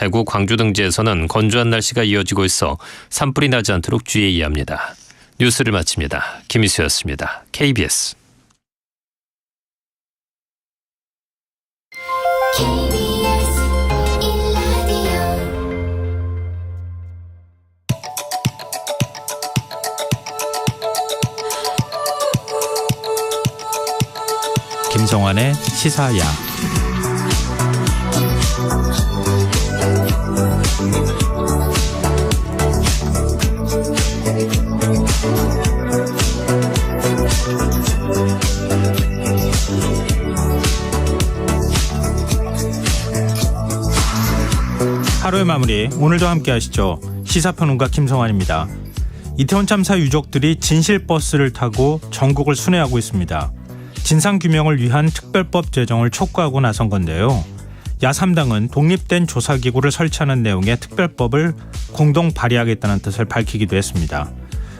대구, 광주 등지에서는 건조한 날씨가 이어지고 있어 산불이 나지 않도록 주의해야 합니다. 뉴스를 마칩니다. 김희수였습니다. KBS. 김성환의 시사야. 하루의 마무리, 오늘도 함께 하시죠. 시사평론가 김성환입니다. 이태원 참사 유족들이 진실버스를 타고 전국을 순회하고 있습니다. 진상규명을 위한 특별법 제정을 촉구하고 나선 건데요. 야3당은 독립된 조사기구를 설치하는 내용의 특별법을 공동 발의하겠다는 뜻을 밝히기도 했습니다.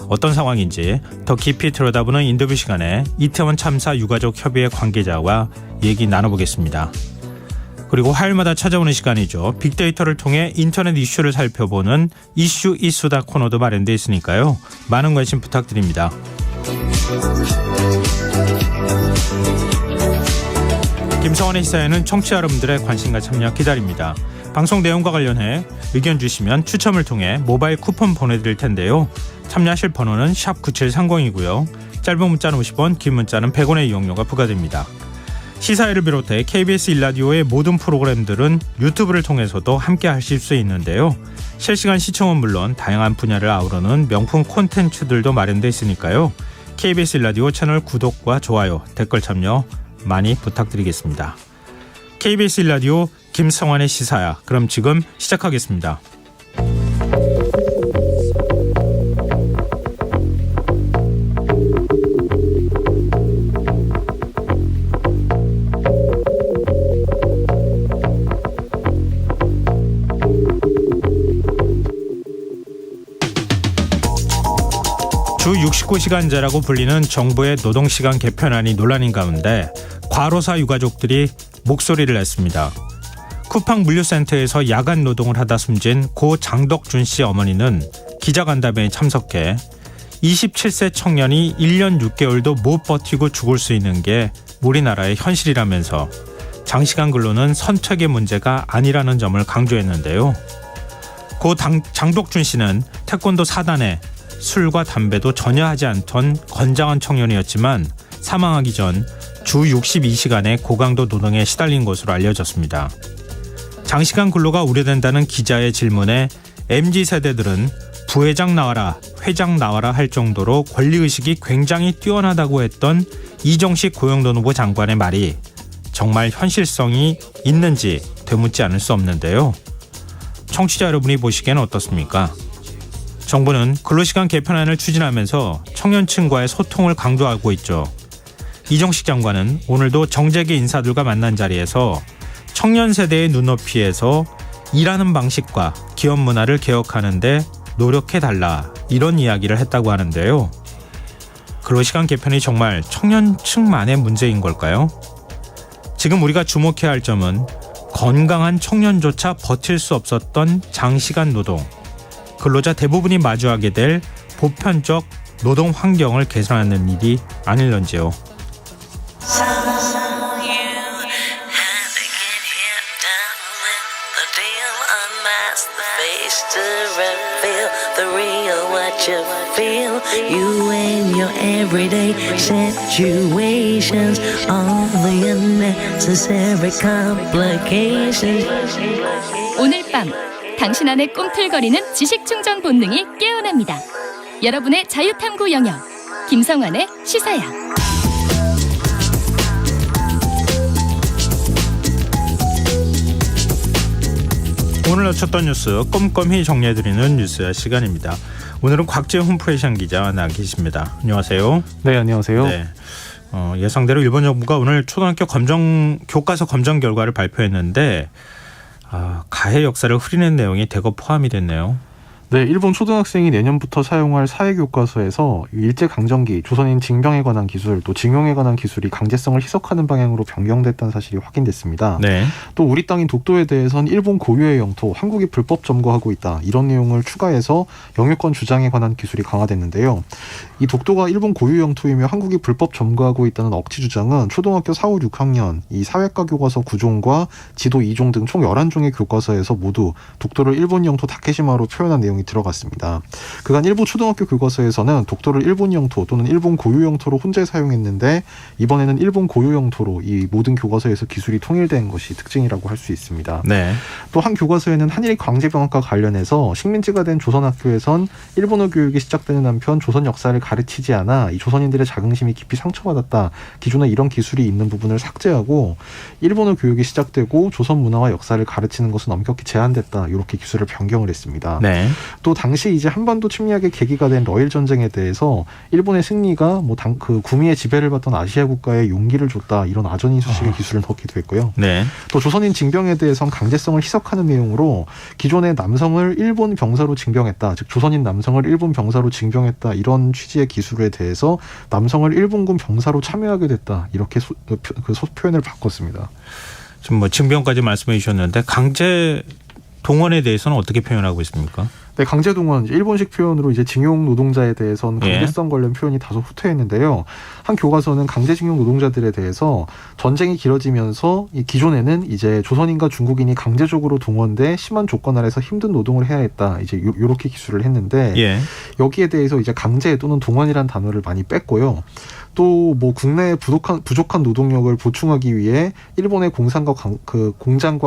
어떤 상황인지 더 깊이 들여다보는 인터뷰 시간에 이태원 참사 유가족 협의회 관계자와 얘기 나눠보겠습니다. 그리고 화요일마다 찾아오는 시간이죠. 빅데이터를 통해 인터넷 이슈를 살펴보는 이슈 이수다 코너도 마련되어 있으니까요. 많은 관심 부탁드립니다. 김성환의 시사에는 청취자 여러분들의 관심과 참여 기다립니다. 방송 내용과 관련해 의견 주시면 추첨을 통해 모바일 쿠폰 보내드릴 텐데요. 참여하실 번호는 샵 9730이고요. 짧은 문자는 50원, 긴 문자는 100원의 이용료가 부과됩니다. 시사회를 비롯해 KBS 1라디오의 모든 프로그램들은 유튜브를 통해서도 함께 하실 수 있는데요. 실시간 시청은 물론 다양한 분야를 아우르는 명품 콘텐츠들도 마련되어 있으니까요. KBS 1라디오 채널 구독과 좋아요, 댓글 참여 많이 부탁드리겠습니다. KBS 1라디오 김성환의 시사야. 그럼 지금 시작하겠습니다. 주 69시간제라고 불리는 정부의 노동시간 개편안이 논란인 가운데 과로사 유가족들이 목소리를 냈습니다. 쿠팡 물류센터에서 야간 노동을 하다 숨진 고 장덕준 씨 어머니는 기자간담회에 참석해 27세 청년이 1년 6개월도 못 버티고 죽을 수 있는 게 우리나라의 현실이라면서 장시간 근로는 선택의 문제가 아니라는 점을 강조했는데요. 고 장덕준 씨는 태권도 4단에 술과 담배도 전혀 하지 않던 건장한 청년이었지만 사망하기 전 주 62시간의 고강도 노동에 시달린 것으로 알려졌습니다. 장시간 근로가 우려된다는 기자의 질문에 MZ세대들은 부회장 나와라, 회장 나와라 할 정도로 권리의식이 굉장히 뛰어나다고 했던 이정식 고용노동부 장관의 말이 정말 현실성이 있는지 되묻지 않을 수 없는데요. 청취자 여러분이 보시기에는 어떻습니까? 정부는 근로시간 개편안을 추진하면서 청년층과의 소통을 강조하고 있죠. 이정식 장관은 오늘도 정재계 인사들과 만난 자리에서 청년 세대의 눈높이에서 일하는 방식과 기업 문화를 개혁하는 데 노력해달라 이런 이야기를 했다고 하는데요. 근로시간 개편이 정말 청년층만의 문제인 걸까요? 지금 우리가 주목해야 할 점은 건강한 청년조차 버틸 수 없었던 장시간 노동, 근로자 대부분이 마주하게 될 보편적 노동 환경을 개선하는 일이 아닐런지요. You and your everyday situations, all the unnecessary complications. 오늘 밤 당신 안에 꿈틀거리는 지식 충전 본능이 깨어납니다. 여러분의 자유탐구 영역 김성환의 시사야. 오늘 놓쳤던 뉴스 꼼꼼히 정리해드리는 뉴스야 시간입니다. 오늘은 곽재훈 홈프레션 기자와 나와 계십니다. 안녕하세요. 네, 안녕하세요. 네. 예상대로 일본 정부가 오늘 초등학교 교과서 검정 결과를 발표했는데 가해 역사를 흐리는 내용이 대거 포함이 됐네요. 네, 일본 초등학생이 내년부터 사용할 사회교과서에서 일제강점기 조선인 징병에 관한 기술, 또 징용에 관한 기술이 강제성을 희석하는 방향으로 변경됐다는 사실이 확인됐습니다. 네. 또 우리 땅인 독도에 대해선 일본 고유의 영토, 한국이 불법 점거하고 있다. 이런 내용을 추가해서 영유권 주장에 관한 기술이 강화됐는데요. 이 독도가 일본 고유 영토이며 한국이 불법 점거하고 있다는 억지 주장은 초등학교 4, 5, 6학년 이 사회과 교과서 9종과 지도 2종 등 총 11종의 교과서에서 모두 독도를 일본 영토 다케시마로 표현한 내용이 들어갔습니다. 그간 일부 초등학교 교과서에서는 독도를 일본 영토 또는 일본 고유 영토로 혼재 사용했는데 이번에는 일본 고유 영토로 이 모든 교과서에서 기술이 통일된 것이 특징이라고 할 수 있습니다. 네. 또 한 교과서에는 한일 강제병합과 관련해서 식민지가 된 조선학교에선 일본어 교육이 시작되는 한편 조선 역사를 가르치지 않아 이 조선인들의 자긍심이 깊이 상처받았다. 기존에 이런 기술이 있는 부분을 삭제하고 일본어 교육이 시작되고 조선 문화와 역사를 가르치는 것은 엄격히 제한됐다. 이렇게 기술을 변경을 했습니다. 네. 또 당시 이제 한반도 침략의 계기가 된 러일 전쟁에 대해서 일본의 승리가 그 구미의 지배를 받던 아시아 국가에 용기를 줬다. 이런 아전인수식의 기술을 넣기도 했고요. 네. 또 조선인 징병에 대해서는 강제성을 희석하는 내용으로 기존의 남성을 일본 병사로 징병했다. 즉 조선인 남성을 일본 병사로 징병했다. 이런 취지의 기술에 대해서 남성을 일본군 병사로 참여하게 됐다. 이렇게 표현을 바꿨습니다. 지금 뭐 징병까지 말씀해 주셨는데 강제 동원에 대해서는 어떻게 표현하고 있습니까? 네, 강제동원, 일본식 표현으로 이제 징용 노동자에 대해서는 강제성 관련 표현이 다소 후퇴했는데요. 한 교과서는 강제징용 노동자들에 대해서 전쟁이 길어지면서 이 기존에는 이제 조선인과 중국인이 강제적으로 동원돼 심한 조건 아래서 힘든 노동을 해야 했다. 이제 요렇게 기술을 했는데 여기에 대해서 이제 강제 또는 동원이란 단어를 많이 뺐고요. 또 뭐 국내에 부족한 노동력을 보충하기 위해 일본의 공장과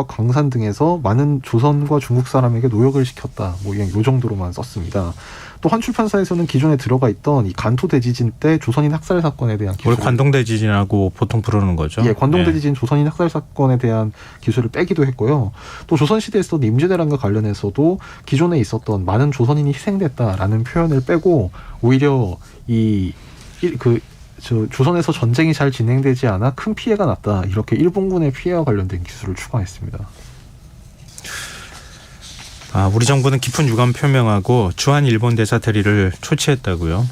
광산 등에서 많은 조선과 중국 사람에게 노역을 시켰다. 뭐 요 정도로만 썼습니다. 또 한 출판사에서는 기존에 들어가 있던 이 간토 대지진 때 조선인 학살 사건에 대한 기술, 관동 대지진이라고 보통 부르는 거죠. 예, 관동 대지진 조선인 학살 사건에 대한 기술을 빼기도 했고요. 또 조선 시대에서 임진왜란과 관련해서도 기존에 있었던 많은 조선인이 희생됐다라는 표현을 빼고 오히려 조선에서 전쟁이 잘 진행되지 않아 큰 피해가 났다. 이렇게 일본군의 피해와 관련된 기술을 추가했습니다. 우리 정부는 깊은 유감 표명하고 주한 일본 대사 대리를 초치했다고요?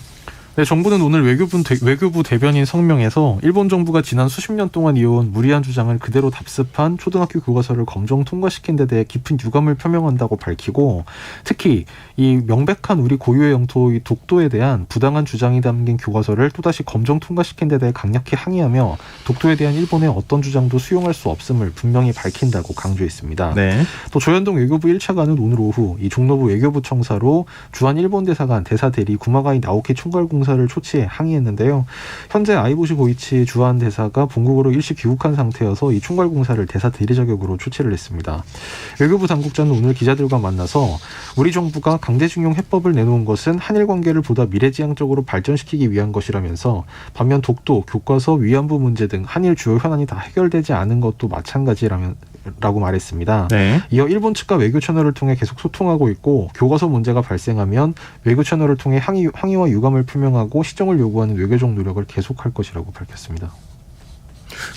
네, 정부는 오늘 외교부 대변인 성명에서 일본 정부가 지난 수십 년 동안 이어온 무리한 주장을 그대로 답습한 초등학교 교과서를 검정 통과시킨 데 대해 깊은 유감을 표명한다고 밝히고 특히 이 명백한 우리 고유의 영토 이 독도에 대한 부당한 주장이 담긴 교과서를 또다시 검정 통과시킨 데 대해 강력히 항의하며 독도에 대한 일본의 어떤 주장도 수용할 수 없음을 분명히 밝힌다고 강조했습니다. 네. 또 조현동 외교부 1차관은 오늘 오후 이 종로부 외교부 청사로 주한 일본 대사관 대사 대리 구마가이 나오키 총괄공사를 초치해 항의했는데요. 현재 아이보시 고이치 주한 대사가 본국으로 일시 귀국한 상태여서 이 총괄공사를 대사 대리 자격으로 초치를 했습니다. 외교부 당국자는 오늘 기자들과 만나서 우리 정부가 강제징용 해법을 내놓은 것은 한일 관계를 보다 미래지향적으로 발전시키기 위한 것이라면서 반면 독도, 교과서, 위안부 문제 등 한일 주요 현안이 다 해결되지 않은 것도 마찬가지라고 말했습니다. 네. 이어 일본 측과 외교 채널을 통해 계속 소통하고 있고 교과서 문제가 발생하면 외교 채널을 통해 항의와 유감을 표명하고 시정을 요구하는 외교적 노력을 계속할 것이라고 밝혔습니다.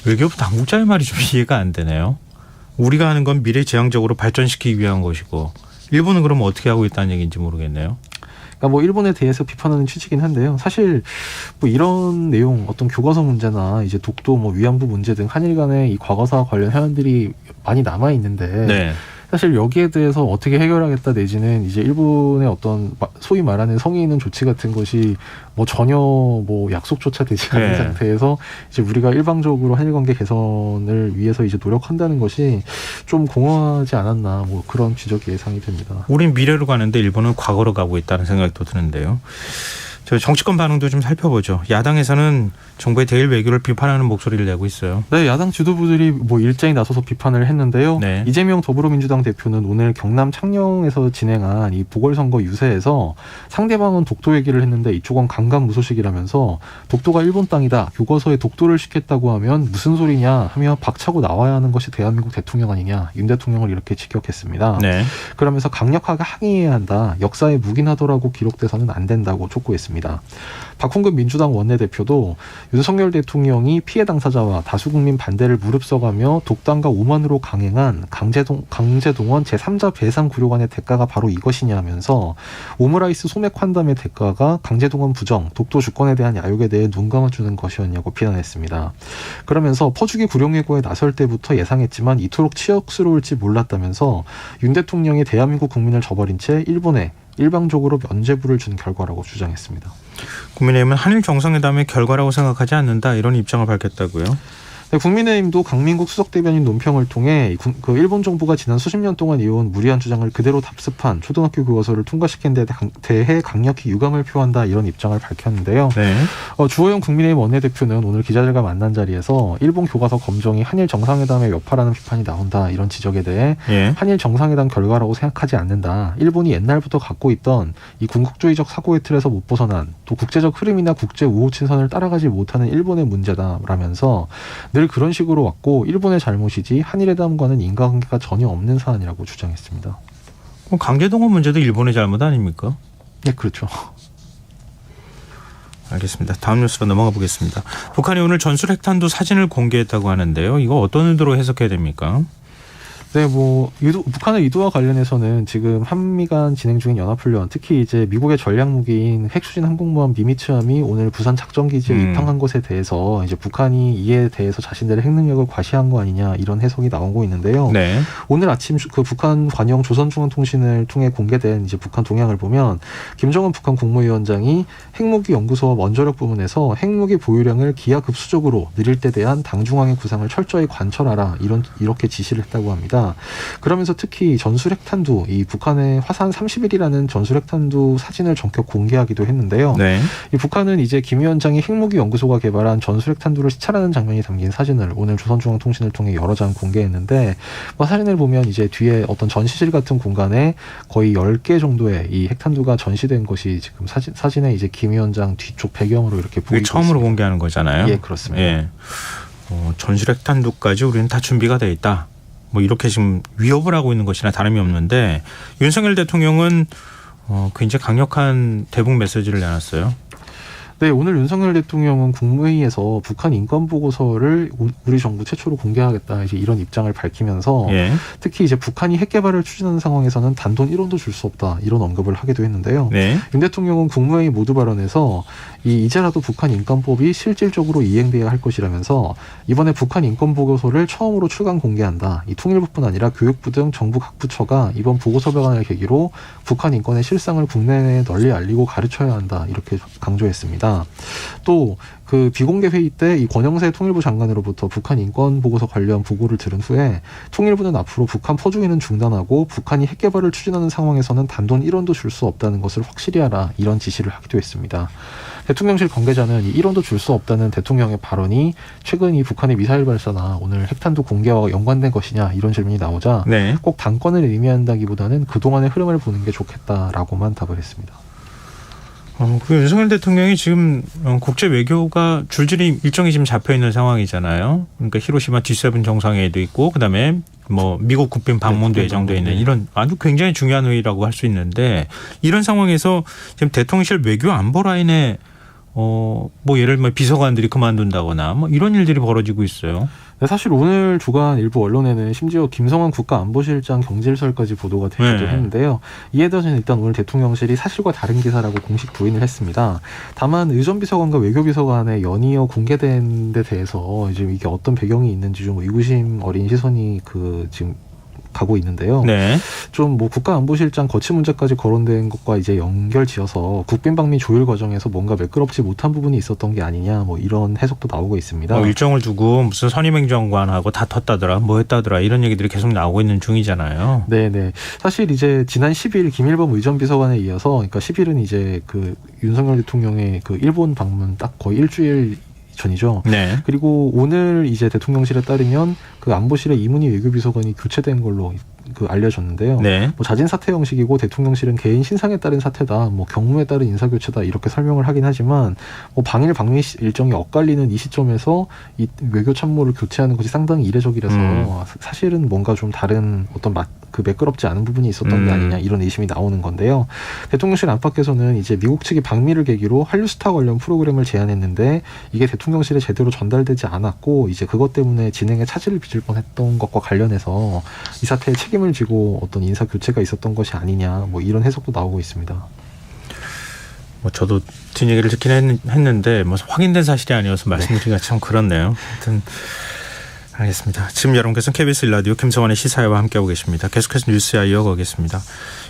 외교부 당국자의 말이 좀 이해가 안 되네요. 우리가 하는 건 미래지향적으로 발전시키기 위한 것이고 일본은 그러면 어떻게 하고 있다는 얘기인지 모르겠네요. 그러니까 뭐 일본에 대해서 비판하는 취지긴 한데요. 사실 뭐 이런 내용 어떤 교과서 문제나 이제 독도 뭐 위안부 문제 등 한일 간의 이 과거사와 관련 현안들이 많이 남아 있는데 사실 여기에 대해서 어떻게 해결하겠다 내지는 이제 일본의 어떤 소위 말하는 성의 있는 조치 같은 것이 뭐 전혀 뭐 약속조차 되지 않은 상태에서 이제 우리가 일방적으로 한일 관계 개선을 위해서 이제 노력한다는 것이 좀 공허하지 않았나 뭐 그런 지적이 예상이 됩니다. 우린 미래로 가는데 일본은 과거로 가고 있다는 생각도 드는데요. 저 정치권 반응도 좀 살펴보죠. 야당에서는 정부의 대일 외교를 비판하는 목소리를 내고 있어요. 네, 야당 지도부들이 뭐 일제히 나서서 비판을 했는데요. 이재명 더불어민주당 대표는 오늘 경남 창녕에서 진행한 이 보궐선거 유세에서 상대방은 독도 얘기를 했는데 이쪽은 강간무소식이라면서 독도가 일본 땅이다. 교과서에 독도를 싣겠다고 하면 무슨 소리냐 하며 박차고 나와야 하는 것이 대한민국 대통령 아니냐. 윤 대통령을 이렇게 직격했습니다. 그러면서 강력하게 항의해야 한다. 역사에 묵인하더라고 기록돼서는 안 된다고 촉구했습니다. 있습니다. 박홍근 민주당 원내대표도 윤석열 대통령이 피해 당사자와 다수국민 반대를 무릅써가며 독단과 오만으로 강행한 강제동원 제3자 배상 구료관의 대가가 바로 이것이냐 하면서 오므라이스 소맥 환담의 대가가 강제동원 부정, 독도 주권에 대한 야욕에 대해 눈 감아주는 것이었냐고 비난했습니다. 그러면서 퍼주기 구령예고에 나설 때부터 예상했지만 이토록 치욕스러울지 몰랐다면서 윤 대통령이 대한민국 국민을 저버린 채 일본에 일방적으로 면죄부를 준 결과라고 주장했습니다. 국민의힘은 한일 정상회담의 결과라고 생각하지 않는다 이런 입장을 밝혔다고요. 네, 국민의힘도 강민국 수석대변인 논평을 통해 그 일본 정부가 지난 수십 년 동안 이어온 무리한 주장을 그대로 답습한 초등학교 교과서를 통과시킨 데 대해 강력히 유감을 표한다 이런 입장을 밝혔는데요. 네. 주호영 국민의힘 원내대표는 오늘 기자들과 만난 자리에서 일본 교과서 검정이 한일 정상회담의 여파라는 비판이 나온다 이런 지적에 대해 한일 정상회담 결과라고 생각하지 않는다. 일본이 옛날부터 갖고 있던 이 군국주의적 사고의 틀에서 못 벗어난 또 국제적 흐름이나 국제 우호친선을 따라가지 못하는 일본의 문제다라면서 늘 그런 식으로 왔고 일본의 잘못이지 한일회담과는 인과관계가 전혀 없는 사안이라고 주장했습니다. 강제동원 문제도 일본의 잘못 아닙니까? 네, 그렇죠. 알겠습니다. 다음 뉴스로 넘어가 보겠습니다. 북한이 오늘 전술 핵탄두 사진을 공개했다고 하는데요. 이거 어떤 의도로 해석해야 됩니까? 네, 북한의 의도와 관련해서는 지금 한미 간 진행 중인 연합훈련, 특히 이제 미국의 전략 무기인 핵추진 항공모함 니미츠함이 오늘 부산 작전기지에 입항한 것에 대해서 이제 북한이 이에 대해서 자신들의 핵 능력을 과시한 거 아니냐 이런 해석이 나오고 있는데요. 네. 오늘 아침 그 북한 관영 조선중앙통신을 통해 공개된 이제 북한 동향을 보면 김정은 북한 국무위원장이 핵무기 연구소와 원자력 부문에서 핵무기 보유량을 기하급수적으로 늘릴 때 대한 당중앙의 구상을 철저히 관철하라 이렇게 지시를 했다고 합니다. 그러면서 특히 전술 핵탄두, 이 북한의 화산 30일이라는 전술 핵탄두 사진을 전격 공개하기도 했는데요. 네. 이 북한은 이제 김 위원장이 핵무기 연구소가 개발한 전술 핵탄두를 시찰하는 장면이 담긴 사진을 오늘 조선중앙통신을 통해 여러 장 공개했는데 사진을 보면 이제 뒤에 어떤 전시실 같은 공간에 거의 10개 정도의 이 핵탄두가 전시된 것이 지금 사진에 이제 김 위원장 뒤쪽 배경으로 이렇게 보이고 있습니다. 처음으로 공개하는 거잖아요. 예, 그렇습니다. 예. 전술 핵탄두까지 우리는 다 준비가 돼 있다. 이렇게 지금 위협을 하고 있는 것이나 다름이 없는데 윤석열 대통령은 굉장히 강력한 대북 메시지를 내놨어요. 네, 오늘 윤석열 대통령은 국무회의에서 북한 인권 보고서를 우리 정부 최초로 공개하겠다 이제 이런 입장을 밝히면서 특히 이제 북한이 핵 개발을 추진하는 상황에서는 단돈 1원도 줄 수 없다 이런 언급을 하기도 했는데요. 윤 대통령은 국무회의 모두 발언에서 이제라도 북한 인권법이 실질적으로 이행돼야 할 것이라면서 이번에 북한 인권 보고서를 처음으로 출간 공개한다. 이 통일부뿐 아니라 교육부 등 정부 각 부처가 이번 보고서 발간을 계기로 북한 인권의 실상을 국내에 널리 알리고 가르쳐야 한다 이렇게 강조했습니다. 또 그 비공개 회의 때 이 권영세 통일부 장관으로부터 북한 인권 보고서 관련 보고를 들은 후에 통일부는 앞으로 북한 퍼주기는 중단하고 북한이 핵 개발을 추진하는 상황에서는 단돈 1원도 줄 수 없다는 것을 확실히 하라 이런 지시를 하기도 했습니다. 대통령실 관계자는 이 1원도 줄 수 없다는 대통령의 발언이 최근 이 북한의 미사일 발사나 오늘 핵탄두 공개와 연관된 것이냐 이런 질문이 나오자 꼭 당권을 의미한다기보다는 그동안의 흐름을 보는 게 좋겠다라고만 답을 했습니다. 그 윤석열 대통령이 지금 국제 외교가 줄줄이 일정이 지금 잡혀 있는 상황이잖아요. 그러니까 히로시마 G7 정상회의도 있고, 그다음에 미국 국빈 방문도 예정돼 있는 이런 아주 굉장히 중요한 회의라고 할 수 있는데 이런 상황에서 지금 대통령실 외교 안보 라인에 예를 들면 비서관들이 그만둔다거나 이런 일들이 벌어지고 있어요. 네, 사실 오늘 주간 일부 언론에는 심지어 김성환 국가안보실장 경질설까지 보도가 되기도 했는데요. 이에 대해서는 일단 오늘 대통령실이 사실과 다른 기사라고 공식 부인을 했습니다. 다만 의전비서관과 외교비서관의 연이어 공개된 데 대해서 지금 이게 어떤 배경이 있는지 좀 의구심 어린 시선이 지금 가고 있는데요. 좀 국가안보실장 거취 문제까지 거론된 것과 이제 연결지어서 국빈방미 조율 과정에서 뭔가 매끄럽지 못한 부분이 있었던 게 아니냐 이런 해석도 나오고 있습니다. 일정을 두고 무슨 선임행정관하고 다퉜다더라, 했다더라 이런 얘기들이 계속 나오고 있는 중이잖아요. 네네. 사실 이제 지난 10일 김일범 의전비서관에 이어서 그러니까 10일은 이제 윤석열 대통령의 일본 방문 딱 거의 일주일 전이죠. 그리고 오늘 이제 대통령실에 따르면 안보실의 이문희 외교비서관이 교체된 걸로 알려졌는데요. 자진 사퇴 형식이고 대통령실은 개인 신상에 따른 사퇴다, 경무에 따른 인사교체다 이렇게 설명을 하긴 하지만 방일 방미 일정이 엇갈리는 이 시점에서 이 외교 참모를 교체하는 것이 상당히 이례적이라서 사실은 뭔가 좀 다른 어떤 그 매끄럽지 않은 부분이 있었던 게 아니냐 이런 의심이 나오는 건데요. 대통령실 안팎에서는 이제 미국 측이 방미를 계기로 한류 스타 관련 프로그램을 제안했는데 이게 대통령실에 제대로 전달되지 않았고 이제 그것 때문에 진행에 차질을 빚을 뻔했던 것과 관련해서 이 사태에 책임을 지고 어떤 인사 교체가 있었던 것이 아니냐 뭐 이런 해석도 나오고 있습니다. 뭐 저도 뒷얘기를 듣긴 했는데 뭐 확인된 사실이 아니어서 말씀드리기가 참 그렇네요. 하여튼 알겠습니다. 지금 여러분께서는 KBS 1라디오 김성환의 시사회와 함께하고 계십니다. 계속해서 뉴스야 이어가겠습니다.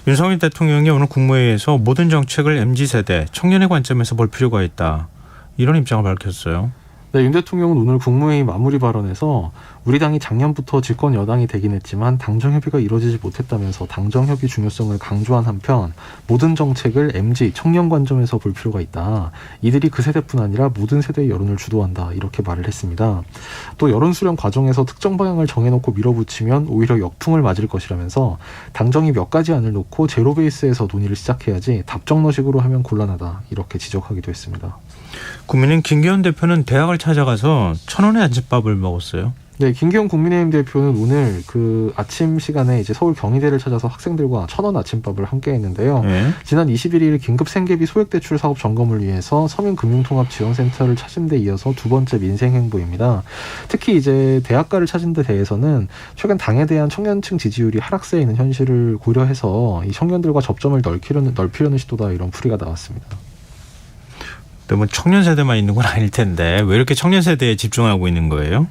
윤석열 대통령이 오늘 국무회의에서 모든 정책을 MZ세대, 청년의 관점에서 볼 필요가 있다. 이런 입장을 밝혔어요. 네, 윤 대통령은 오늘 국무회의 마무리 발언에서 우리 당이 작년부터 집권 여당이 되긴 했지만 당정협의가 이루어지지 못했다면서 당정협의 중요성을 강조한 한편 모든 정책을 MZ, 청년 관점에서 볼 필요가 있다. 이들이 그 세대뿐 아니라 모든 세대의 여론을 주도한다. 이렇게 말을 했습니다. 또 여론 수렴 과정에서 특정 방향을 정해놓고 밀어붙이면 오히려 역풍을 맞을 것이라면서 당정이 몇 가지 안을 놓고 제로 베이스에서 논의를 시작해야지 답정너식으로 하면 곤란하다. 이렇게 지적하기도 했습니다. 국민의힘 김기현 대표는 대학을 찾아가서 1,000원의 아침밥을 먹었어요. 네, 김기현 국민의힘 대표는 오늘 그 아침 시간에 이제 서울 경희대를 찾아서 학생들과 1,000원 아침밥을 함께 했는데요. 지난 21일 긴급 생계비 소액대출 사업 점검을 위해서 서민금융통합지원센터를 찾은 데 이어서 두 번째 민생행보입니다. 특히 이제 대학가를 찾은 데 대해서는 최근 당에 대한 청년층 지지율이 하락세에 있는 현실을 고려해서 이 청년들과 접점을 넓히려는 시도다 이런 풀이가 나왔습니다. 뭐 청년 세대만 있는 건 아닐 텐데 왜 이렇게 청년 세대에 집중하고 있는 거예요?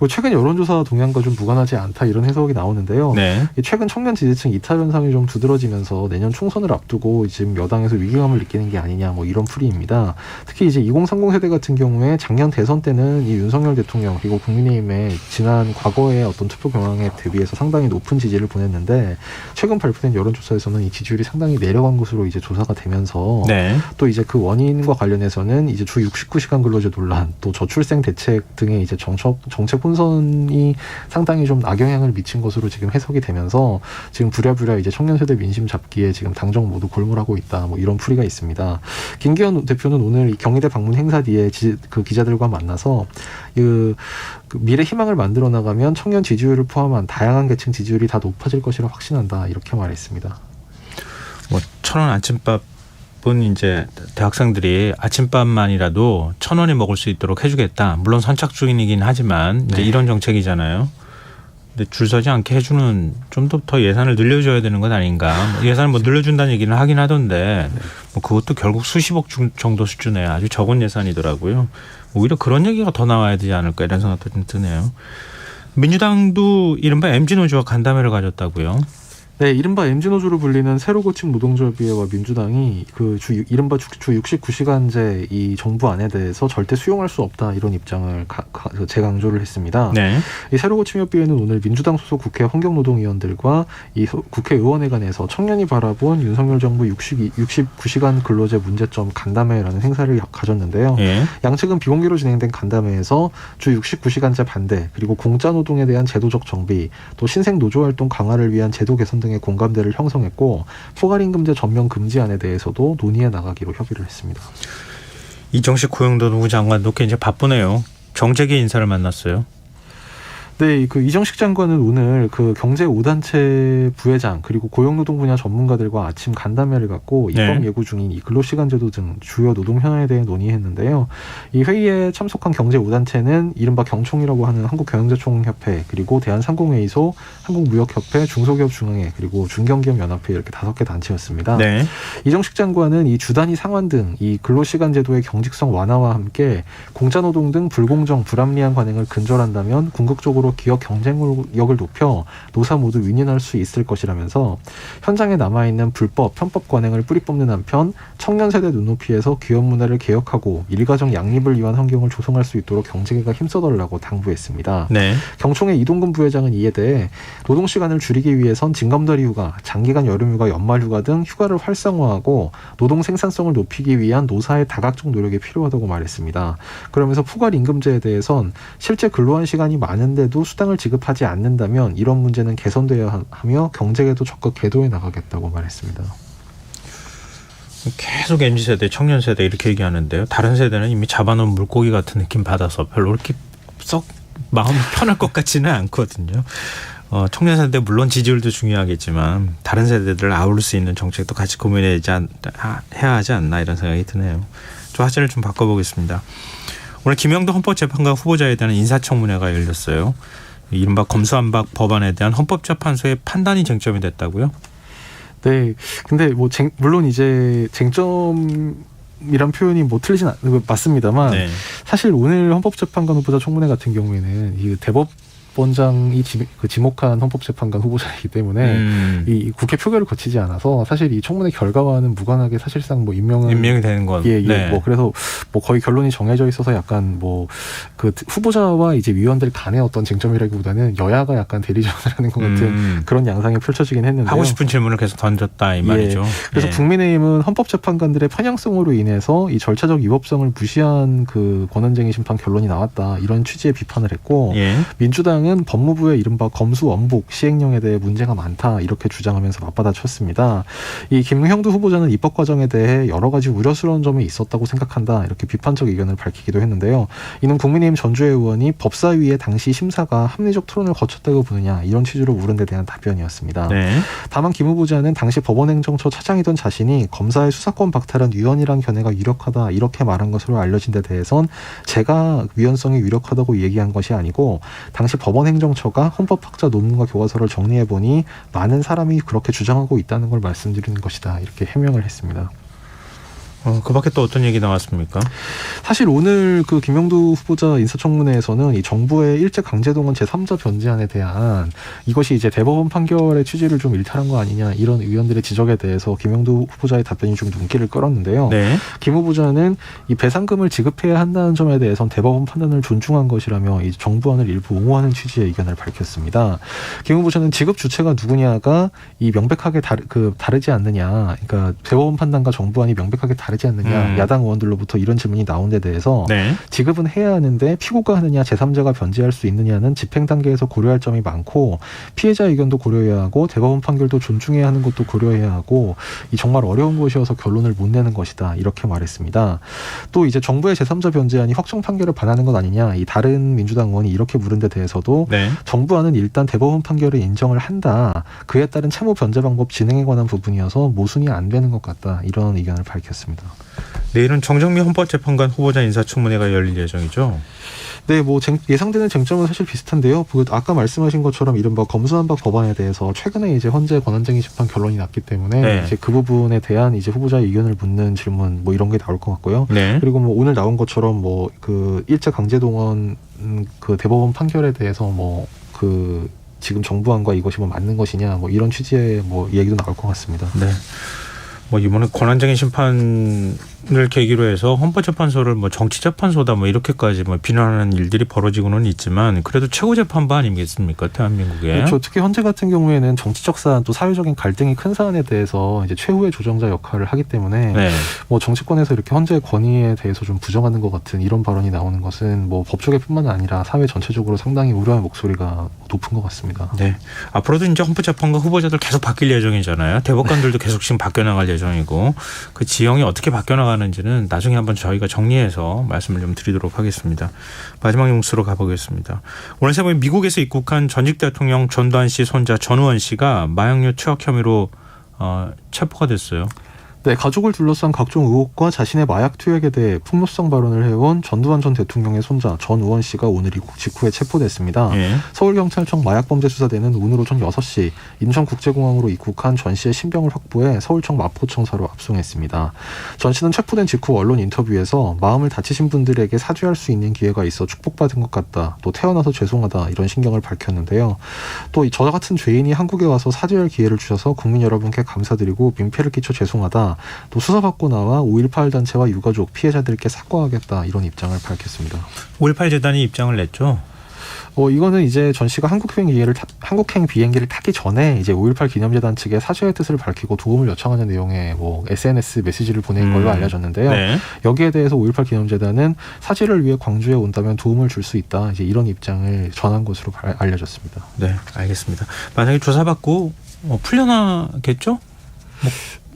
최근 여론조사 동향과 좀 무관하지 않다 이런 해석이 나오는데요. 네. 최근 청년 지지층 이탈 현상이 좀 두드러지면서 내년 총선을 앞두고 지금 여당에서 위기감을 느끼는 게 아니냐 뭐 이런 풀이입니다. 특히 이제 2030 세대 같은 경우에 작년 대선 때는 이 윤석열 대통령 그리고 국민의힘의 지난 과거의 어떤 투표 경향에 대비해서 상당히 높은 지지를 보냈는데 최근 발표된 여론조사에서는 이 지지율이 상당히 내려간 것으로 이제 조사가 되면서 네. 또 이제 그 원인과 관련해서는 이제 주 69시간 근로제 논란, 또 저출생 대책 등의 이제 정책 혼선이 상당히 좀 악영향을 미친 것으로 지금 해석이 되면서 지금 부랴부랴 이제 청년 세대 민심 잡기에 지금 당정 모두 골몰하고 있다. 뭐 이런 풀이가 있습니다. 김기현 대표는 오늘 경희대 방문 행사 뒤에 그 기자들과 만나서 그 미래 희망을 만들어 나가면 청년 지지율을 포함한 다양한 계층 지지율이 다 높아질 것이라 확신한다. 이렇게 말했습니다. 뭐 1,000원 아침밥 은 이제 대학생들이 아침밥만이라도 1,000원에 먹을 수 있도록 해주겠다. 물론 선착순이긴 하지만 이제 이런 정책이잖아요. 근데 줄 서지 않게 해주는 좀 더 예산을 늘려줘야 되는 건 아닌가. 예산을 뭐 늘려준다는 얘기는 하긴 하던데 뭐 그것도 결국 수십억 정도 수준의 아주 적은 예산이더라고요. 오히려 그런 얘기가 더 나와야 되지 않을까 이런 생각도 좀 드네요. 민주당도 이른바 MZ노조와 간담회를 가졌다고요. 네, 이른바 MZ노조로 불리는 새로 고침 노동조합의회와 민주당이 그 이른바 주 69시간제 이 정부 안에 대해서 절대 수용할 수 없다 이런 입장을 재강조를 했습니다. 네. 이 새로 고침 협의회는 오늘 민주당 소속 국회 환경노동위원들과 이 국회의원회관에서 청년이 바라본 윤석열 정부 69시간 근로제 문제점 간담회라는 행사를 가졌는데요. 양측은 비공개로 진행된 간담회에서 주 69시간제 반대 그리고 공짜 노동에 대한 제도적 정비 또 신생 노조활동 강화를 위한 제도 개선 등의 공감대를 형성했고 포괄임금제 전면 금지안에 대해서도 논의해 나가기로 협의를 했습니다. 이정식 고용노동부 장관도 굉장히 바쁘네요. 정재계 인사를 만났어요. 네, 그 이정식 장관은 오늘 그 경제 5단체 부회장 그리고 고용노동 분야 전문가들과 아침 간담회를 갖고 입법 예고 중인 이 근로시간제도 등 주요 노동 현안에 대해 논의했는데요. 이 회의에 참석한 경제 5단체는 이른바 경총이라고 하는 한국경영자총협회 그리고 대한상공회의소, 한국무역협회, 중소기업중앙회 그리고 중견기업연합회 이렇게 5개 단체였습니다. 네. 이정식 장관은 이 주단위 상환 등 이 근로시간제도의 경직성 완화와 함께 공짜노동 등 불공정, 불합리한 관행을 근절한다면 궁극적으로 기업 경쟁력을 높여 노사 모두 윈윈할 수 있을 것이라면서 현장에 남아있는 불법, 편법 관행을 뿌리 뽑는 한편 청년 세대 눈높이에서 기업 문화를 개혁하고 일가정 양립을 위한 환경을 조성할 수 있도록 경제계가 힘써달라고 당부했습니다. 네. 경총의 이동근 부회장은 이에 대해 노동시간을 줄이기 위해선 징검다리 휴가, 장기간 여름휴가, 연말휴가 등 휴가를 활성화하고 노동 생산성을 높이기 위한 노사의 다각적 노력이 필요하다고 말했습니다. 그러면서 포괄임금제에 대해선 실제 근로한 시간이 많은데도 수당을 지급하지 않는다면 이런 문제는 개선되어야 하며 경제계도 적극 계도해 나가겠다고 말했습니다. 계속 MZ세대, 청년세대 이렇게 얘기하는데요. 다른 세대는 이미 잡아놓은 물고기 같은 느낌 받아서 별로 이렇게 썩 마음이 편할 것 같지는 않거든요. 청년 세대 물론 지지율도 중요하겠지만 다른 세대들을 아울 수 있는 정책도 같이 고민해야 하지 않나 이런 생각이 드네요. 좀 화제를 좀 바꿔보겠습니다. 오늘 김영도 헌법재판관 후보자에 대한 인사청문회가 열렸어요. 이른바 검수완박 법안에 대한 헌법재판소의 판단이 쟁점이 됐다고요? 네. 근데 뭐 물론 이제 쟁점이란 표현이 뭐 틀리진 맞습니다만 네. 사실 오늘 헌법재판관 후보자 청문회 같은 경우에는 이 대법원장이 지목한 헌법재판관 후보자이기 때문에 이 국회 표결을 거치지 않아서 사실 이 청문회 결과와는 무관하게 사실상 뭐 임명이 되는 건 네. 뭐 그래서 뭐 거의 결론이 정해져 있어서 약간 뭐 그 후보자와 이제 위원들 간의 어떤 쟁점이라기보다는 여야가 약간 대리전을 하는 것 같은 그런 양상이 펼쳐지긴 했는데요. 하고 싶은 질문을 계속 던졌다 이 말이죠. 그래서 국민의힘은 헌법재판관들의 편향성으로 인해서 이 절차적 위법성을 무시한 그 권한쟁의 심판 결론이 나왔다 이런 취지의 비판을 했고 민주당은 법무부의 이른바 검수원복 시행령에 대해 문제가 많다 이렇게 주장하면서 맞받아쳤습니다. 이 김형두 후보자는 입법 과정에 대해 여러 가지 우려스러운 점이 있었다고 생각한다 이렇게 비판적 의견을 밝히기도 했는데요. 이는 국민의힘 전주혜 의원이 법사위의 당시 심사가 합리적 토론을 거쳤다고 보느냐 이런 취지로 물은 데 대한 답변이었습니다. 다만 김 후보자는 당시 법원행정처 차장이던 자신이 검사의 수사권 박탈한 위헌이란 견해가 유력하다 이렇게 말한 것으로 알려진 데 대해선 제가 위헌성이 유력하다고 얘기한 것이 아니고 당시 법원행정처가 헌법학자 논문과 교과서를 정리해보니 많은 사람이 그렇게 주장하고 있다는 걸 말씀드리는 것이다 이렇게 해명을 했습니다. 그 밖에 또 어떤 얘기 나왔습니까? 사실 오늘 그 김영두 후보자 인사청문회에서는 이 정부의 일제강제동원 제3자 변제안에 대한 이것이 이제 대법원 판결의 취지를 좀 일탈한 거 아니냐 이런 의원들의 지적에 대해서 김영두 후보자의 답변이 좀 눈길을 끌었는데요. 김 후보자는 이 배상금을 지급해야 한다는 점에 대해서는 대법원 판단을 존중한 것이라며 이 정부안을 일부 옹호하는 취지의 의견을 밝혔습니다. 김 후보자는 지급 주체가 누구냐가 이 명백하게 다르지 않느냐, 그러니까 대법원 판단과 정부안이 명백하게 다르지 않느냐 야당 의원들로부터 이런 질문이 나온 데 대해서 지급은 해야 하는데 피고가 하느냐 제3자가 변제할 수 있느냐는 집행 단계에서 고려할 점이 많고 피해자 의견도 고려해야 하고 대법원 판결도 존중해야 하는 것도 고려해야 하고 이 정말 어려운 것이어서 결론을 못 내는 것이다 이렇게 말했습니다. 또 이제 정부의 제3자 변제안이 확정 판결을 반하는 것 아니냐 이 다른 민주당 의원이 이렇게 물은 데 대해서도 정부안은 일단 대법원 판결을 인정을 한다. 그에 따른 채무 변제 방법 진행에 관한 부분이어서 모순이 안 되는 것 같다 이런 의견을 밝혔습니다. 내일은 정정미 헌법재판관 후보자 인사청문회가 열릴 예정이죠? 네, 뭐 예상되는 쟁점은 사실 비슷한데요. 아까 말씀하신 것처럼 이른바 검수완박 법안에 대해서 최근에 이제 헌재 권한쟁의 심판 결론이 났기 때문에 이제 그 부분에 대한 이제 후보자의 의견을 묻는 질문 뭐 이런 게 나올 것 같고요. 그리고 뭐 오늘 나온 것처럼 뭐 그 일제 강제동원 그 대법원 판결에 대해서 뭐 그 지금 정부안과 이것이 뭐 맞는 것이냐 뭐 이런 취지의 뭐 얘기도 나올 것 같습니다. 뭐 이번에 권한쟁의 심판을 계기로 해서 헌법재판소를 뭐 정치재판소다 뭐 이렇게까지 뭐 비난하는 일들이 벌어지고는 있지만 그래도 최고재판부 아니겠습니까 대한민국에? 그렇죠. 특히 헌재 같은 경우에는 정치적 사안 또 사회적인 갈등이 큰 사안에 대해서 이제 최후의 조정자 역할을 하기 때문에 뭐 정치권에서 이렇게 헌재의 권위에 대해서 좀 부정하는 것 같은 이런 발언이 나오는 것은 뭐 법조계뿐만 아니라 사회 전체적으로 상당히 우려의 목소리가 높은 것 같습니다. 앞으로도 이제 헌법재판관 후보자들 계속 바뀔 예정이잖아요. 대법관들도 계속 지금 바뀌어나갈 예정이고 그 지형이 어떻게 바뀌어나가는지는 나중에 한번 저희가 정리해서 말씀을 좀 드리도록 하겠습니다. 마지막 뉴스로 가보겠습니다. 오늘 새벽에 미국에서 입국한 전직 대통령 전두환 씨 손자 전우원 씨가 마약류 투약 혐의로 체포가 됐어요. 네, 가족을 둘러싼 각종 의혹과 자신의 마약 투약에 대해 폭로성 발언을 해온 전두환 전 대통령의 손자 전우원 씨가 오늘 입국 직후에 체포됐습니다. 서울경찰청 마약범죄수사대는 오늘 오전 6시 인천국제공항으로 입국한 전 씨의 신병을 확보해 서울청 마포청사로 압송했습니다. 전 씨는 체포된 직후 언론 인터뷰에서 마음을 다치신 분들에게 사죄할 수 있는 기회가 있어 축복받은 것 같다. 또 태어나서 죄송하다 이런 심경을 밝혔는데요. 또 저 같은 죄인이 한국에 와서 사죄할 기회를 주셔서 국민 여러분께 감사드리고 민폐를 끼쳐 죄송하다. 또 수사받고 나와 5.18 단체와 유가족 피해자들께 사과하겠다 이런 입장을 밝혔습니다. 5.18 재단이 입장을 냈죠. 이거는 이제 전 씨가 한국행 비행기를 타기 전에 이제 5.18 기념재단 측에 사죄의 뜻을 밝히고 도움을 요청하는 내용의 뭐 SNS 메시지를 보낸 걸로 알려졌는데요. 여기에 대해서 5.18 기념재단은 사죄를 위해 광주에 온다면 도움을 줄 수 있다. 이제 이런 입장을 전한 것으로 알려졌습니다. 네, 알겠습니다. 만약에 조사받고 풀려나겠죠? 뭐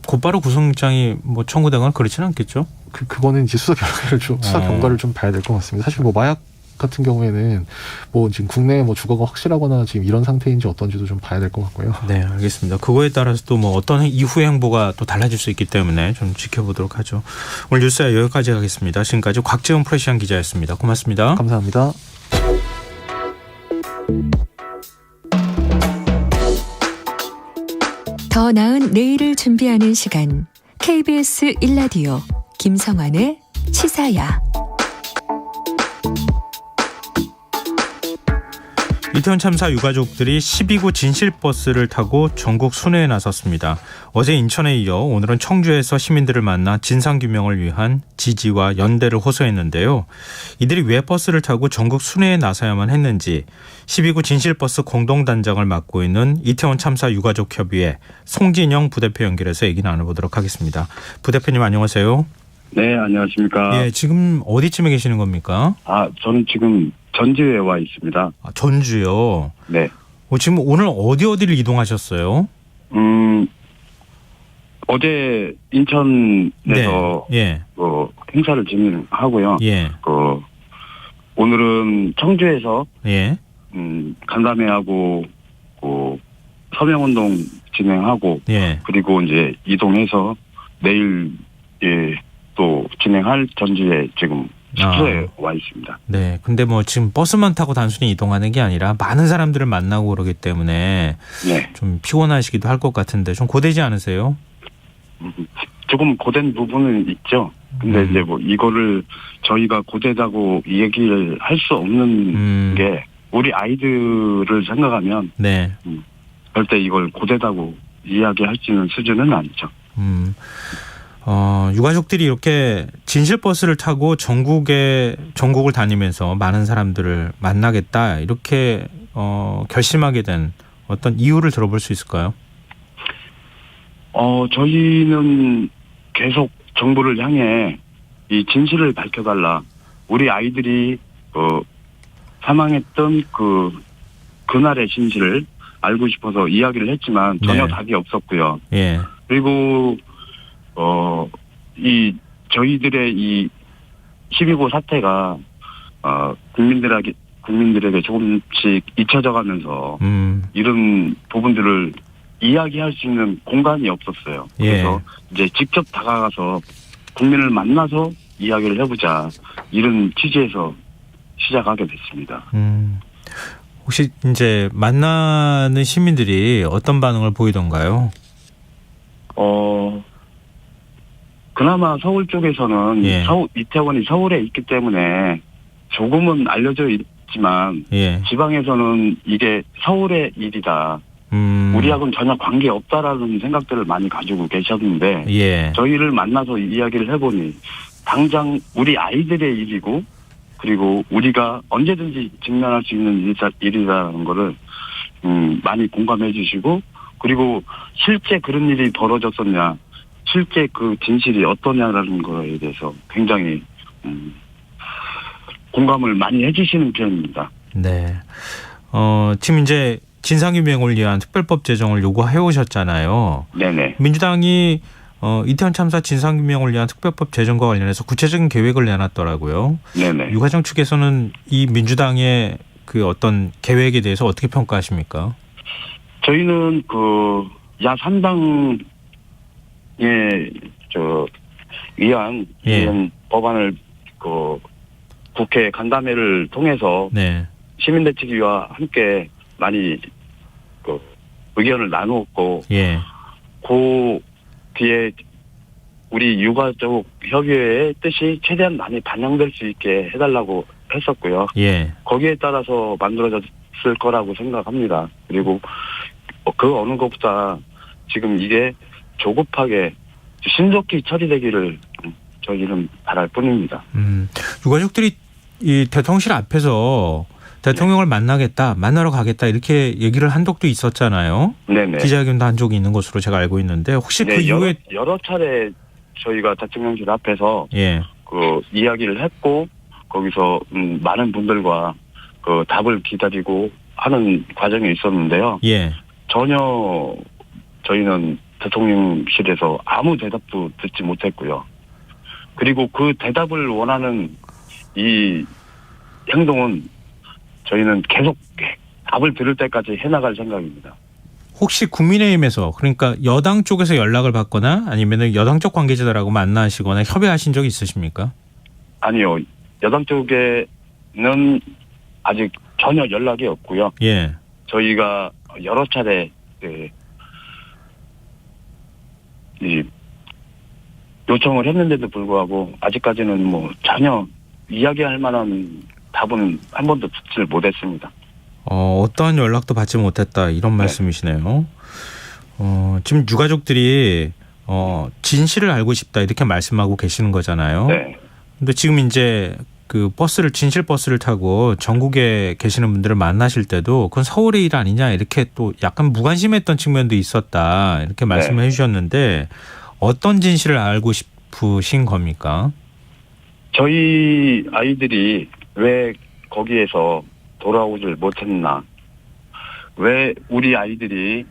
곧바로 구속영장이 뭐 청구되거나 그렇지는 않겠죠? 그거는 이제 수사 결과를 좀 봐야 될 것 같습니다. 사실 뭐 마약 같은 경우에는 뭐 지금 국내에 뭐 주거가 확실하거나 지금 이런 상태인지 어떤지도 좀 봐야 될 것 같고요. 네, 알겠습니다. 그거에 따라서 또 뭐 어떤 이후의 행보가 또 달라질 수 있기 때문에 좀 지켜보도록 하죠. 오늘 뉴스야 여기까지 하겠습니다. 지금까지 곽지훈 프레시안 기자였습니다. 고맙습니다. 감사합니다. 더 나은 내일을 준비하는 시간 KBS 1라디오 김성환의 시사야. 이태원 참사 유가족들이 12구 진실버스를 타고 전국 순회에 나섰습니다. 어제 인천에 이어 오늘은 청주에서 시민들을 만나 진상규명을 위한 지지와 연대를 호소했는데요. 이들이 왜 버스를 타고 전국 순회에 나서야만 했는지 12구 진실버스 공동단장을 맡고 있는 이태원 참사 유가족협의회 송진영 부대표 연결해서 얘기 나눠보도록 하겠습니다. 부대표님 안녕하세요. 네, 안녕하십니까. 예, 지금 어디쯤에 계시는 겁니까? 저는 지금 전주에 와 있습니다. 전주요? 네. 지금 오늘 어디를 이동하셨어요? 어제 인천에서 예. 행사를 진행하고요. 예. 오늘은 청주에서 예. 간담회하고 서명운동 진행하고 예. 그리고 이제 이동해서 내일 또 진행할 전주에 지금 숙소에 와 있습니다. 네. 근데 뭐 지금 버스만 타고 단순히 이동하는 게 아니라 많은 사람들을 만나고 그러기 때문에 네. 좀 피곤하시기도 할 것 같은데 좀 고되지 않으세요? 조금 고된 부분은 있죠. 근데 이제 뭐 이거를 저희가 고되다고 얘기를 할 수 없는 게 우리 아이들을 생각하면 네. 절대 이걸 고되다고 이야기할 수 있는 수준은 아니죠. 유가족들이 이렇게 진실버스를 타고 전국을 다니면서 많은 사람들을 만나겠다 이렇게 결심하게 된 어떤 이유를 들어볼 수 있을까요? 저희는 계속 정부를 향해 이 진실을 밝혀달라. 우리 아이들이 사망했던 그날의 진실을 알고 싶어서 이야기를 했지만 전혀 네. 답이 없었고요. 예. 그리고 저희들의 이 12구 사태가 국민들에게 조금씩 잊혀져 가면서 이런 부분들을 이야기할 수 있는 공간이 없었어요. 그래서 이제 직접 다가가서 국민을 만나서 이야기를 해보자 이런 취지에서 시작하게 됐습니다. 혹시 이제 만나는 시민들이 어떤 반응을 보이던가요? 그나마 서울 쪽에서는 이태원이 서울에 있기 때문에 조금은 알려져 있지만 지방에서는 이게 서울의 일이다. 우리하고는 전혀 관계없다라는 생각들을 많이 가지고 계셨는데 저희를 만나서 이야기를 해보니 당장 우리 아이들의 일이고 그리고 우리가 언제든지 직면할 수 있는 일이라는 거를 많이 공감해 주시고 그리고 실제 그런 일이 벌어졌었냐 실제 그 진실이 어떠냐라는 거에 대해서 굉장히 공감을 많이 해주시는 편입니다. 네. 지금 이제 진상규명을 위한 특별법 제정을 요구해 오셨잖아요. 네네. 민주당이 이태원 참사 진상규명을 위한 특별법 제정과 관련해서 구체적인 계획을 내놨더라고요. 네네. 유가정 측에서는 이 민주당의 그 어떤 계획에 대해서 어떻게 평가하십니까? 저희는 야3당에 위한 이런 법안을 국회 간담회를 통해서 시민대책위와 함께 많이 의견을 나누었고 그 뒤에 우리 유가족 협의회의 뜻이 최대한 많이 반영될 수 있게 해달라고 했었고요. 거기에 따라서 만들어졌을 거라고 생각합니다. 그리고 그 어느 것보다 지금 이게 조급하게 신속히 처리되기를 저희는 바랄 뿐입니다. 유가족들이 이 대통령실 앞에서 대통령을 만나러 가겠다 이렇게 얘기를 한 적도 있었잖아요. 네네. 기자회견도 한 적이 있는 것으로 제가 알고 있는데 혹시 그 이후에 여러 차례 저희가 대통령실 앞에서 이야기를 했고 거기서 많은 분들과 답을 기다리고 하는 과정이 있었는데요. 전혀 저희는 대통령실에서 아무 대답도 듣지 못했고요. 그리고 그 대답을 원하는 이 행동은 저희는 계속 답을 들을 때까지 해나갈 생각입니다. 혹시 국민의힘에서 그러니까 여당 쪽에서 연락을 받거나 아니면 여당 쪽 관계자들하고 만나시거나 협의하신 적이 있으십니까? 아니요. 여당 쪽에는 아직 전혀 연락이 없고요. 예. 저희가 여러 차례 이 요청을 했는데도 불구하고 아직까지는 뭐 전혀 이야기할 만한 답은 한 번도 듣질 못했습니다. 어떠한 연락도 받지 못했다 이런 말씀이시네요. 지금 유가족들이 진실을 알고 싶다 이렇게 말씀하고 계시는 거잖아요. 네. 근데 지금 이제 그 진실 버스를 타고 전국에 계시는 분들을 만나실 때도 그건 서울의 일 아니냐 이렇게 또 약간 무관심했던 측면도 있었다 이렇게 말씀을 해주셨는데 어떤 진실을 알고 싶으신 겁니까? 저희 아이들이 왜 거기에서 돌아오질 못했나? 왜 우리 아이들이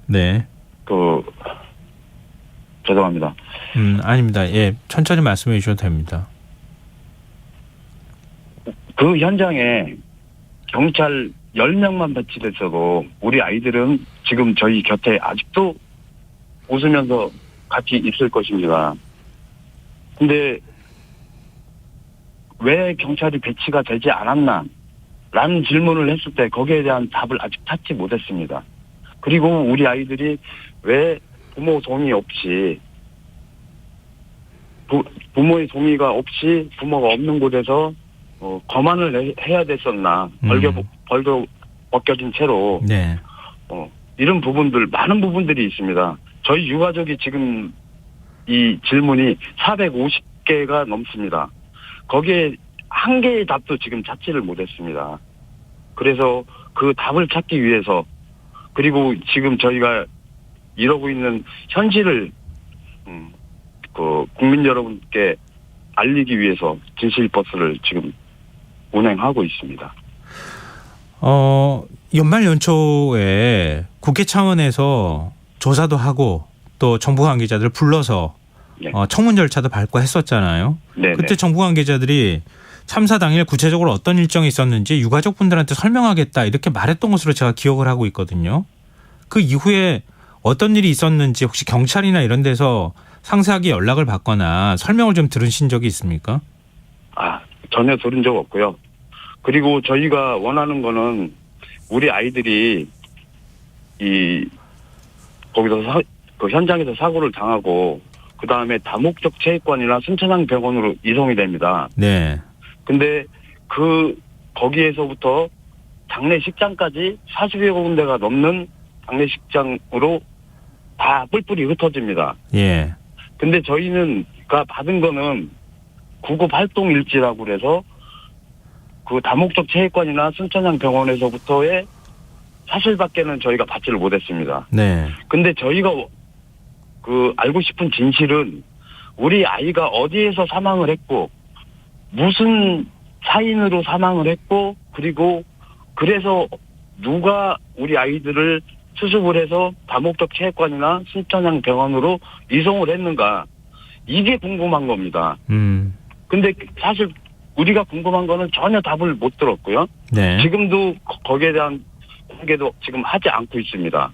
네. 죄송합니다. 아닙니다. 예, 천천히 말씀해 주셔도 됩니다. 그 현장에 경찰 10명만 배치됐어도 우리 아이들은 지금 저희 곁에 아직도 웃으면서 같이 있을 것입니다. 근데 왜 경찰이 배치가 되지 않았나? 라는 질문을 했을 때 거기에 대한 답을 아직 찾지 못했습니다. 그리고 우리 아이들이 왜 부모 동의 없이 부모의 동의가 없이 부모가 없는 곳에서 거만을 해야 됐었나? 벌도 벗겨진 채로 네. 이런 부분들 많은 부분들이 있습니다. 저희 유가족이 지금 이 질문이 450개가 넘습니다. 거기에 한 개의 답도 지금 찾지를 못했습니다. 그래서 그 답을 찾기 위해서 그리고 지금 저희가 이러고 있는 현실을 국민 여러분께 알리기 위해서 진실 버스를 지금 운행하고 있습니다. 연말 연초에 국회 차원에서 조사도 하고 또 정부 관계자들을 불러서 네. 청문 절차도 밟고 했었잖아요. 네네. 그때 정부 관계자들이 참사 당일 구체적으로 어떤 일정이 있었는지 유가족분들한테 설명하겠다 이렇게 말했던 것으로 제가 기억을 하고 있거든요. 그 이후에 어떤 일이 있었는지 혹시 경찰이나 이런 데서 상세하게 연락을 받거나 설명을 좀 들으신 적이 있습니까? 전혀 들은 적 없고요. 그리고 저희가 원하는 거는 우리 아이들이 거기서 그 현장에서 사고를 당하고 그 다음에 다목적 체육관이나 순천향 병원으로 이송이 됩니다. 네. 근데 거기에서부터 장례식장까지 40여 군데가 넘는 장례식장으로 다 뿔뿔이 흩어집니다. 예. 근데 저희가 받은 거는 구급 활동 일지라고 그래서 그 다목적 체육관이나 순천향 병원에서부터의 사실밖에는 저희가 받지를 못했습니다. 네. 근데 저희가 알고 싶은 진실은 우리 아이가 어디에서 사망을 했고 무슨 사인으로 사망을 했고 그리고 그래서 누가 우리 아이들을 수습을 해서 다목적 체육관이나 순천향 병원으로 이송을 했는가 이게 궁금한 겁니다. 근데 사실 우리가 궁금한 거는 전혀 답을 못 들었고요. 네. 지금도 거기에 대한 공개도 지금 하지 않고 있습니다.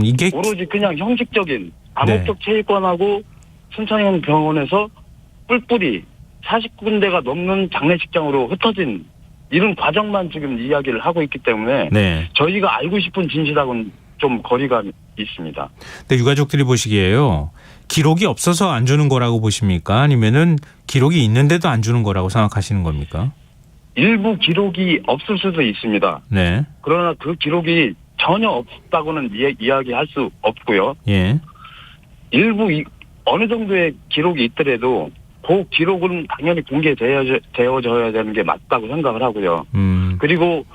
이게 오로지 그냥 형식적인 다목적 체육관하고 순천향 병원에서 뿔뿔이 40군데가 넘는 장례식장으로 흩어진 이런 과정만 지금 이야기를 하고 있기 때문에 네. 저희가 알고 싶은 진실하고는 좀 거리가 있습니다. 근데 유가족들이 보시기에요. 기록이 없어서 안 주는 거라고 보십니까? 아니면은 기록이 있는데도 안 주는 거라고 생각하시는 겁니까? 일부 기록이 없을 수도 있습니다. 네. 그러나 그 기록이 전혀 없다고는 이야기할 수 없고요. 예. 일부 어느 정도의 기록이 있더라도 그 기록은 당연히 공개되어져야 되는 게 맞다고 생각을 하고요. 그리고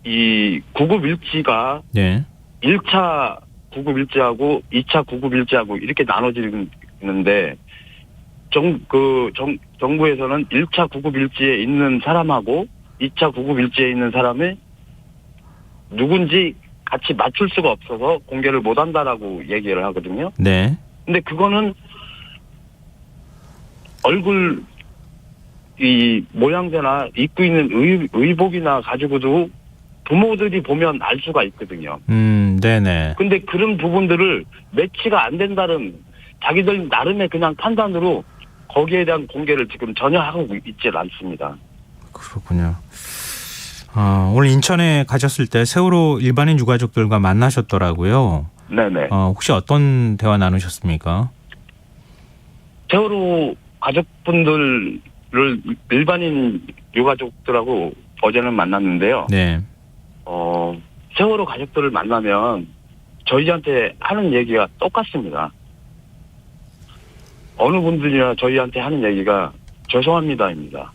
이 구급일지가 네. 1차 구급일지하고 2차 구급일지하고 이렇게 나눠지는데 정부에서는 1차 구급일지에 있는 사람하고 2차 구급일지에 있는 사람이 누군지 같이 맞출 수가 없어서 공개를 못한다라고 얘기를 하거든요. 네. 근데 그거는 얼굴 이 모양새나 입고 있는 의복이나 가지고도 부모들이 보면 알 수가 있거든요. 네네. 근데 그런 부분들을 매치가 안 된다는 자기들 나름의 그냥 판단으로 거기에 대한 공개를 지금 전혀 하고 있질 않습니다. 그렇군요. 오늘 인천에 가셨을 때 세월호 일반인 유가족들과 만나셨더라고요. 네네. 혹시 어떤 대화 나누셨습니까? 세월호 가족분들을 일반인 유가족들하고 어제는 만났는데요. 네. 세월호 가족들을 만나면 저희한테 하는 얘기가 똑같습니다. 어느 분들이나 저희한테 하는 얘기가 죄송합니다입니다.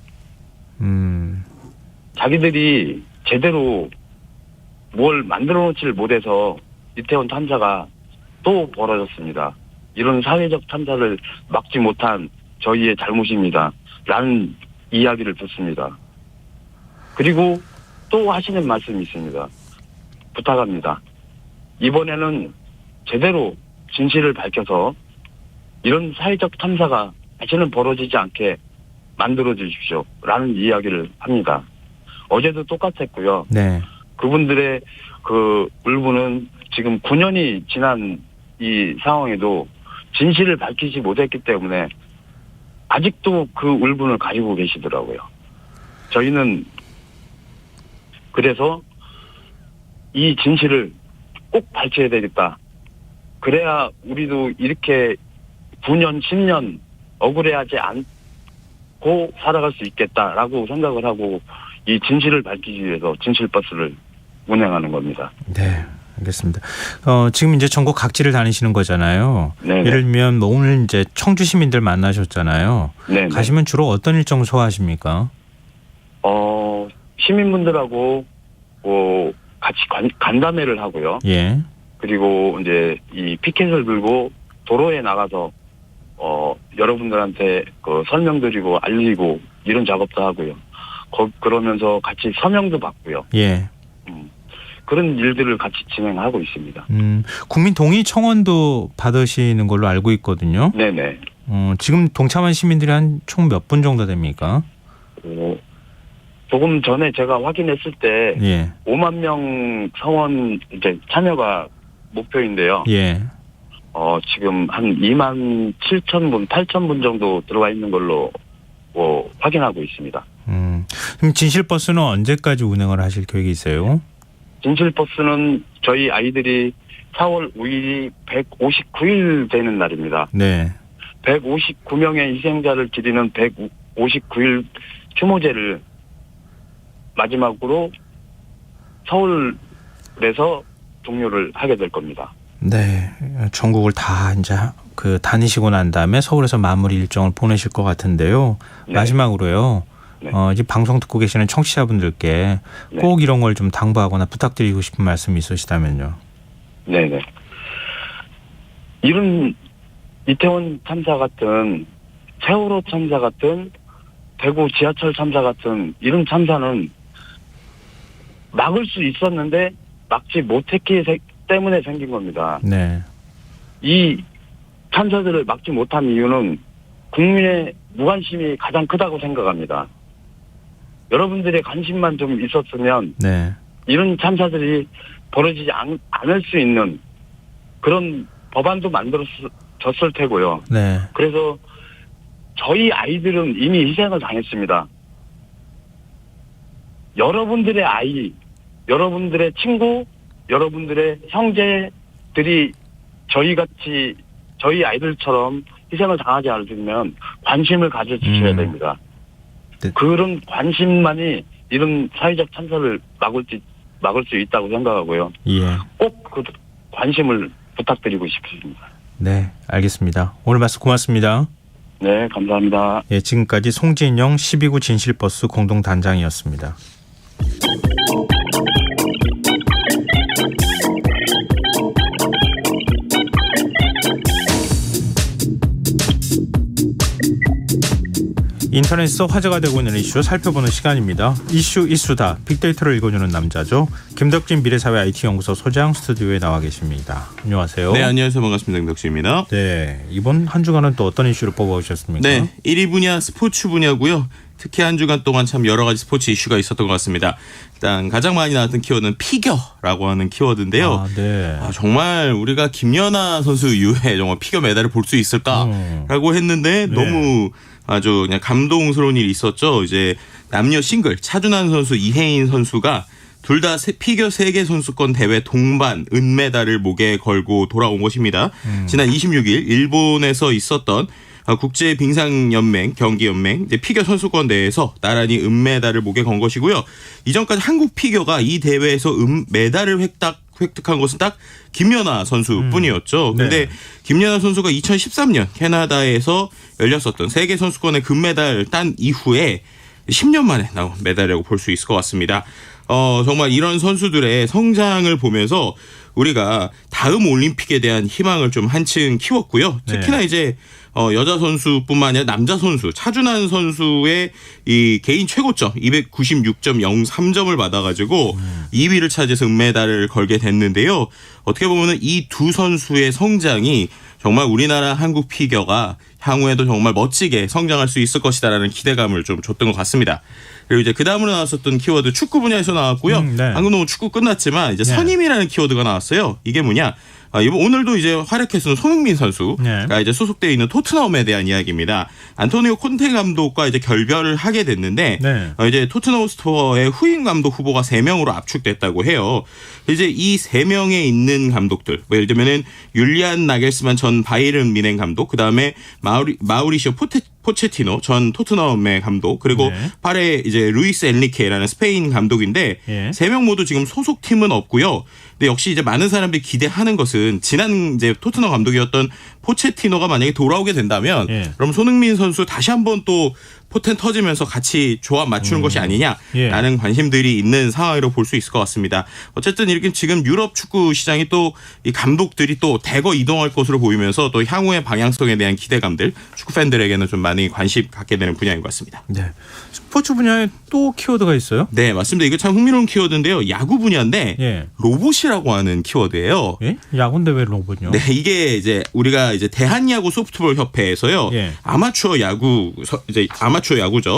자기들이 제대로 뭘 만들어 놓지를 못해서 이태원 참사가 또 벌어졌습니다. 이런 사회적 참사를 막지 못한 저희의 잘못입니다. 라는 이야기를 듣습니다. 그리고 또 하시는 말씀이 있습니다. 부탁합니다. 이번에는 제대로 진실을 밝혀서 이런 사회적 참사가 다시는 벌어지지 않게 만들어 주십시오. 라는 이야기를 합니다. 어제도 똑같았고요. 네. 그분들의 그 울분은 지금 9년이 지난 이 상황에도 진실을 밝히지 못했기 때문에 아직도 그 울분을 가지고 계시더라고요. 저희는 그래서 이 진실을 꼭 밝혀야 되겠다. 그래야 우리도 이렇게 9년, 10년 억울해하지 않고 살아갈 수 있겠다라고 생각을 하고 이 진실을 밝히기 위해서 진실버스를 운행하는 겁니다. 네, 알겠습니다. 지금 이제 전국 각지를 다니시는 거잖아요. 네네. 예를 들면 뭐 오늘 이제 청주 시민들 만나셨잖아요. 네네. 가시면 주로 어떤 일정 소화하십니까? 시민분들하고 같이 간담회를 하고요. 예. 그리고 이제 이 피켓을 들고 도로에 나가서 여러분들한테 그 설명드리고 알리고 이런 작업도 하고요. 그러면서 같이 서명도 받고요. 예. 그런 일들을 같이 진행하고 있습니다. 국민 동의 청원도 받으시는 걸로 알고 있거든요. 네네. 지금 동참한 시민들이 한 총 몇 분 정도 됩니까? 조금 전에 제가 확인했을 때 예. 5만 명 성원 이제 참여가 목표인데요. 예. 지금 한 2만 7천 분, 8천 분 정도 들어와 있는 걸로 확인하고 있습니다. 그럼 진실버스는 언제까지 운행을 하실 계획이세요? 진실버스는 저희 아이들이 4월 5일이 159일 되는 날입니다. 네. 159명의 희생자를 기리는 159일 추모제를 마지막으로 서울에서 종료를 하게 될 겁니다. 네. 전국을 다 이제 다니시고 난 다음에 서울에서 마무리 일정을 보내실 것 같은데요. 네. 마지막으로요. 네. 이제 방송 듣고 계시는 청취자분들께 네. 꼭 이런 걸 좀 당부하거나 부탁드리고 싶은 말씀이 있으시다면요. 네네. 이런 이태원 참사 같은 세월호 참사 같은 대구 지하철 참사 같은 이런 참사는 막을 수 있었는데 막지 못했기 때문에 생긴 겁니다. 네. 이 참사들을 막지 못한 이유는 국민의 무관심이 가장 크다고 생각합니다. 여러분들의 관심만 좀 있었으면 네. 이런 참사들이 벌어지지 않을 수 있는 그런 법안도 만들어졌을 테고요. 네. 그래서 저희 아이들은 이미 희생을 당했습니다. 여러분들의 아이, 여러분들의 친구, 여러분들의 형제들이 저희 아이들처럼 희생을 당하지 않으면 관심을 가져주셔야 됩니다. 네. 그런 관심만이 이런 사회적 참사를 막을 수 있다고 생각하고요. 예. 꼭 그 관심을 부탁드리고 싶습니다. 네, 알겠습니다. 오늘 말씀 고맙습니다. 네, 감사합니다. 예, 지금까지 송진영 12구 진실버스 공동단장이었습니다. 인터넷에서 화제가 되고 있는 이슈 살펴보는 시간입니다. 이슈 이수다. 빅데이터를 읽어주는 남자죠. 김덕진 미래사회 IT연구소 소장 스튜디오에 나와 계십니다. 안녕하세요. 네, 안녕하세요. 반갑습니다. 김덕진입니다. 네, 이번 한 주간은 또 어떤 이슈를 뽑아오셨습니까? 네, 1위 분야 스포츠 분야고요. 특히 한 주간 동안 참 여러 가지 스포츠 이슈가 있었던 것 같습니다. 일단 가장 많이 나왔던 키워드는 피겨라고 하는 키워드인데요. 네. 정말 우리가 김연아 선수 이후에 정말 피겨 메달을 볼 수 있을까라고 했는데 너무 아주 그냥 감동스러운 일이 있었죠. 이제 남녀 싱글 차준환 선수, 이혜인 선수가 둘 다 피겨 세계 선수권 대회 동반 은메달을 목에 걸고 돌아온 것입니다. 지난 26일 일본에서 있었던 국제 빙상연맹 경기연맹 피겨 선수권 대회에서 나란히 은메달을 목에 건 것이고요. 이전까지 한국 피겨가 이 대회에서 은메달을 획득한 것은 딱 김연아 선수뿐이었죠. 근데 김연아 선수가 2013년 캐나다에서 열렸었던 세계 선수권의 금메달 딴 이후에 10년 만에 나온 메달이라고 볼 수 있을 것 같습니다. 정말 이런 선수들의 성장을 보면서 우리가 다음 올림픽에 대한 희망을 좀 한층 키웠고요. 특히나 이제 여자 선수뿐만 아니라 남자 선수 차준환 선수의 이 개인 최고점 296.03점을 받아가지고 2위를 차지해서 은메달을 걸게 됐는데요. 어떻게 보면은 이 두 선수의 성장이 정말 우리나라 한국 피겨가 향후에도 정말 멋지게 성장할 수 있을 것이다라는 기대감을 좀 줬던 것 같습니다. 그리고 이제 그 다음으로 나왔었던 키워드 축구 분야에서 나왔고요. 방금 너무 축구 끝났지만 이제 선임이라는 키워드가 나왔어요. 이게 뭐냐? 오늘도 이제 활약했던 손흥민 선수가 이제 소속되어 있는 토트넘에 대한 이야기입니다. 안토니오 콘테 감독과 이제 결별을 하게 됐는데 이제 토트넘 호스퍼의 후임 감독 후보가 3명으로 압축됐다고 해요. 이제 이 3명에 있는 감독들, 예를 들면은 율리안 나겔스만 전 바이에른 뮌헨 감독, 그 다음에 마우리시오 포체티노 전 토트넘의 감독, 그리고 파레 이제 루이스 엔리케라는 스페인 감독인데 3명 모두 지금 소속팀은 없고요. 근데 역시 이제 많은 사람들이 기대하는 것은 지난 이제 토트넘 감독이었던 포체티노가 만약에 돌아오게 된다면 그럼 손흥민 선수 다시 한번 또 포텐 터지면서 같이 조합 맞추는 것이 아니냐라는 관심들이 있는 상황으로 볼 수 있을 것 같습니다. 어쨌든 이렇게 지금 유럽 축구 시장이 또 이 감독들이 또 대거 이동할 것으로 보이면서 또 향후의 방향성에 대한 기대감들 축구 팬들에게는 좀 많이 관심 갖게 되는 분야인 것 같습니다. 네. 스포츠 분야에 또 키워드가 있어요? 네, 맞습니다. 이거 참 흥미로운 키워드인데요. 야구 분야인데 로봇이라고 하는 키워드예요. 야구인데 왜 로봇이요? 네, 이게 이제 우리가 이제 대한야구 소프트볼 협회에서요. 아마추어 야구죠.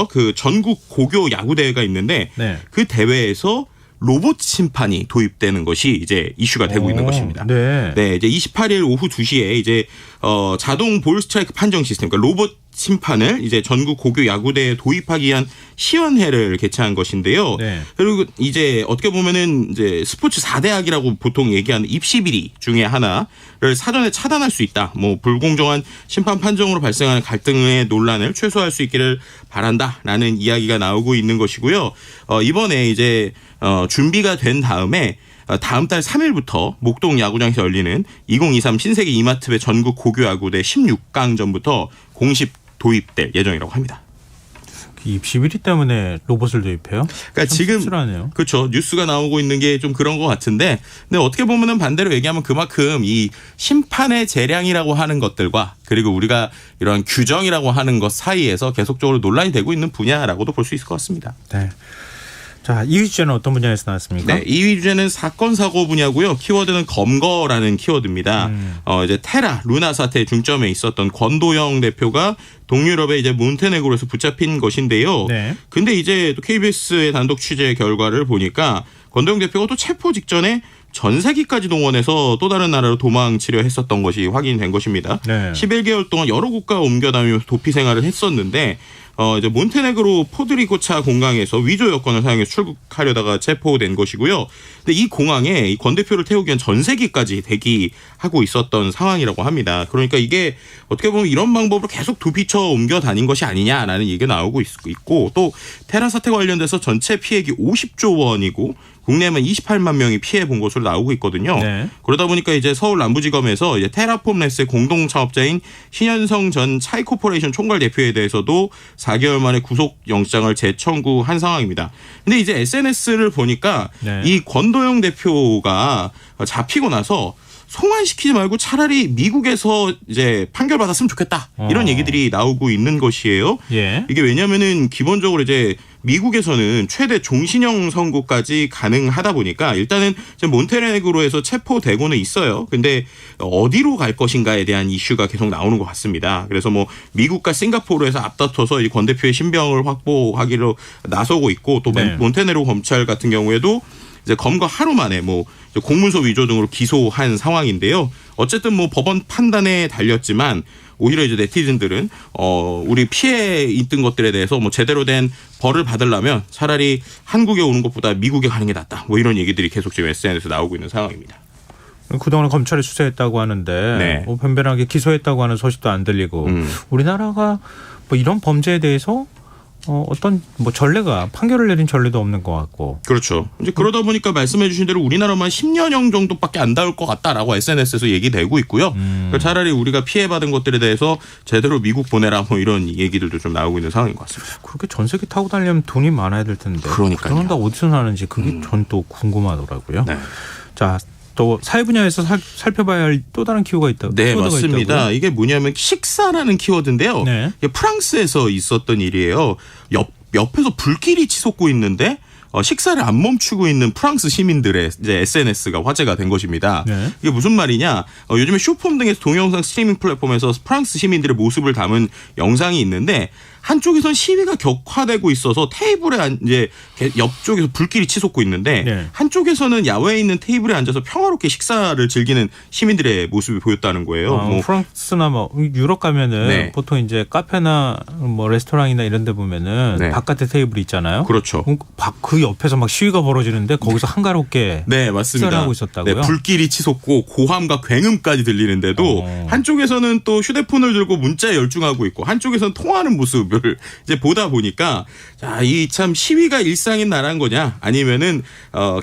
그 전국 고교 야구 대회가 있는데 그 대회에서 로봇 심판이 도입되는 것이 이제 이슈가 되고 있는 것입니다. 네, 이제 28일 오후 2시에 이제 자동 볼 스트라이크 판정 시스템, 그러니까 로봇 심판을 이제 전국 고교 야구대에 도입하기 위한 시연회를 개최한 것인데요. 그리고 이제 어떻게 보면은 이제 스포츠 4대학이라고 보통 얘기하는 입시 비리 중에 하나를 사전에 차단할 수 있다. 뭐 불공정한 심판 판정으로 발생하는 갈등의 논란을 최소화할 수 있기를 바란다라는 이야기가 나오고 있는 것이고요. 이번에 이제 준비가 된 다음에 다음 달 3일부터 목동 야구장에서 열리는 2023 신세계 이마트배 전국 고교 야구대 16강전부터 공식 도입될 예정이라고 합니다. 입시 비리 때문에 로봇을 도입해요? 그러니까 지금 씁쓸하네요. 그렇죠. 뉴스가 나오고 있는 게 좀 그런 것 같은데, 근데 어떻게 보면은 반대로 얘기하면 그만큼 이 심판의 재량이라고 하는 것들과 그리고 우리가 이런 규정이라고 하는 것 사이에서 계속적으로 논란이 되고 있는 분야라고도 볼 수 있을 것 같습니다. 네. 자, 2위 주제는 어떤 분야에서 나왔습니까? 네, 2위 주제는 사건 사고 분야고요. 키워드는 검거라는 키워드입니다. 이제 테라 루나 사태에 중점에 있었던 권도영 대표가 동유럽의 이제 몬테네그로에서 붙잡힌 것인데요. 근데 이제 또 KBS의 단독 취재 결과를 보니까 권도영 대표가 또 체포 직전에 전세기까지 동원해서 또 다른 나라로 도망치려 했었던 것이 확인된 것입니다. 11개월 동안 여러 국가 옮겨다니면서 도피 생활을 했었는데 이제 몬테네그로 포드리고차 공항에서 위조 여권을 사용해서 출국하려다가 체포된 것이고요. 근데 이 공항에 이 권 대표를 태우기 위한 전세기까지 대기하고 있었던 상황이라고 합니다. 그러니까 이게 어떻게 보면 이런 방법으로 계속 도피처 옮겨 다닌 것이 아니냐라는 얘기가 나오고 있고, 또 테라 사태와 관련돼서 전체 피해액이 50조 원이고 국내에만 28만 명이 피해 본 것으로 나오고 있거든요. 그러다 보니까 이제 서울 남부지검에서 이제 테라폼레스의 공동 창업자인 신현성 전 차이코퍼레이션 총괄 대표에 대해서도 4개월 만에 구속 영장을 재청구한 상황입니다. 근데 이제 SNS를 보니까 이 권도영 대표가 잡히고 나서 송환시키지 말고 차라리 미국에서 이제 판결 받았으면 좋겠다. 이런 얘기들이 나오고 있는 것이에요. 예. 이게 왜냐면은 기본적으로 이제 미국에서는 최대 종신형 선고까지 가능하다 보니까 일단은 몬테네그로에서 체포되고는 있어요. 근데 어디로 갈 것인가에 대한 이슈가 계속 나오는 것 같습니다. 그래서 뭐 미국과 싱가포르에서 앞다퉈서 이 권 대표의 신병을 확보하기로 나서고 있고 또 네. 몬테네로 검찰 같은 경우에도 이제 검거 하루 만에 뭐 공문서 위조 등으로 기소한 상황인데요. 어쨌든 뭐 법원 판단에 달렸지만 오히려 이제 네티즌들은 우리 피해 있던 것들에 대해서 뭐 제대로 된 벌을 받으려면 차라리 한국에 오는 것보다 미국에 가는 게 낫다. 뭐 이런 얘기들이 계속 지금 SNS에 나오고 있는 상황입니다. 그동안 검찰이 수사했다고 하는데 네. 뭐 변변하게 기소했다고 하는 소식도 안 들리고 우리나라가 뭐 이런 범죄에 대해서 어떤 뭐 전례가 판결을 내린 전례도 없는 것 같고. 그렇죠. 이제 그러다 보니까 말씀해 주신 대로 우리나라만 10년형 정도밖에 안 닿을 것 같다라고 SNS에서 얘기되고 있고요. 그러니까 차라리 우리가 피해받은 것들에 대해서 제대로 미국 보내라 뭐 이런 얘기들도 좀 나오고 있는 상황인 것 같습니다. 그렇게 전세기 타고 다니려면 돈이 많아야 될 텐데. 그러니까요. 그런 다 어디서 나는지 그게 전 또 궁금하더라고요. 네. 자, 또 사회 분야에서 살펴봐야 할 또 다른 키워드가 있다고. 네, 맞습니다. 이게 뭐냐면 식사라는 키워드인데요. 네. 이게 프랑스에서 있었던 일이에요. 옆에서 불길이 치솟고 있는데 식사를 안 멈추고 있는 프랑스 시민들의 이제 SNS가 화제가 된 것입니다. 네. 이게 무슨 말이냐? 요즘에 쇼폼 등의 동영상 스트리밍 플랫폼에서 프랑스 시민들의 모습을 담은 영상이 있는데 한쪽에선 시위가 격화되고 있어서 테이블에 이제 옆쪽에서 불길이 치솟고 있는데 네. 한쪽에서는 야외에 있는 테이블에 앉아서 평화롭게 식사를 즐기는 시민들의 모습이 보였다는 거예요. 뭐 프랑스나 뭐 유럽 가면은 네. 보통 이제 카페나 뭐 레스토랑이나 이런 데 보면은 네. 바깥에 테이블이 있잖아요. 그렇죠. 그 옆에서 막 시위가 벌어지는데 거기서 한가롭게 네, 맞습니다. 식사를 하고 있었다고요? 네, 불길이 치솟고 고함과 굉음까지 들리는데도 한쪽에서는 또 휴대폰을 들고 문자에 열중하고 있고 한쪽에서는 통화하는 모습을 이제 보다 보니까 자, 이 참 시위가 일상인 나라인 거냐 아니면은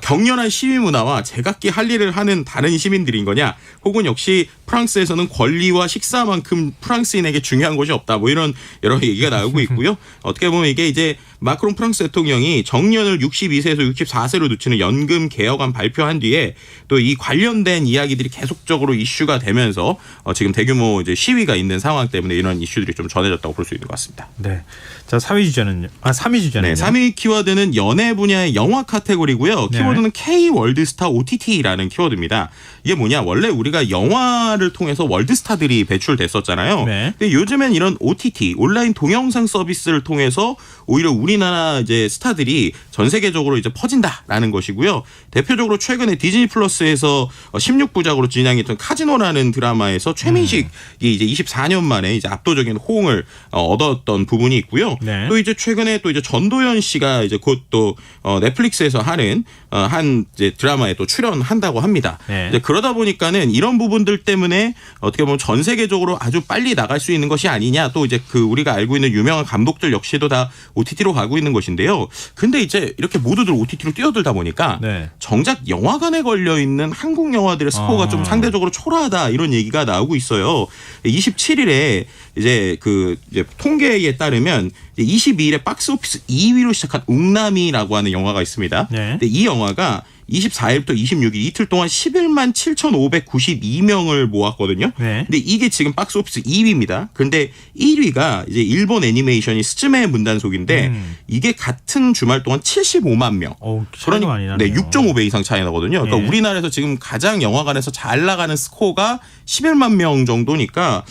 격렬한 시위 문화와 제각기 할 일을 하는 다른 시민들인 거냐 혹은 역시 프랑스에서는 권리와 식사만큼 프랑스인에게 중요한 것이 없다 뭐 이런 여러 얘기가 나오고 있고요. 어떻게 보면 이게 이제 마크롱 프랑스 대통령이 정년을 62세에서 64세로 늦추는 연금 개혁안 발표한 뒤에 또 이 관련된 이야기들이 계속적으로 이슈가 되면서 지금 대규모 이제 시위가 있는 상황 때문에 이런 이슈들이 좀 전해졌다고 볼 수 있는 것 같습니다. 네. 자, 3위 주제는요. 3위 주제는요. 네, 3위 키워드는 연예 분야의 영화 카테고리고요. 네. 키워드는 K 월드스타 OTT라는 키워드입니다. 이게 뭐냐? 원래 우리가 영화를 통해서 월드스타들이 배출됐었잖아요. 네. 근데 요즘엔 이런 OTT 온라인 동영상 서비스를 통해서 오히려 우리나라 이제 스타들이 전 세계적으로 이제 퍼진다라는 것이고요. 대표적으로 최근에 디즈니 플러스에서 16부작으로 진행했던 카지노라는 드라마에서 최민식이 이제 24년 만에 이제 압도적인 호응을 얻었던 부분이 있고요. 네. 또 이제 최근에 또 이제 전도연 씨가 이제 곧 또 넷플릭스에서 하는 한 이제 드라마에 또 출연한다고 합니다. 네. 이제 그러다 보니까는 이런 부분들 때문에 어떻게 보면 전 세계적으로 아주 빨리 나갈 수 있는 것이 아니냐. 또 이제 그 우리가 알고 있는 유명한 감독들 역시도 다 OTT로 가고 있는 것인데요. 근데 이제 이렇게 모두들 OTT로 뛰어들다 보니까 네. 정작 영화관에 걸려 있는 한국 영화들의 스코어가 좀 상대적으로 초라하다 이런 얘기가 나오고 있어요. 27일에 이제 그 이제 통계에 따르면 22일에 박스오피스 2위로 시작한 웅남이라고 하는 영화가 있습니다. 네. 근데 이 영화가 24일부터 26일 이틀 동안 11만 7,592명을 모았거든요. 네. 근데 이게 지금 박스오피스 2위입니다. 근데 1위가 이제 일본 애니메이션이 스즈메 문단속인데 이게 같은 주말 동안 75만 명. 차이가 많이 나네요. 네, 6.5배 이상 차이 나거든요. 그러니까 예. 우리나라에서 지금 가장 영화관에서 잘 나가는 스코어가 11만 명 정도니까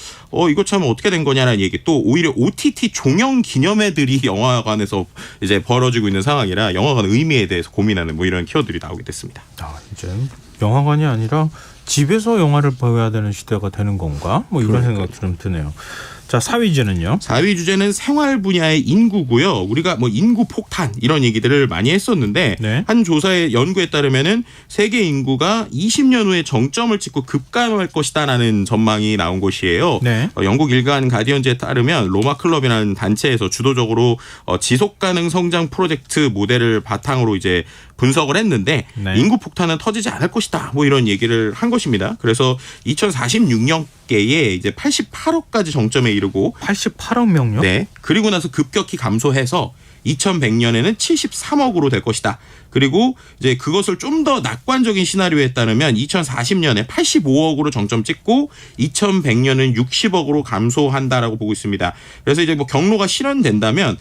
이거 참 어떻게 된 거냐라는 얘기. 또 오히려 OTT 종영 기념회들이 영화관에서 이제 벌어지고 있는 상황이라 영화관 의미에 대해서 고민하는 뭐 이런 키워드들이 나오게 됐습니다. 이제 영화관이 아니라 집에서 영화를 봐야 되는 시대가 되는 건가? 뭐 이런 생각도 좀 드네요. 자, 4위 주제는요? 4위 주제는 생활 분야의 인구고요. 우리가 뭐 인구 폭탄 이런 얘기들을 많이 했었는데 네. 한 조사의 연구에 따르면은 세계 인구가 20년 후에 정점을 찍고 급감할 것이다라는 전망이 나온 것이에요. 네. 영국 일간 가디언즈에 따르면 로마 클럽이라는 단체에서 주도적으로 지속 가능 성장 프로젝트 모델을 바탕으로 이제 분석을 했는데 네. 인구 폭탄은 터지지 않을 것이다. 뭐 이런 얘기를 한 것입니다. 그래서 2046년께에 이제 88억까지 정점에 이르고 88억 명요? 네. 그리고 나서 급격히 감소해서 2100년에는 73억으로 될 것이다. 그리고 이제 그것을 좀 더 낙관적인 시나리오에 따르면 2040년에 85억으로 정점 찍고 2100년은 60억으로 감소한다라고 보고 있습니다. 그래서 이제 뭐 경로가 실현된다면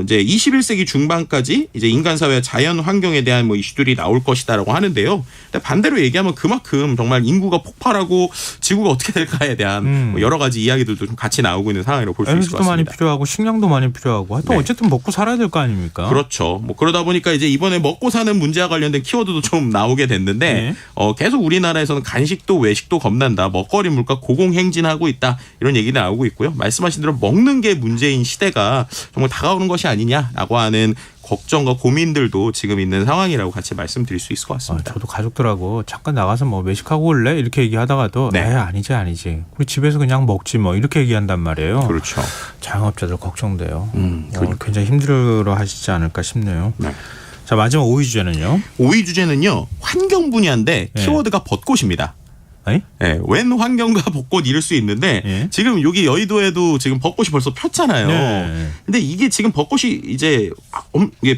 이제 21세기 중반까지 이제 인간 사회와 자연 환경에 대한 뭐 이슈들이 나올 것이다라고 하는데요. 근데 반대로 얘기하면 그만큼 정말 인구가 폭발하고 지구가 어떻게 될까에 대한 뭐 여러 가지 이야기들도 좀 같이 나오고 있는 상황이라고 볼 수 있을 것 같습니다. 에너지도 많이 필요하고 식량도 많이 필요하고 하여튼 어쨌든 먹고 살아야 될 거 아닙니까? 그렇죠. 뭐 그러다 보니까 이제 이번에 먹고 사는 문제와 관련된 키워드도 좀 나오게 됐는데 계속 우리나라에서는 간식도 외식도 겁난다. 먹거리 물가 고공행진하고 있다. 이런 얘기 나오고 있고요. 말씀하신 대로 먹는 게 문제인 시대가 정말 다가오는 것이 아니냐라고 하는 걱정과 고민들도 지금 있는 상황이라고 같이 말씀드릴 수 있을 것 같습니다. 저도 가족들하고 잠깐 나가서 뭐 외식하고 올래? 이렇게 얘기하다가도 아니지. 우리 집에서 그냥 먹지 뭐 이렇게 얘기한단 말이에요. 그렇죠. 자영업자들 걱정돼요. 굉장히 힘들어 하시지 않을까 싶네요. 네. 자, 마지막 5위 주제는요? 5위 주제는요. 환경 분야인데 키워드가 벚꽃입니다. 네, 웬 환경과 벚꽃 이럴 수 있는데 지금 여기 여의도에도 지금 벚꽃이 벌써 폈잖아요. 근데 이게 지금 벚꽃이 이제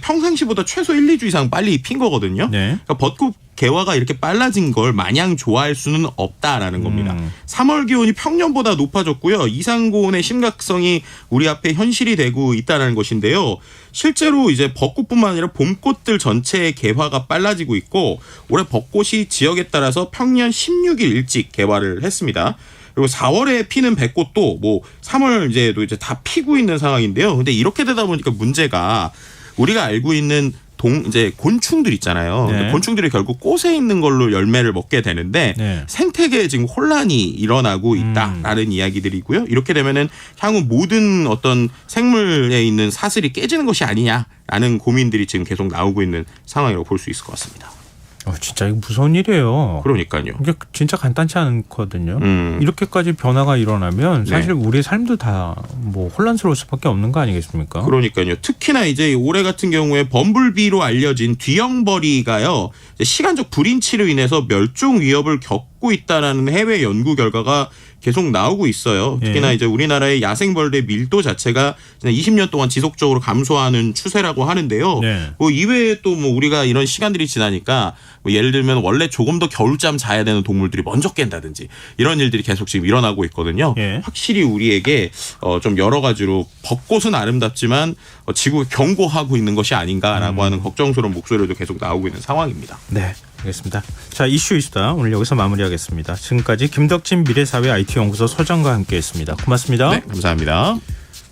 평상시보다 최소 1, 2주 이상 빨리 핀 거거든요. 그러니까 벚꽃 개화가 이렇게 빨라진 걸 마냥 좋아할 수는 없다라는 겁니다. 3월 기온이 평년보다 높아졌고요. 이상고온의 심각성이 우리 앞에 현실이 되고 있다는 것인데요. 실제로 이제 벚꽃뿐만 아니라 봄꽃들 전체의 개화가 빨라지고 있고 올해 벚꽃이 지역에 따라서 평년 16일 일찍 개화를 했습니다. 그리고 4월에 피는 백꽃도 뭐 3월 이제도 이제 다 피고 있는 상황인데요. 근데 이렇게 되다 보니까 문제가 우리가 알고 있는 이제 곤충들 있잖아요. 곤충들이 결국 꽃에 있는 걸로 열매를 먹게 되는데 생태계에 지금 혼란이 일어나고 있다라는 이야기들이고요. 이렇게 되면은 향후 모든 어떤 생물에 있는 사슬이 깨지는 것이 아니냐라는 고민들이 지금 계속 나오고 있는 상황이라고 볼 수 있을 것 같습니다. 진짜 이거 무서운 일이에요. 그러니까요. 이게 진짜 간단치 않거든요. 이렇게까지 변화가 일어나면 사실 우리의 삶도 다 뭐 혼란스러울 수밖에 없는 거 아니겠습니까? 그러니까요. 특히나 이제 올해 같은 경우에 범블비로 알려진 뒤형벌이가요. 시간적 불인치로 인해서 멸종 위협을 겪고 있다라는 해외 연구 결과가 계속 나오고 있어요. 특히나 이제 우리나라의 야생벌레 밀도 자체가 20년 동안 지속적으로 감소하는 추세라고 하는데요. 뭐 이외에 또 뭐 우리가 이런 시간들이 지나니까 뭐 예를 들면 원래 조금 더 겨울잠 자야 되는 동물들이 먼저 깬다든지 이런 일들이 계속 지금 일어나고 있거든요. 확실히 우리에게 좀 여러 가지로 벚꽃은 아름답지만 지구가 경고하고 있는 것이 아닌가라고 하는 걱정스러운 목소리도 계속 나오고 있는 상황입니다. 네. 알겠습니다. 자, 이슈이수다. 오늘 여기서 마무리하겠습니다. 지금까지 김덕진 미래사회 IT연구소 소장과 함께했습니다. 고맙습니다. 네, 감사합니다.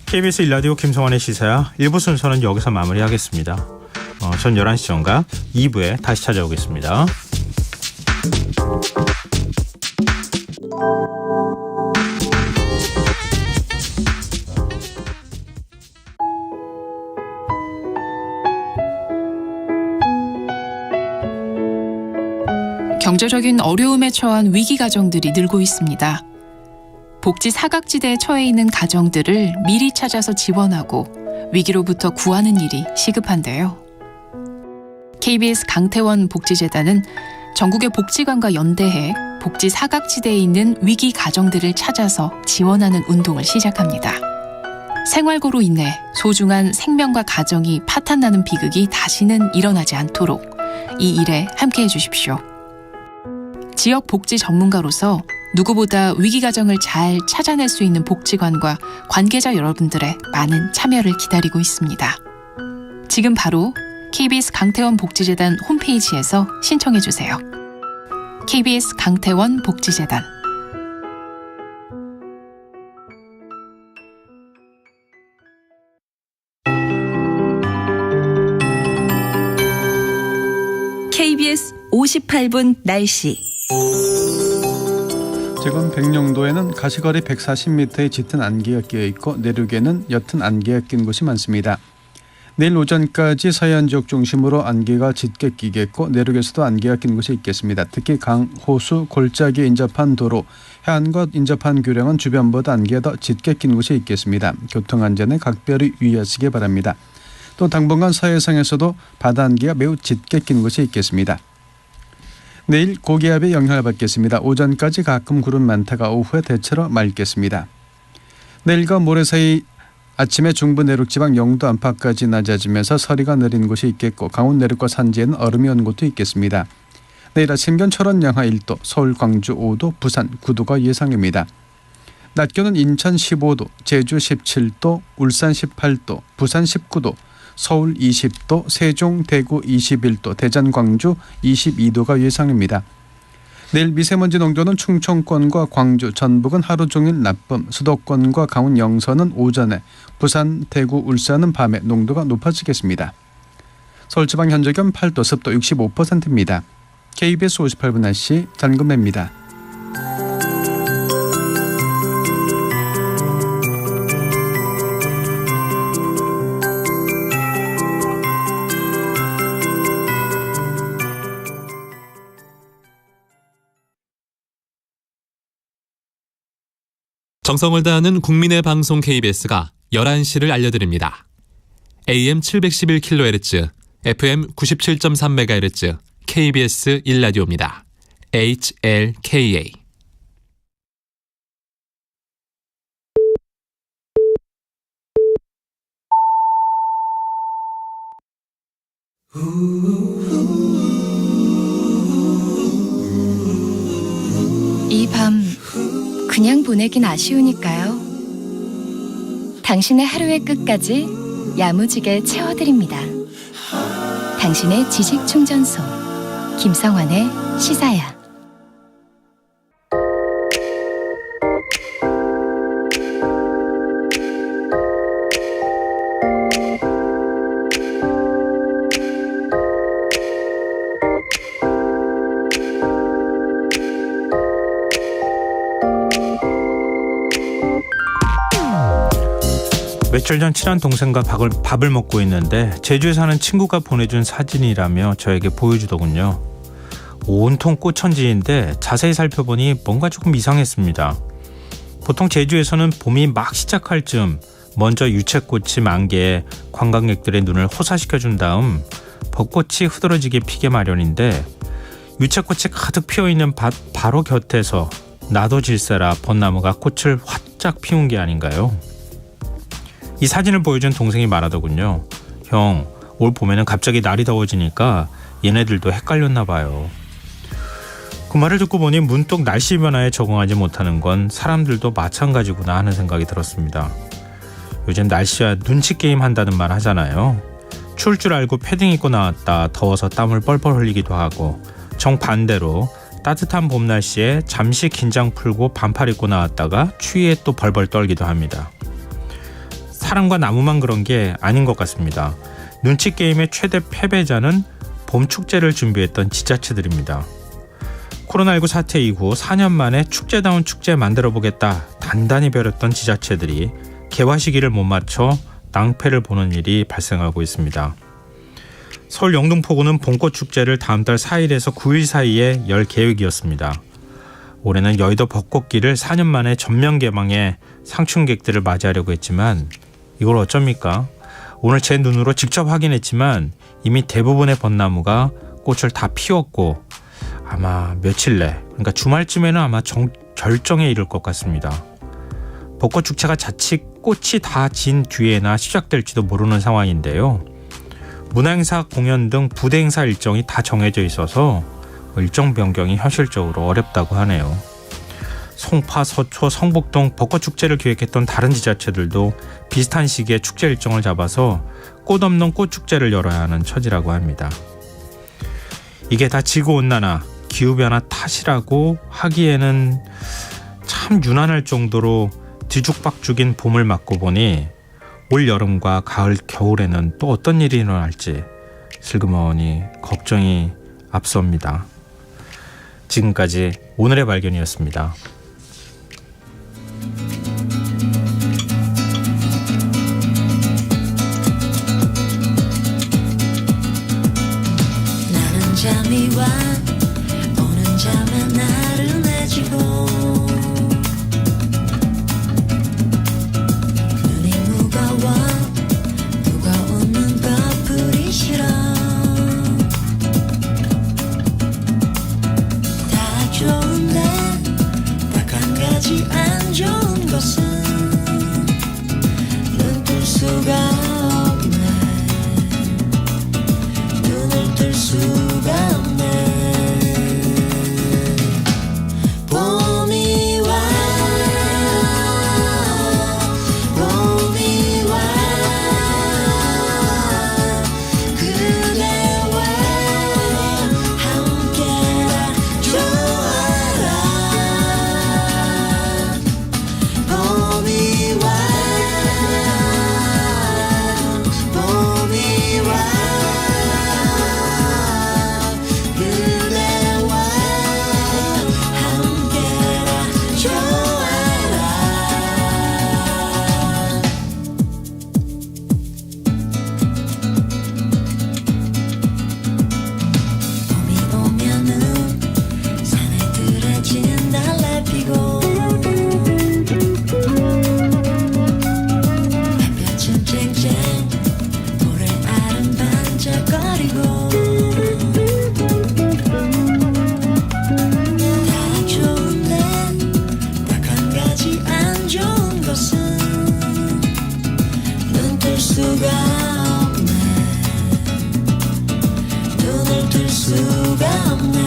KBS 1라디오 김성환의 시사야 1부 순서는 여기서 마무리하겠습니다. 전 11시 전과 2부에 다시 찾아오겠습니다. 경제적인 어려움에 처한 위기 가정들이 늘고 있습니다. 복지 사각지대에 처해 있는 가정들을 미리 찾아서 지원하고 위기로부터 구하는 일이 시급한데요. KBS 강태원 복지재단은 전국의 복지관과 연대해 복지 사각지대에 있는 위기 가정들을 찾아서 지원하는 운동을 시작합니다. 생활고로 인해 소중한 생명과 가정이 파탄나는 비극이 다시는 일어나지 않도록 이 일에 함께해 주십시오. 지역 복지 전문가로서 누구보다 위기 가정을 잘 찾아낼 수 있는 복지관과 관계자 여러분들의 많은 참여를 기다리고 있습니다. 지금 바로 KBS 강태원 복지재단 홈페이지에서 신청해 주세요. KBS 강태원 복지재단. KBS 58분 날씨. 지금 백령도에는 가시거리 140m의 짙은 안개가 끼어있고 내륙에는 옅은 안개가 낀 곳이 많습니다. 내일 오전까지 서해안 지역 중심으로 안개가 짙게 끼겠고 내륙에서도 안개가 낀 곳이 있겠습니다. 특히 강, 호수, 골짜기에 인접한 도로, 해안과 인접한 교량은 주변보다 안개가 더 짙게 낀 곳이 있겠습니다. 교통안전에 각별히 유의하시기 바랍니다. 또 당분간 서해상에서도 바다 안개가 매우 짙게 낀 곳이 있겠습니다. 내일 고기압의 영향을 받겠습니다. 오전까지 가끔 구름 많다가 오후에 대체로 맑겠습니다. 내일과 모레 사이 아침에 중부 내륙 지방 영도 안팎까지 낮아지면서 서리가 내린 곳이 있겠고 강원 내륙과 산지에는 얼음이 온 곳도 있겠습니다. 내일 아침 기온 철원 영하 1도, 서울 광주 5도, 부산 9도가 예상입니다. 낮 기온은 인천 15도, 제주 17도, 울산 18도, 부산 19도, 서울 20도, 세종, 대구 21도, 대전, 광주 22도가 예상입니다. 내일 미세먼지 농도는 충청권과 광주, 전북은 하루 종일 나쁨, 수도권과 강원 영서는 오전에, 부산, 대구, 울산은 밤에 농도가 높아지겠습니다. 서울지방 현재 기온 8도, 습도 65%입니다. KBS 58분 날씨 장금래입니다. 정성을 다하는 국민의 방송 KBS가 11시를 알려드립니다. AM 711kHz, FM 97.3MHz, KBS 1라디오입니다. HLKA. 이 밤 그냥 보내긴 아쉬우니까요. 당신의 하루의 끝까지 야무지게 채워드립니다. 당신의 지식충전소 김성환의 시사야. 며칠 전 친한 동생과 밥을 먹고 있는데 제주에 사는 친구가 보내준 사진이라며 저에게 보여주더군요. 온통 꽃천지인데 자세히 살펴보니 뭔가 조금 이상했습니다. 보통 제주에서는 봄이 막 시작할 즈음 먼저 유채꽃이 만개해 관광객들의 눈을 호사시켜준 다음 벚꽃이 흐드러지게 피게 마련인데 유채꽃이 가득 피어있는 밭 바로 곁에서 나도 질세라 벚나무가 꽃을 활짝 피운 게 아닌가요? 이 사진을 보여준 동생이 말하더군요. 형, 올 봄에는 갑자기 날이 더워지니까 얘네들도 헷갈렸나 봐요. 그 말을 듣고 보니 문득 날씨 변화에 적응하지 못하는 건 사람들도 마찬가지구나 하는 생각이 들었습니다. 요즘 날씨와 눈치 게임 한다는 말 하잖아요. 추울 줄 알고 패딩 입고 나왔다 더워서 땀을 뻘뻘 흘리기도 하고, 정반대로 따뜻한 봄 날씨에 잠시 긴장 풀고 반팔 입고 나왔다가 추위에 또 벌벌 떨기도 합니다. 사람과 나무만 그런 게 아닌 것 같습니다. 눈치 게임의 최대 패배자는 봄 축제를 준비했던 지자체들입니다. 코로나19 사태 이후 4년 만에 축제다운 축제 만들어보겠다 단단히 벼렸던 지자체들이 개화 시기를 못 맞춰 낭패를 보는 일이 발생하고 있습니다. 서울 영등포구는 봄꽃 축제를 다음 달 4일에서 9일 사이에 열 계획이었습니다. 올해는 여의도 벚꽃길을 4년 만에 전면 개방해 상춘객들을 맞이하려고 했지만 이걸 어쩝니까? 오늘 제 눈으로 직접 확인했지만 이미 대부분의 벚나무가 꽃을 다 피웠고 아마 며칠 내, 그러니까 주말쯤에는 아마 절정에 이를 것 같습니다. 벚꽃 축제가 자칫 꽃이 다 진 뒤에나 시작될지도 모르는 상황인데요. 문화행사, 공연 등 부대 행사 일정이 다 정해져 있어서 일정 변경이 현실적으로 어렵다고 하네요. 송파, 서초, 성북동 벚꽃 축제를 기획했던 다른 지자체들도 비슷한 시기에 축제 일정을 잡아서 꽃 없는 꽃 축제를 열어야 하는 처지라고 합니다. 이게 다 지구온난화, 기후변화 탓이라고 하기에는 참 유난할 정도로 뒤죽박죽인 봄을 맞고 보니 올 여름과 가을, 겨울에는 또 어떤 일이 일어날지 슬그머니 걱정이 앞섭니다. 지금까지 오늘의 발견이었습니다. 나는 잠이 와 오는 잠에 나를 내지고 눈이 무거워 누가 웃는 커플이 싫어 다 좋은데 딱 한 가지 안 좋은 것은 눈 수가 없네.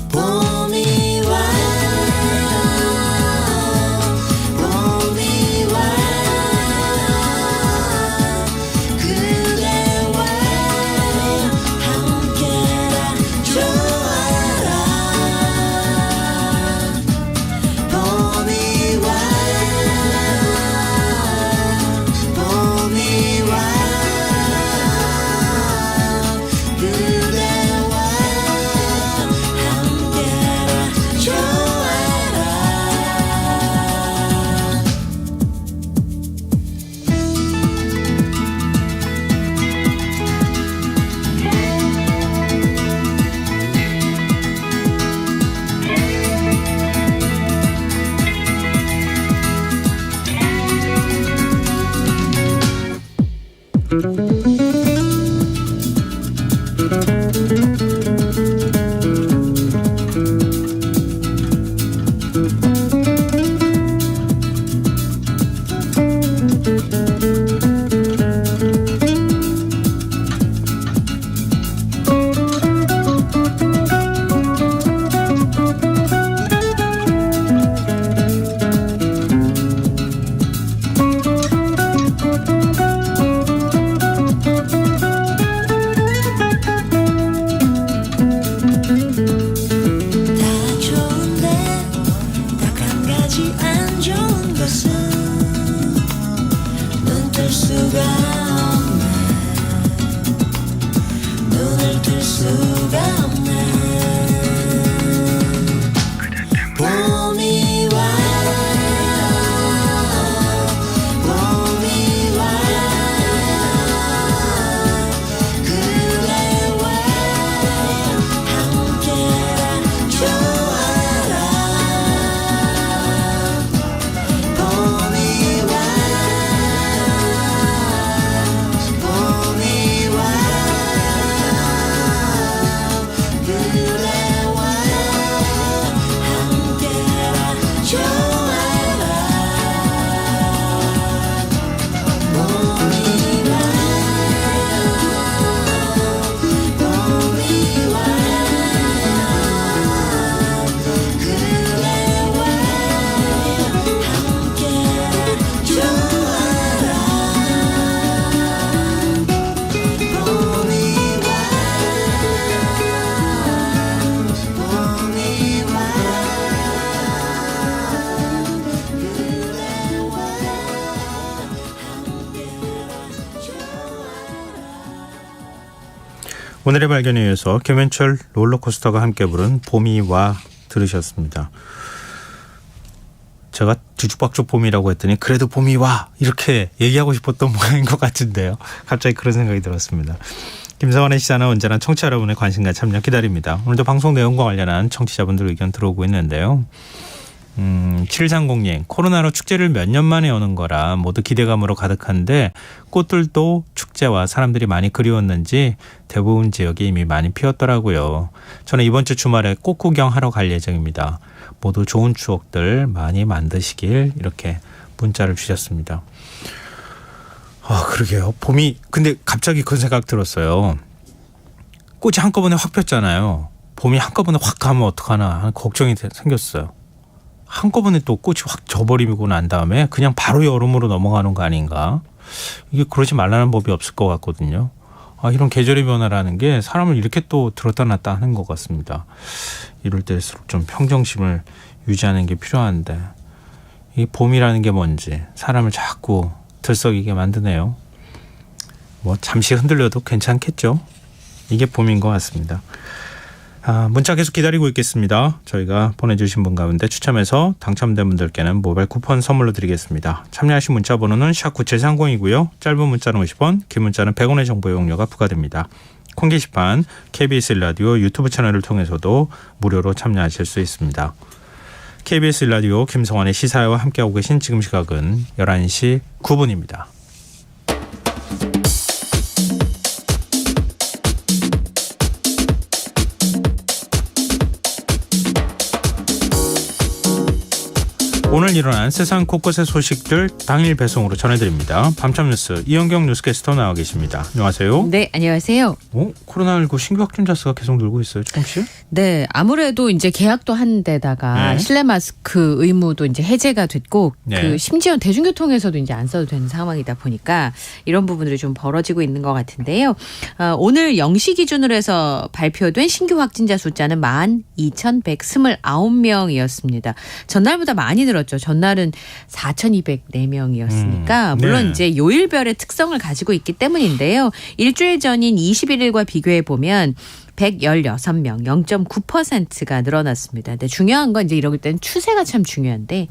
봄이 와 봄이 와 그대와 함께라 좋아라. 봄이 와 봄이 와 그대와 함께라 좋아라. 다 좋은데 딱 한 가지 안 좋은 것은 눈 뜰 수가 없네. 눈을 뜰 수가 없네. 봄이 와 봄이 와 그대와 함께라 좋아라. 봄이 와 봄이 와 그대와 함께라 좋아라. 봄이 와 봄이 와 그대와 함께라 좋아라. 봄이 와 봄이 와 오늘의 발견에 이어서 김현철 롤러코스터가 함께 부른 봄이 와 들으셨습니다. 제가 뒤죽박죽 봄이라고 했더니 그래도 봄이 와 이렇게 얘기하고 싶었던 모양인 것 같은데요. 갑자기 그런 생각이 들었습니다. 김성환의 시사는 언제나 청취자 여러분의 관심과 참여 기다립니다. 오늘도 방송 내용과 관련한 청취자분들 의견 들어오고 있는데요. 7300님, 코로나로 축제를 몇 년 만에 여는 거라 모두 기대감으로 가득한데 꽃들도 축제와 사람들이 많이 그리웠는지 대부분 지역이 이미 많이 피었더라고요. 저는 이번 주 주말에 꽃 구경하러 갈 예정입니다. 모두 좋은 추억들 많이 만드시길 이렇게 문자를 주셨습니다. 아, 그러게요. 봄이 근데 갑자기 그런 생각 들었어요. 꽃이 한꺼번에 확 폈잖아요. 봄이 한꺼번에 확 가면 어떡하나 하는 걱정이 생겼어요. 한꺼번에 또 꽃이 확 져버리고 난 다음에 그냥 바로 여름으로 넘어가는 거 아닌가. 이게 그러지 말라는 법이 없을 것 같거든요. 아, 이런 계절의 변화라는 게 사람을 이렇게 또 들었다 놨다 하는 것 같습니다. 이럴 때일수록 좀 평정심을 유지하는 게 필요한데 이 봄이라는 게 뭔지 사람을 자꾸 들썩이게 만드네요. 뭐 잠시 흔들려도 괜찮겠죠. 이게 봄인 것 같습니다. 문자 계속 기다리고 있겠습니다. 저희가 보내주신 분 가운데 추첨해서 당첨된 분들께는 모바일 쿠폰 선물로 드리겠습니다. 참여하신 문자 번호는 샵9730이고요. 짧은 문자는 50원, 긴 문자는 100원의 정보 이용료가 부과됩니다. 콩 게시판, KBS 라디오 유튜브 채널을 통해서도 무료로 참여하실 수 있습니다. KBS 라디오 김성환의 시사회와 함께하고 계신 지금 시각은 11시 9분입니다. 오늘 일어난 세상 곳곳의 소식들 당일 배송으로 전해드립니다. 밤참 뉴스 이현경 뉴스캐스터 나와 계십니다. 안녕하세요. 네, 안녕하세요. 코로나19 신규 확진자 수가 계속 늘고 있어요, 조금씩? 네, 아무래도 이제 계약도 한 데다가 실내 마스크 의무도 이제 해제가 됐고, 그 심지어 대중교통에서도 이제 안 써도 되는 상황이다 보니까 이런 부분들이 좀 벌어지고 있는 것 같은데요. 오늘 0시 기준으로 해서 발표된 신규 확진자 숫자는 12,129명이었습니다. 전날보다 많이 늘었죠. 전날은 4,204명이었으니까 물론 이제 요일별의 특성을 가지고 있기 때문인데요. 일주일 전인 21일과 비교해 보면 116명, 0.9%가 늘어났습니다. 근데 중요한 건 이제 이럴 때는 추세가 참 중요한데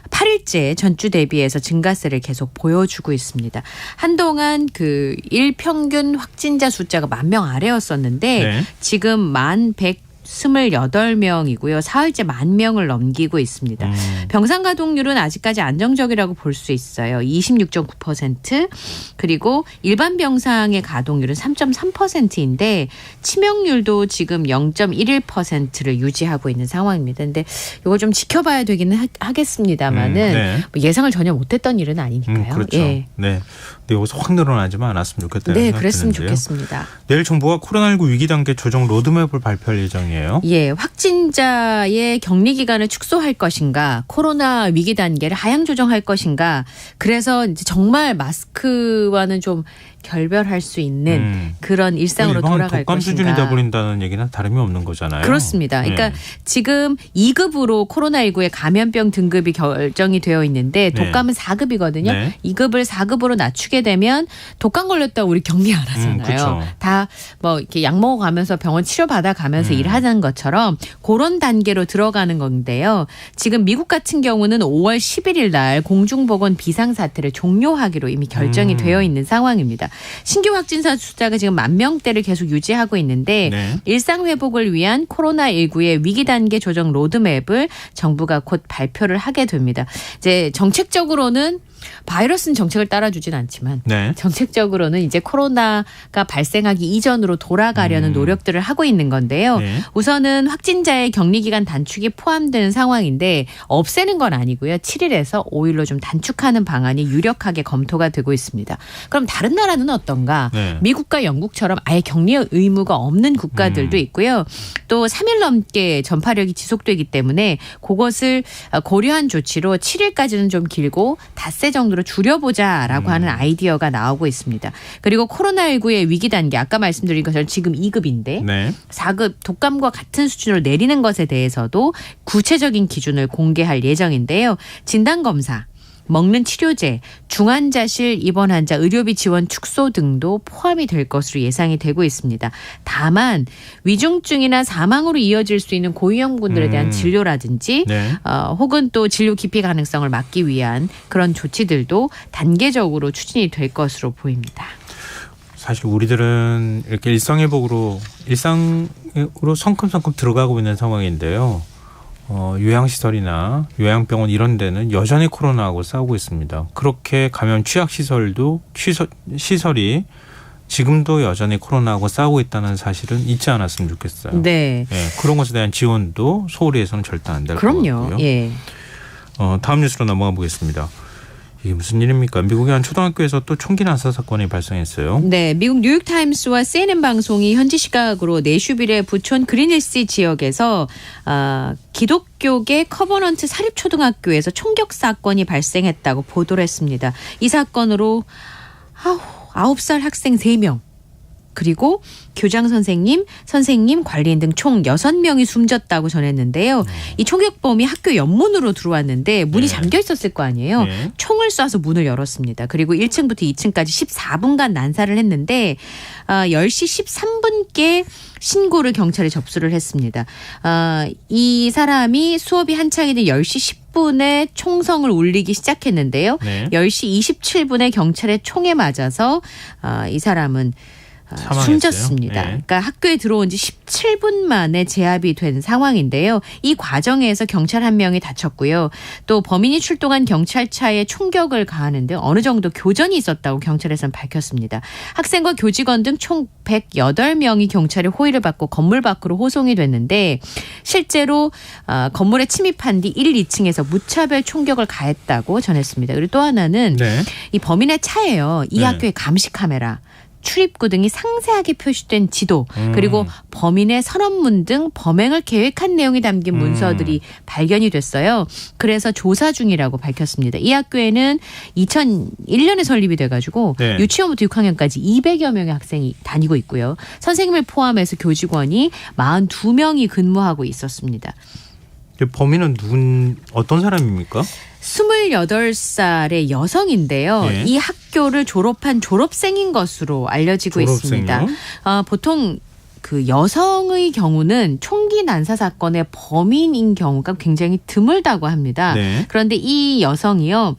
8일째 전주 대비해서 증가세를 계속 보여주고 있습니다. 한동안 그 일평균 확진자 숫자가 10,000명 아래였었는데 지금 1,128명이고요. 사흘째 10,000명을 넘기고 있습니다. 병상 가동률은 아직까지 안정적이라고 볼 수 있어요. 26.9%. 그리고 일반 병상의 가동률은 3.3%인데 치명률도 지금 0.11%를 유지하고 있는 상황입니다. 근데 이거 좀 지켜봐야 되기는 하겠습니다만은 뭐 예상을 전혀 못했던 일은 아니니까요. 그렇죠. 네. 근데 여기서 확 늘어나지만 않았으면 좋겠다는 네, 생각이 그랬으면 드는데요. 좋겠습니다. 내일 정부가 코로나19 위기 단계 조정 로드맵을 발표할 예정이에요. 예, 확진자의 격리 기간을 축소할 것인가, 코로나 위기 단계를 하향 조정할 것인가. 그래서 이제 정말 마스크와는 좀 결별할 수 있는 그런 일상으로 돌아갈 독감 것인가. 수준이 돼버린다는 얘기는 다름이 없는 거잖아요. 그렇습니다. 그러니까 지금 2급으로 코로나19의 감염병 등급이 결정이 되어 있는데 독감은 4급이거든요. 2급을 4급으로 낮추게 되면 독감 걸렸다고 우리 격리 안 하잖아요. 다 뭐 이렇게 약 먹어가면서 병원 치료받아 가면서 일하는 것처럼 그런 단계로 들어가는 건데요. 지금 미국 같은 경우는 5월 11일 날 공중보건 비상사태를 종료하기로 이미 결정이 되어 있는 상황입니다. 신규 확진자 숫자가 지금 10,000명대를 계속 유지하고 있는데 일상 회복을 위한 코로나19의 위기 단계 조정 로드맵을 정부가 곧 발표를 하게 됩니다. 이제 정책적으로는 바이러스는 정책을 따라주진 않지만 정책적으로는 이제 코로나가 발생하기 이전으로 돌아가려는 노력들을 하고 있는 건데요. 우선은 확진자의 격리기간 단축이 포함되는 상황인데 없애는 건 아니고요. 7일에서 5일로 좀 단축하는 방안이 유력하게 검토가 되고 있습니다. 그럼 다른 나라는 어떤가? 미국과 영국처럼 아예 격리 의무가 없는 국가들도 있고요. 또 3일 넘게 전파력이 지속되기 때문에 그것을 고려한 조치로 7일까지는 좀 길고 닷새 정도로 줄여보자라고 하는 아이디어가 나오고 있습니다. 그리고 코로나19의 위기 단계 아까 말씀드린 것처럼 지금 2급인데 4급 독감과 같은 수준으로 내리는 것에 대해서도 구체적인 기준을 공개할 예정인데요. 진단검사, 먹는 치료제, 중환자실 입원 환자 의료비 지원 축소 등도 포함이 될 것으로 예상이 되고 있습니다. 다만 위중증이나 사망으로 이어질 수 있는 고위험군들에 대한 진료라든지 혹은 또 진료 기피 가능성을 막기 위한 그런 조치들도 단계적으로 추진이 될 것으로 보입니다. 사실 우리들은 이렇게 일상으로 성큼성큼 들어가고 있는 상황인데요. 요양시설이나 요양병원 이런 데는 여전히 코로나하고 싸우고 있습니다. 그렇게 감염 취약시설도 시설이 지금도 여전히 코로나하고 싸우고 있다는 사실은 잊지 않았으면 좋겠어요. 그런 것에 대한 지원도 소홀히해서는 절대 안 될 것 같고요. 다음 뉴스로 넘어가 보겠습니다. 이게 무슨 일입니까? 미국의 한 초등학교에서 또 총기 난사 사건이 발생했어요. 네, 미국 뉴욕타임스와 CNN 방송이 현지 시각으로 내슈빌의 부촌 그린힐스 지역에서 기독교계 커버넌트 사립초등학교에서 총격 사건이 발생했다고 보도를 했습니다. 이 사건으로 9살 학생 3명 그리고 교장 선생님, 관리인 등 총 6명이 숨졌다고 전했는데요. 이 총격범이 학교 연문으로 들어왔는데 문이 잠겨 있었을 거 아니에요. 총을 쏴서 문을 열었습니다. 그리고 1층부터 2층까지 14분간 난사를 했는데 10시 13분께 신고를 경찰에 접수를 했습니다. 이 사람이 수업이 한창이던 10시 10분에 총성을 울리기 시작했는데요. 10시 27분에 경찰의 총에 맞아서 이 사람은 숨졌습니다. 그러니까 학교에 들어온 지 17분 만에 제압이 된 상황인데요. 이 과정에서 경찰 한 명이 다쳤고요. 또 범인이 출동한 경찰차에 총격을 가하는데 어느 정도 교전이 있었다고 경찰에서는 밝혔습니다. 학생과 교직원 등 총 108명이 경찰의 호의를 받고 건물 밖으로 호송이 됐는데 실제로 건물에 침입한 뒤 1, 2층에서 무차별 총격을 가했다고 전했습니다. 그리고 또 하나는 이 범인의 차예요. 이 학교의 감시 카메라, 출입구 등이 상세하게 표시된 지도, 그리고 범인의 선언문 등 범행을 계획한 내용이 담긴 문서들이 발견이 됐어요. 그래서 조사 중이라고 밝혔습니다. 이 학교에는 2001년에 설립이 돼가지고 유치원부터 6학년까지 200여 명의 학생이 다니고 있고요. 선생님을 포함해서 교직원이 42명이 근무하고 있었습니다. 범인은 어떤 사람입니까? 28살의 여성인데요. 이 학교를 졸업한 졸업생인 것으로 알려지고 있습니다. 보통 그 여성의 경우는 총기 난사 사건의 범인인 경우가 굉장히 드물다고 합니다. 그런데 이 여성이요.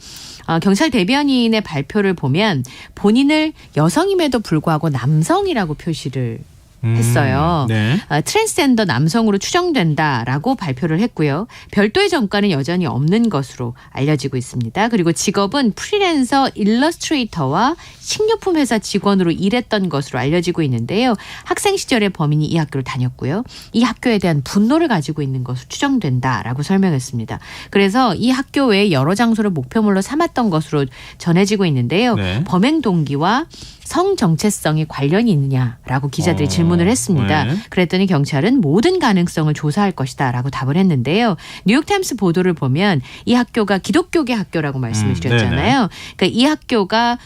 경찰 대변인의 발표를 보면 본인을 여성임에도 불구하고 남성이라고 표시를 했어요. 트랜스젠더 남성으로 추정된다라고 발표를 했고요. 별도의 전과는 여전히 없는 것으로 알려지고 있습니다. 그리고 직업은 프리랜서 일러스트레이터와 식료품 회사 직원으로 일했던 것으로 알려지고 있는데요. 학생 시절에 범인이 이 학교를 다녔고요. 이 학교에 대한 분노를 가지고 있는 것으로 추정된다라고 설명했습니다. 그래서 이 학교 외에 여러 장소를 목표물로 삼았던 것으로 전해지고 있는데요. 범행 동기와 성 정체성이 관련이 있느냐라고 기자들이 질문을 했습니다. 그랬더니 경찰은 모든 가능성을 조사할 것이다라고 답을 했는데요. 뉴욕타임스 보도를 보면 이 학교가 기독교계 학교라고 말씀을 드렸잖아요. 그러니까 이 학교가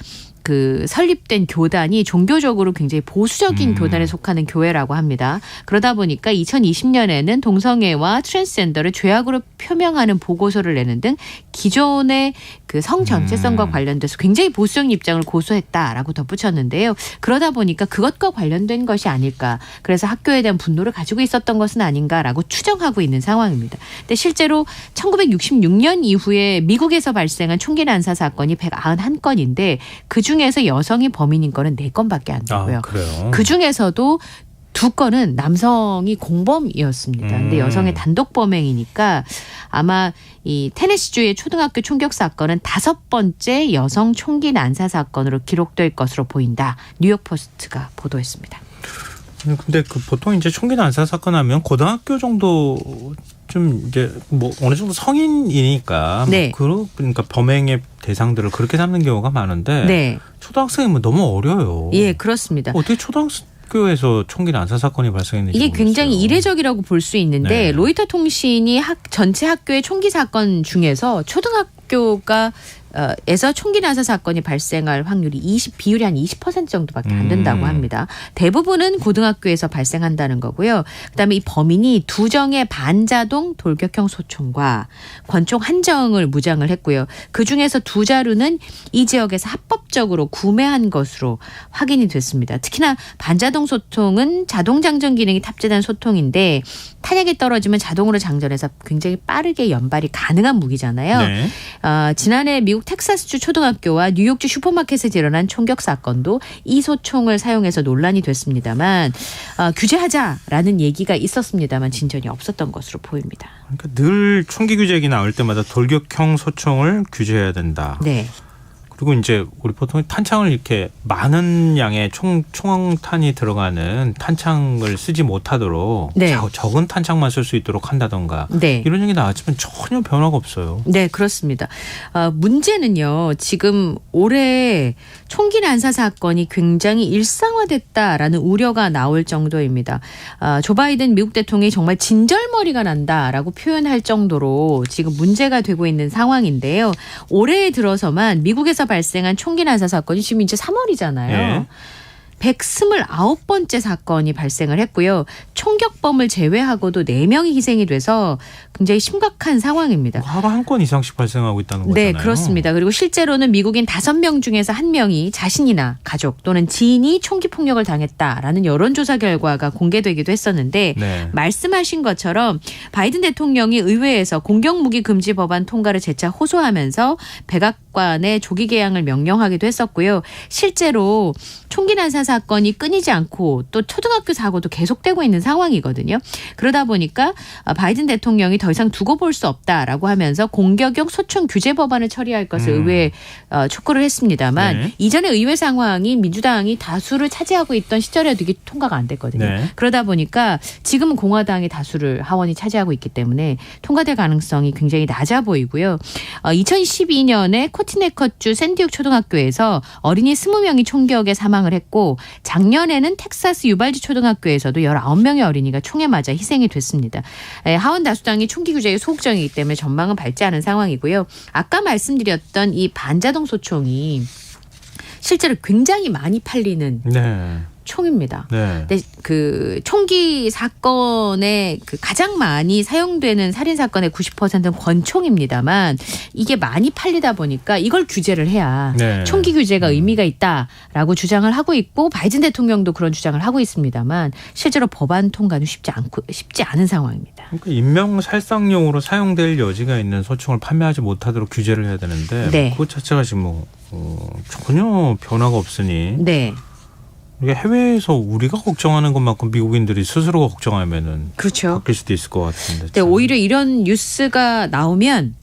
그 설립된 교단이 종교적으로 굉장히 보수적인 교단에 속하는 교회라고 합니다. 그러다 보니까 2020년에는 동성애와 트랜스젠더를 죄악으로 표명하는 보고서를 내는 등 기존의 그 성 정체성과 관련돼서 굉장히 보수적인 입장을 고수했다라고 덧붙였는데요. 그러다 보니까 그것과 관련된 것이 아닐까. 그래서 학교에 대한 분노를 가지고 있었던 것은 아닌가라고 추정하고 있는 상황입니다. 근데 실제로 1966년 이후에 미국에서 발생한 총기 난사 사건이 191건인데 그중에서 여성이 범인인 거는 4건밖에 안 되고요. 그중에서도 2건은 남성이 공범이었습니다. 근데 여성의 단독 범행이니까 아마 이 테네시주의 초등학교 총격 사건은 5번째 여성 총기 난사 사건으로 기록될 것으로 보인다. 뉴욕포스트가 보도했습니다. 근데 그 보통 이제 총기 난사 사건 하면 고등학교 정도 좀 이제 뭐 어느 정도 성인이니까 그러니까 범행의 대상들을 그렇게 삼는 경우가 많은데 초등학생이면 너무 어려요. 예, 그렇습니다. 어떻게 초등학교에서 총기 난사 사건이 발생했는지 이게 굉장히 모르겠어요. 이례적이라고 볼 수 있는데 로이터 통신이 전체 학교의 총기 사건 중에서 초등학교가 에서 총기 난사 사건이 발생할 확률이 비율이 한 20% 정도밖에 안 된다고 합니다. 대부분은 고등학교에서 발생한다는 거고요. 그다음에 이 범인이 2정의 반자동 돌격형 소총과 권총 1정을 무장을 했고요. 그중에서 2자루는 이 지역에서 합법적으로 구매한 것으로 확인이 됐습니다. 특히나 반자동 소총은 자동 장전 기능이 탑재된 소총인데 탄약이 떨어지면 자동으로 장전해서 굉장히 빠르게 연발이 가능한 무기잖아요. 지난해 미국 텍사스주 초등학교와 뉴욕주 슈퍼마켓에서 일어난 총격 사건도 이 소총을 사용해서 논란이 됐습니다만 규제하자라는 얘기가 있었습니다만 진전이 없었던 것으로 보입니다. 그러니까 늘 총기 규제 얘기 나올 때마다 돌격형 소총을 규제해야 된다. 그리고 이제 우리 보통 탄창을 이렇게 많은 양의 총탄이 들어가는 탄창을 쓰지 못하도록 적은 탄창만 쓸 수 있도록 한다던가 이런 얘기 나왔지만 전혀 변화가 없어요. 네, 그렇습니다. 문제는요. 지금 올해 총기 난사 사건이 굉장히 일상화됐다라는 우려가 나올 정도입니다. 조 바이든 미국 대통령이 정말 진절머리가 난다라고 표현할 정도로 지금 문제가 되고 있는 상황인데요. 올해 들어서만 미국에서 발생한 총기 난사 사건이 지금 이제 3월이잖아요. 129번째 사건이 발생을 했고요. 총격범을 제외하고도 4명이 희생이 돼서 굉장히 심각한 상황입니다. 하루 한 건 이상씩 발생하고 있다는 거잖아요. 네, 그렇습니다. 그리고 실제로는 미국인 5명 중에서 1명이 자신이나 가족 또는 지인이 총기 폭력을 당했다라는 여론조사 결과가 공개되기도 했었는데 말씀하신 것처럼 바이든 대통령이 의회에서 공격무기 금지 법안 통과를 재차 호소하면서 백악관 수사관의 조기 개항을 명령하기도 했었고요. 실제로 총기 난사 사건이 끊이지 않고 또 초등학교 사고도 계속되고 있는 상황이거든요. 그러다 보니까 바이든 대통령이 더 이상 두고 볼 수 없다라고 하면서 공격용 소총 규제 법안을 처리할 것을 의회에 촉구를 했습니다만 네. 이전의 의회 상황이 민주당이 다수를 차지하고 있던 시절에도 이게 통과가 안 됐거든요. 네. 그러다 보니까 지금은 공화당이 다수를 하원이 차지하고 있기 때문에 통과될 가능성이 굉장히 낮아 보이고요. 2012년에 코티네컷주 샌디욱 초등학교에서 어린이 20명이 총격에 사망을 했고 작년에는 텍사스 유발디 초등학교에서도 19명의 어린이가 총에 맞아 희생이 됐습니다. 하원 다수당이 총기 규제에 소극적이기 때문에 전망은 밝지 않은 상황이고요. 아까 말씀드렸던 이 반자동 소총이 실제로 굉장히 많이 팔리는 네. 총입니다. 네. 근데 그 총기 사건에 그 가장 많이 사용되는 살인 사건의 90%는 권총입니다만 이게 많이 팔리다 보니까 이걸 규제를 해야 네. 총기 규제가 의미가 있다라고 주장을 하고 있고 바이든 대통령도 그런 주장을 하고 있습니다만 실제로 법안 통과는 쉽지 않은 상황입니다. 그러니까 인명 살상용으로 사용될 여지가 있는 소총을 판매하지 못하도록 규제를 해야 되는데 네. 그것 자체가 지금 전혀 변화가 없으니. 네. 이게 해외에서 우리가 걱정하는 것만큼 미국인들이 스스로 걱정하면은 그렇죠. 바뀔 수도 있을 것 같은데. 근데 오히려 이런 뉴스가 나오면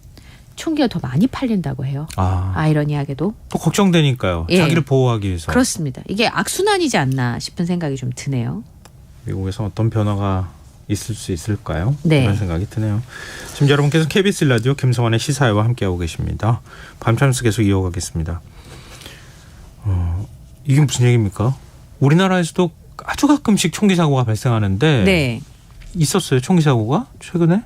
총기가 더 많이 팔린다고 해요. 아이러니하게도. 또 걱정되니까요. 예. 자기를 보호하기 위해서. 그렇습니다. 이게 악순환이지 않나 싶은 생각이 좀 드네요. 미국에서 어떤 변화가 있을 수 있을까요? 네. 그런 생각이 드네요. 지금 여러분께서 KBS 라디오 김성환의 시사회와 함께하고 계십니다. 밤참수 계속 이어가겠습니다. 이게 무슨 얘기입니까? 우리나라에서도 아주 가끔씩 총기 사고가 발생하는데 네. 있었어요. 총기 사고가 최근에?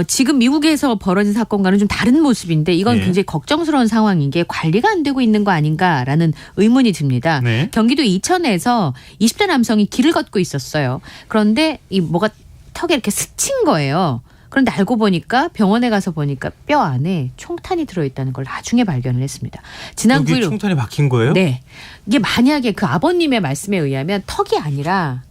지금 미국에서 벌어진 사건과는 좀 다른 모습인데 이건 네. 굉장히 걱정스러운 상황인 게 관리가 안 되고 있는 거 아닌가라는 의문이 듭니다. 네. 경기도 이천에서 20대 남성이 길을 걷고 있었어요. 그런데 이 뭐가 턱에 이렇게 스친 거예요. 그런데 알고 보니까 병원에 가서 보니까 뼈 안에 총탄이 들어있다는 걸 나중에 발견을 했습니다. 지난 여기 9일 총탄이 박힌 거예요? 네. 이게 만약에 그 아버님의 말씀에 의하면 턱이 아니라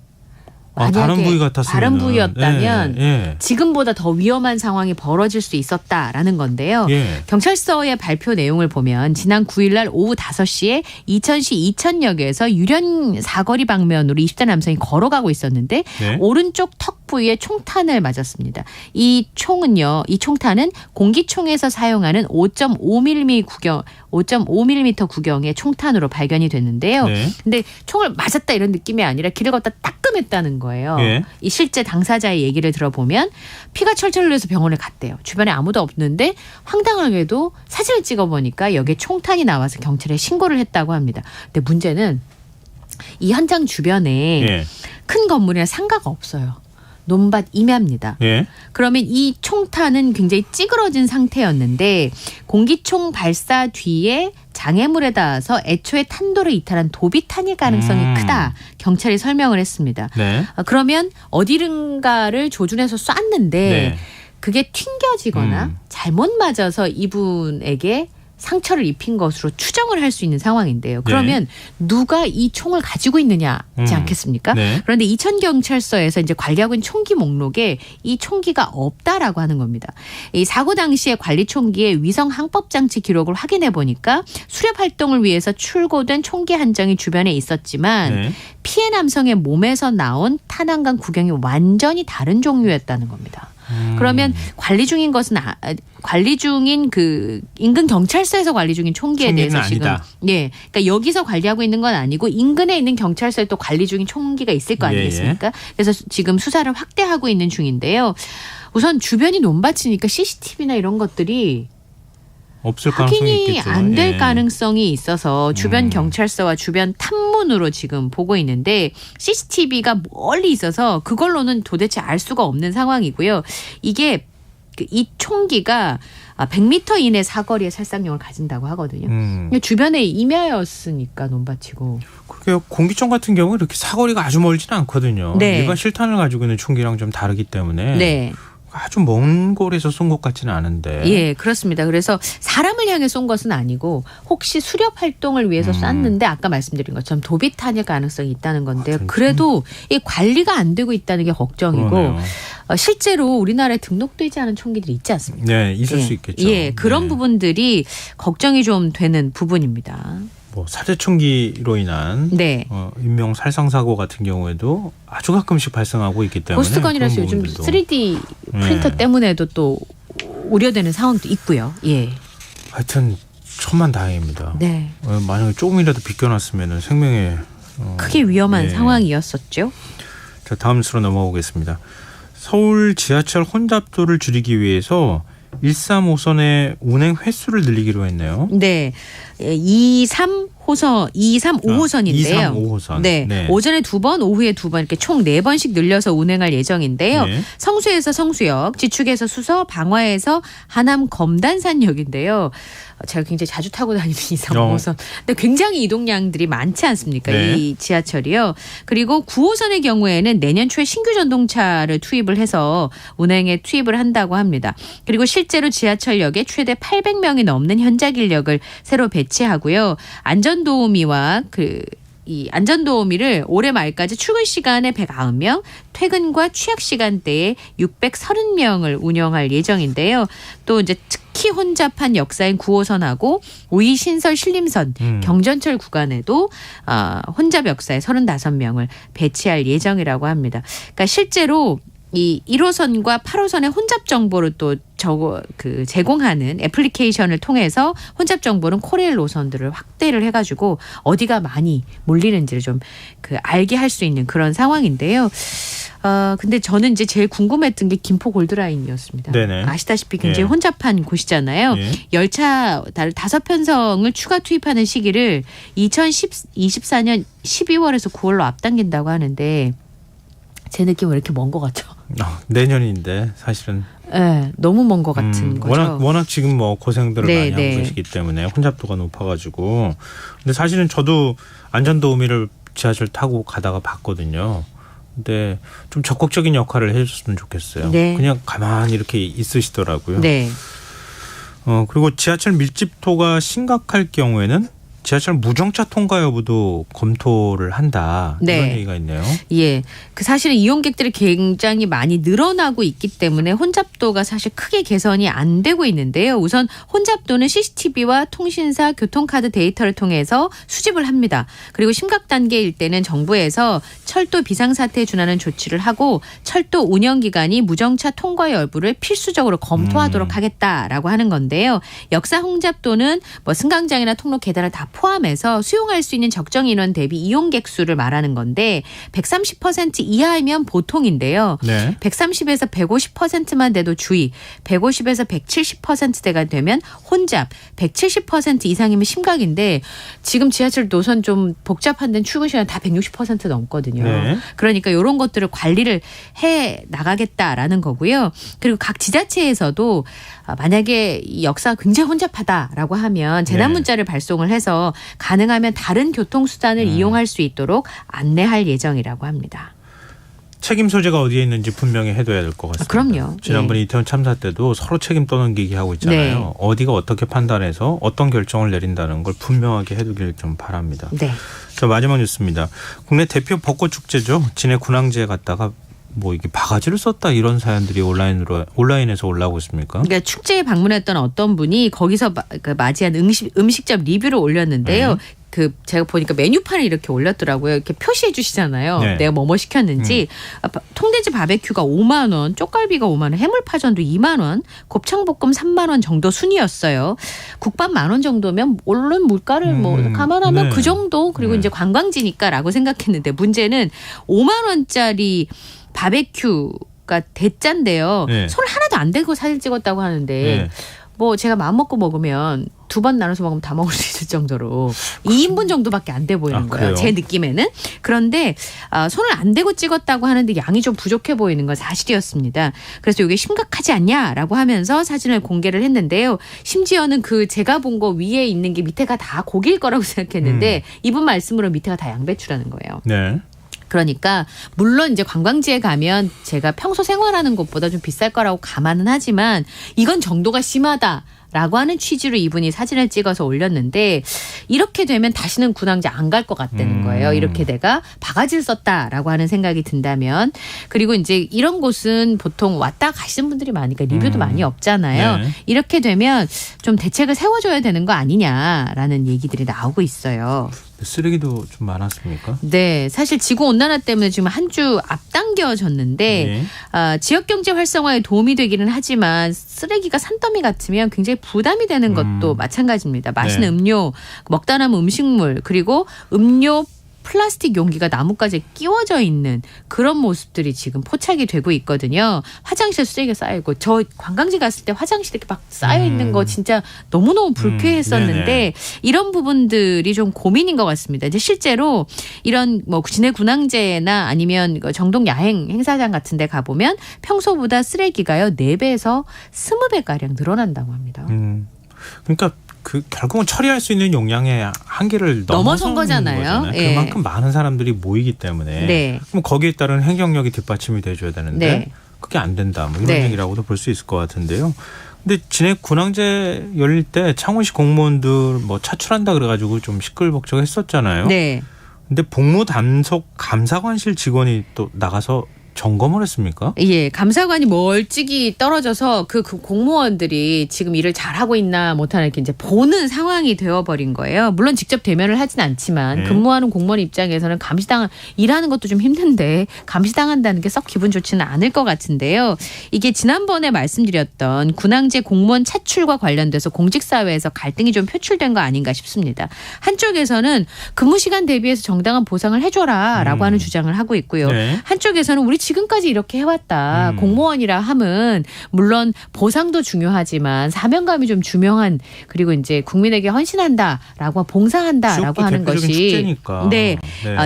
다른 부위 같았으면 다른 부위였다면 예. 지금보다 더 위험한 상황이 벌어질 수 있었다라는 건데요. 예. 경찰서의 발표 내용을 보면 지난 9일 날 오후 5시에 이천시 이천역에서 유련 사거리 방면으로 20대 남성이 걸어가고 있었는데 네. 오른쪽 턱 부위에 총탄을 맞았습니다. 이 총탄은 공기총에서 사용하는 5.5mm 구경의 총탄으로 발견이 됐는데요. 네. 근데 총을 맞았다 이런 느낌이 아니라 길을 걷다 따끔했다는 거예요. 예. 이 실제 당사자의 얘기를 들어보면 피가 철철 흘려서 병원에 갔대요. 주변에 아무도 없는데 황당하게도 사진을 찍어보니까 여기에 총탄이 나와서 경찰에 신고를 했다고 합니다. 근데 문제는 이 현장 주변에 예. 큰 건물이나 상가가 없어요. 논밭 임야입니다. 예. 그러면 이 총탄은 굉장히 찌그러진 상태였는데 공기총 발사 뒤에 장애물에 닿아서 애초에 탄도를 이탈한 도비탄일 가능성이 크다. 경찰이 설명을 했습니다. 네. 그러면 어디든가를 조준해서 쐈는데 네. 그게 튕겨지거나 잘못 맞아서 이분에게 상처를 입힌 것으로 추정을 할 수 있는 상황인데요. 그러면 누가 이 총을 가지고 있느냐지 않겠습니까? 네. 그런데 이천경찰서에서 이제 관리하고 있는 총기 목록에 이 총기가 없다라고 하는 겁니다. 이 사고 당시에 관리 총기의 위성 항법 장치 기록을 확인해 보니까 수렵 활동을 위해서 출고된 총기 한 장이 주변에 있었지만 네. 피해 남성의 몸에서 나온 탄환과 구경이 완전히 다른 종류였다는 겁니다. 그러면 관리 중인 그 인근 경찰서에서 관리 중인 총기에 대해서 지금 아니다. 예, 그러니까 여기서 관리하고 있는 건 아니고 인근에 있는 경찰서에 또 관리 중인 총기가 있을 거 아니겠습니까? 그래서 지금 수사를 확대하고 있는 중인데요. 우선 주변이 논밭이니까 CCTV나 이런 것들이 없을 가능성이 확인이 있겠죠. 안 될 예. 가능성이 있어서 주변 경찰서와 주변 탐문으로 지금 보고 있는데 CCTV가 멀리 있어서 그걸로는 도대체 알 수가 없는 상황이고요. 이게 이 총기가 100m 이내 사거리의 살상력을 가진다고 하거든요. 주변에 임야였으니까 논밭이고. 그게 공기총 같은 경우는 이렇게 사거리가 아주 멀지는 않거든요. 네. 일반 실탄을 가지고 있는 총기랑 좀 다르기 때문에 네. 아주 먼 거리에서 쏜 것 같지는 않은데. 예, 그렇습니다. 그래서 사람을 향해 쏜 것은 아니고 혹시 수렵 활동을 위해서 쐈는데 아까 말씀드린 것처럼 도비탄일 가능성이 있다는 건데요. 그래도 이 관리가 안 되고 있다는 게 걱정이고 그러네요. 실제로 우리나라에 등록되지 않은 총기들이 있지 않습니까? 네, 있을 수 있겠죠. 예, 그런 부분들이 걱정이 좀 되는 부분입니다. 뭐 사제총기로 인한 네. 인명 살상 사고 같은 경우에도 아주 가끔씩 발생하고 있기 때문에 고스트건이라서 요즘 3D 프린터 때문에도 또 우려되는 상황도 있고요. 예. 하여튼 천만다행입니다. 네. 만약에 조금이라도 비껴났으면 생명에 크게 위험한 상황이었었죠. 자, 다음 수로 넘어오겠습니다. 서울 지하철 혼잡도를 줄이기 위해서 1~3호선의 운행 횟수를 늘리기로 했네요. 네. 235호선인데요. 235호선. 네. 네. 오전에 2번, 오후에 2번 이렇게 총 4번씩 늘려서 운행할 예정인데요. 네. 성수에서 성수역, 지축에서 수서, 방화에서 하남 검단산역인데요. 제가 굉장히 자주 타고 다니는 235호선. 근데 굉장히 이동량들이 많지 않습니까? 네. 이 지하철이요. 그리고 9호선의 경우에는 내년 초에 신규 전동차를 투입을 해서 운행에 투입을 한다고 합니다. 그리고 실제로 지하철역에 최대 800명이 넘는 현장 인력을 새로 배치하고요. 안전도우미와 이 안전도우미를 올해 말까지 출근 시간에 190명, 퇴근과 취약 시간대에 630명을 운영할 예정인데요. 또 이제 특히 혼잡한 역사인 9호선하고 5위 신설 신림선 경전철 구간에도 혼잡 역사에 35명을 배치할 예정이라고 합니다. 그러니까 실제로 이 1호선과 8호선의 혼잡 정보를 또 제공하는 애플리케이션을 통해서 혼잡 정보는 코레일 노선들을 확대를 해가지고 어디가 많이 몰리는지를 좀 알게 할 수 있는 그런 상황인데요. 근데 저는 이제 제일 궁금했던 게 김포 골드라인이었습니다. 네네. 아시다시피 굉장히 혼잡한 곳이잖아요. 열차 5편성을 추가 투입하는 시기를 2024년 12월에서 9월로 앞당긴다고 하는데 제 느낌은 왜 이렇게 먼 것 같죠? 내년인데 사실은. 네, 너무 먼 것 같은 거죠. 워낙 지금 뭐 고생들을 많이 하고 계시기 때문에 혼잡도가 높아가지고. 근데 사실은 저도 안전도우미를 지하철 타고 가다가 봤거든요. 근데 좀 적극적인 역할을 해줬으면 좋겠어요. 네. 그냥 가만히 이렇게 있으시더라고요. 네. 그리고 지하철 밀집도가 심각할 경우에는 지하철 무정차 통과 여부도 검토를 한다. 네. 이런 얘기가 있네요. 예. 사실은 이용객들이 굉장히 많이 늘어나고 있기 때문에 혼잡도가 사실 크게 개선이 안 되고 있는데요. 우선 혼잡도는 CCTV와 통신사 교통카드 데이터를 통해서 수집을 합니다. 그리고 심각 단계일 때는 정부에서 철도 비상사태에 준하는 조치를 하고 철도 운영기관이 무정차 통과 여부를 필수적으로 검토하도록 하겠다라고 하는 건데요. 역사 혼잡도는 뭐 승강장이나 통로 계단을 다 포함해서 수용할 수 있는 적정 인원 대비 이용객 수를 말하는 건데 130% 이하이면 보통인데요. 네. 130에서 150%만 돼도 주의, 150에서 170%대가 되면 혼잡, 170% 이상이면 심각인데 지금 지하철 노선 좀 복잡한 데는 출근 시간 다 160% 넘거든요. 네. 그러니까 이런 것들을 관리를 해 나가겠다라는 거고요. 그리고 각 지자체에서도 만약에 이 역사가 굉장히 혼잡하다라고 하면 재난 문자를 발송을 해서 가능하면 다른 교통수단을 이용할 수 있도록 안내할 예정이라고 합니다. 책임 소재가 어디에 있는지 분명히 해둬야 될 것 같습니다. 그럼요. 지난번에 이태원 참사 때도 서로 책임 떠넘기기 하고 있잖아요. 네. 어디가 어떻게 판단해서 어떤 결정을 내린다는 걸 분명하게 해두길 좀 바랍니다. 네. 자, 마지막 뉴스입니다. 국내 대표 벚꽃축제죠. 진해 군항제에 갔다가 뭐 이게 바가지를 썼다 이런 사연들이 온라인에서 올라오고 있습니까? 그러니까 축제에 방문했던 어떤 분이 거기서 맞이한 음식점 리뷰를 올렸는데요. 제가 보니까 메뉴판을 이렇게 올렸더라고요. 이렇게 표시해 주시잖아요. 네. 내가 뭐 시켰는지. 통돼지 바베큐가 5만 원, 쪽갈비가 5만 원, 해물파전도 2만 원, 곱창볶음 3만 원 정도 순이었어요. 국밥 1만 원 정도면 물론 물가를 감안하면 그 정도. 그리고 이제 관광지니까라고 생각했는데 문제는 5만 원짜리 바베큐가 대짠데요. 네. 손 하나도 안 대고 사진 찍었다고 하는데 네. 뭐 제가 마음 먹고 먹으면 2번 나눠서 먹으면 다 먹을 수 있을 정도로 2인분 정도밖에 안 돼 보이는 거예요. 제 느낌에는. 그런데 손을 안 대고 찍었다고 하는데 양이 좀 부족해 보이는 건 사실이었습니다. 그래서 이게 심각하지 않냐라고 하면서 사진을 공개를 했는데요. 심지어는 제가 본 거 위에 있는 게 밑에가 다 고기일 거라고 생각했는데 이분 말씀으로 밑에가 다 양배추라는 거예요. 네. 그러니까 물론 이제 관광지에 가면 제가 평소 생활하는 것보다 좀 비쌀 거라고 감안은 하지만 이건 정도가 심하다. 라고 하는 취지로 이분이 사진을 찍어서 올렸는데 이렇게 되면 다시는 군항제 안 갈 것 같다는 거예요. 이렇게 내가 바가지를 썼다라고 하는 생각이 든다면. 그리고 이제 이런 곳은 보통 왔다 가시는 분들이 많으니까 리뷰도 많이 없잖아요. 네. 이렇게 되면 좀 대책을 세워줘야 되는 거 아니냐라는 얘기들이 나오고 있어요. 쓰레기도 좀 많았습니까? 네, 사실 지구온난화 때문에 지금 한 주 앞당겨졌는데 지역 경제 활성화에 도움이 되기는 하지만 쓰레기가 산더미 같으면 굉장히 부담이 되는 것도 마찬가지입니다. 맛있는 음료, 먹다 남은 음식물 그리고 음료 플라스틱 용기가 나뭇가지에 끼워져 있는 그런 모습들이 지금 포착이 되고 있거든요. 화장실 쓰레기가 쌓이고 저 관광지 갔을 때 화장실에 이렇게 막 쌓여 있는 거 진짜 너무너무 불쾌했었는데 이런 부분들이 좀 고민인 것 같습니다. 이제 실제로 이런 뭐 진해 군항제나 아니면 정동 야행 행사장 같은 데 가보면 평소보다 쓰레기가요 4배에서 20배가량 늘어난다고 합니다. 그러니까 결국은 처리할 수 있는 용량의 한계를 넘어선 거잖아요. 예. 그만큼 많은 사람들이 모이기 때문에 네. 그럼 거기에 따른 행정력이 뒷받침이 돼줘야 되는데 네. 그게 안 된다. 뭐 이런 네. 얘기라고도 볼 수 있을 것 같은데요. 근데 진해 군항제 열릴 때 창원시 공무원들 뭐 차출한다 그래가지고 좀 시끌벅적했었잖아요. 네. 근데 복무단속 감사관실 직원이 또 나가서 점검을 했습니까? 예, 감사관이 멀찍이 떨어져서 그 공무원들이 지금 일을 잘하고 있나 못하나 이렇게 이제 보는 상황이 되어버린 거예요. 물론 직접 대면을 하진 않지만 근무하는 공무원 입장에서는 일하는 것도 좀 힘든데 감시당한다는 게 썩 기분 좋지는 않을 것 같은데요. 이게 지난번에 말씀드렸던 군항제 공무원 차출과 관련돼서 공직사회에서 갈등이 좀 표출된 거 아닌가 싶습니다. 한쪽에서는 근무 시간 대비해서 정당한 보상을 해줘라라고 하는 주장을 하고 있고요. 네. 한쪽에서는 우리 지금까지 이렇게 해왔다. 공무원이라 함은 물론 보상도 중요하지만 사명감이 좀 중요한 그리고 이제 국민에게 헌신한다라고 봉사한다라고 하는 것이 축제니까. 네,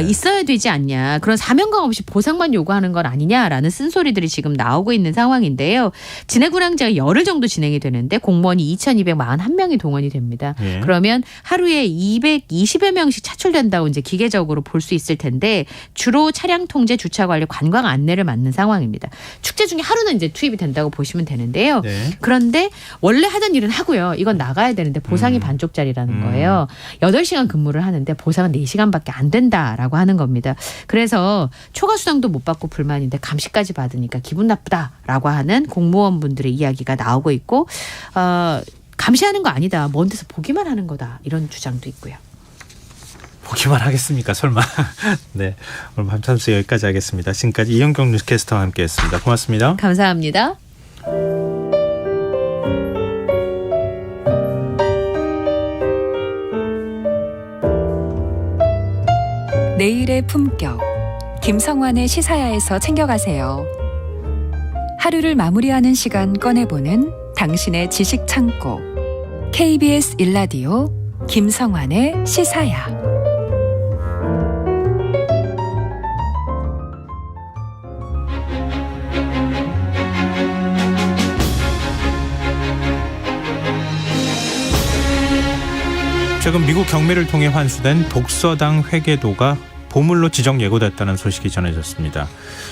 있어야 되지 않냐. 그런 사명감 없이 보상만 요구하는 건 아니냐라는 쓴소리들이 지금 나오고 있는 상황인데요. 진해 군항제가 열흘 정도 진행이 되는데 공무원이 2,241명이 동원이 됩니다. 예. 그러면 하루에 220여 명씩 차출된다고 이제 기계적으로 볼 수 있을 텐데 주로 차량 통제, 주차 관리, 관광 안내를 맡는 상황입니다. 축제 중에 하루는 이제 투입이 된다고 보시면 되는데요. 네. 그런데 원래 하던 일은 하고요. 이건 나가야 되는데 보상이 반쪽짜리라는 거예요. 8시간 근무를 하는데 보상은 4시간밖에 안 된다라고 하는 겁니다. 그래서 초과 수당도 못 받고 불만인데 감시까지 받으니까 기분 나쁘다라고 하는 공무원분들의 이야기가 나오고 있고 감시하는 거 아니다. 먼 데서 보기만 하는 거다. 이런 주장도 있고요. 보기만 하겠습니까? 설마. 네, 오늘 밤참수 여기까지 하겠습니다. 지금까지 이현경 뉴스캐스터와 함께했습니다. 고맙습니다. 감사합니다. 내일의 품격. 김성환의 시사야에서 챙겨가세요. 하루를 마무리하는 시간 꺼내보는 당신의 지식 창고. KBS 1라디오 김성환의 시사야. 최근 미국 경매를 통해 환수된 독서당 회계도가 보물로 지정 예고됐다는 소식이 전해졌습니다.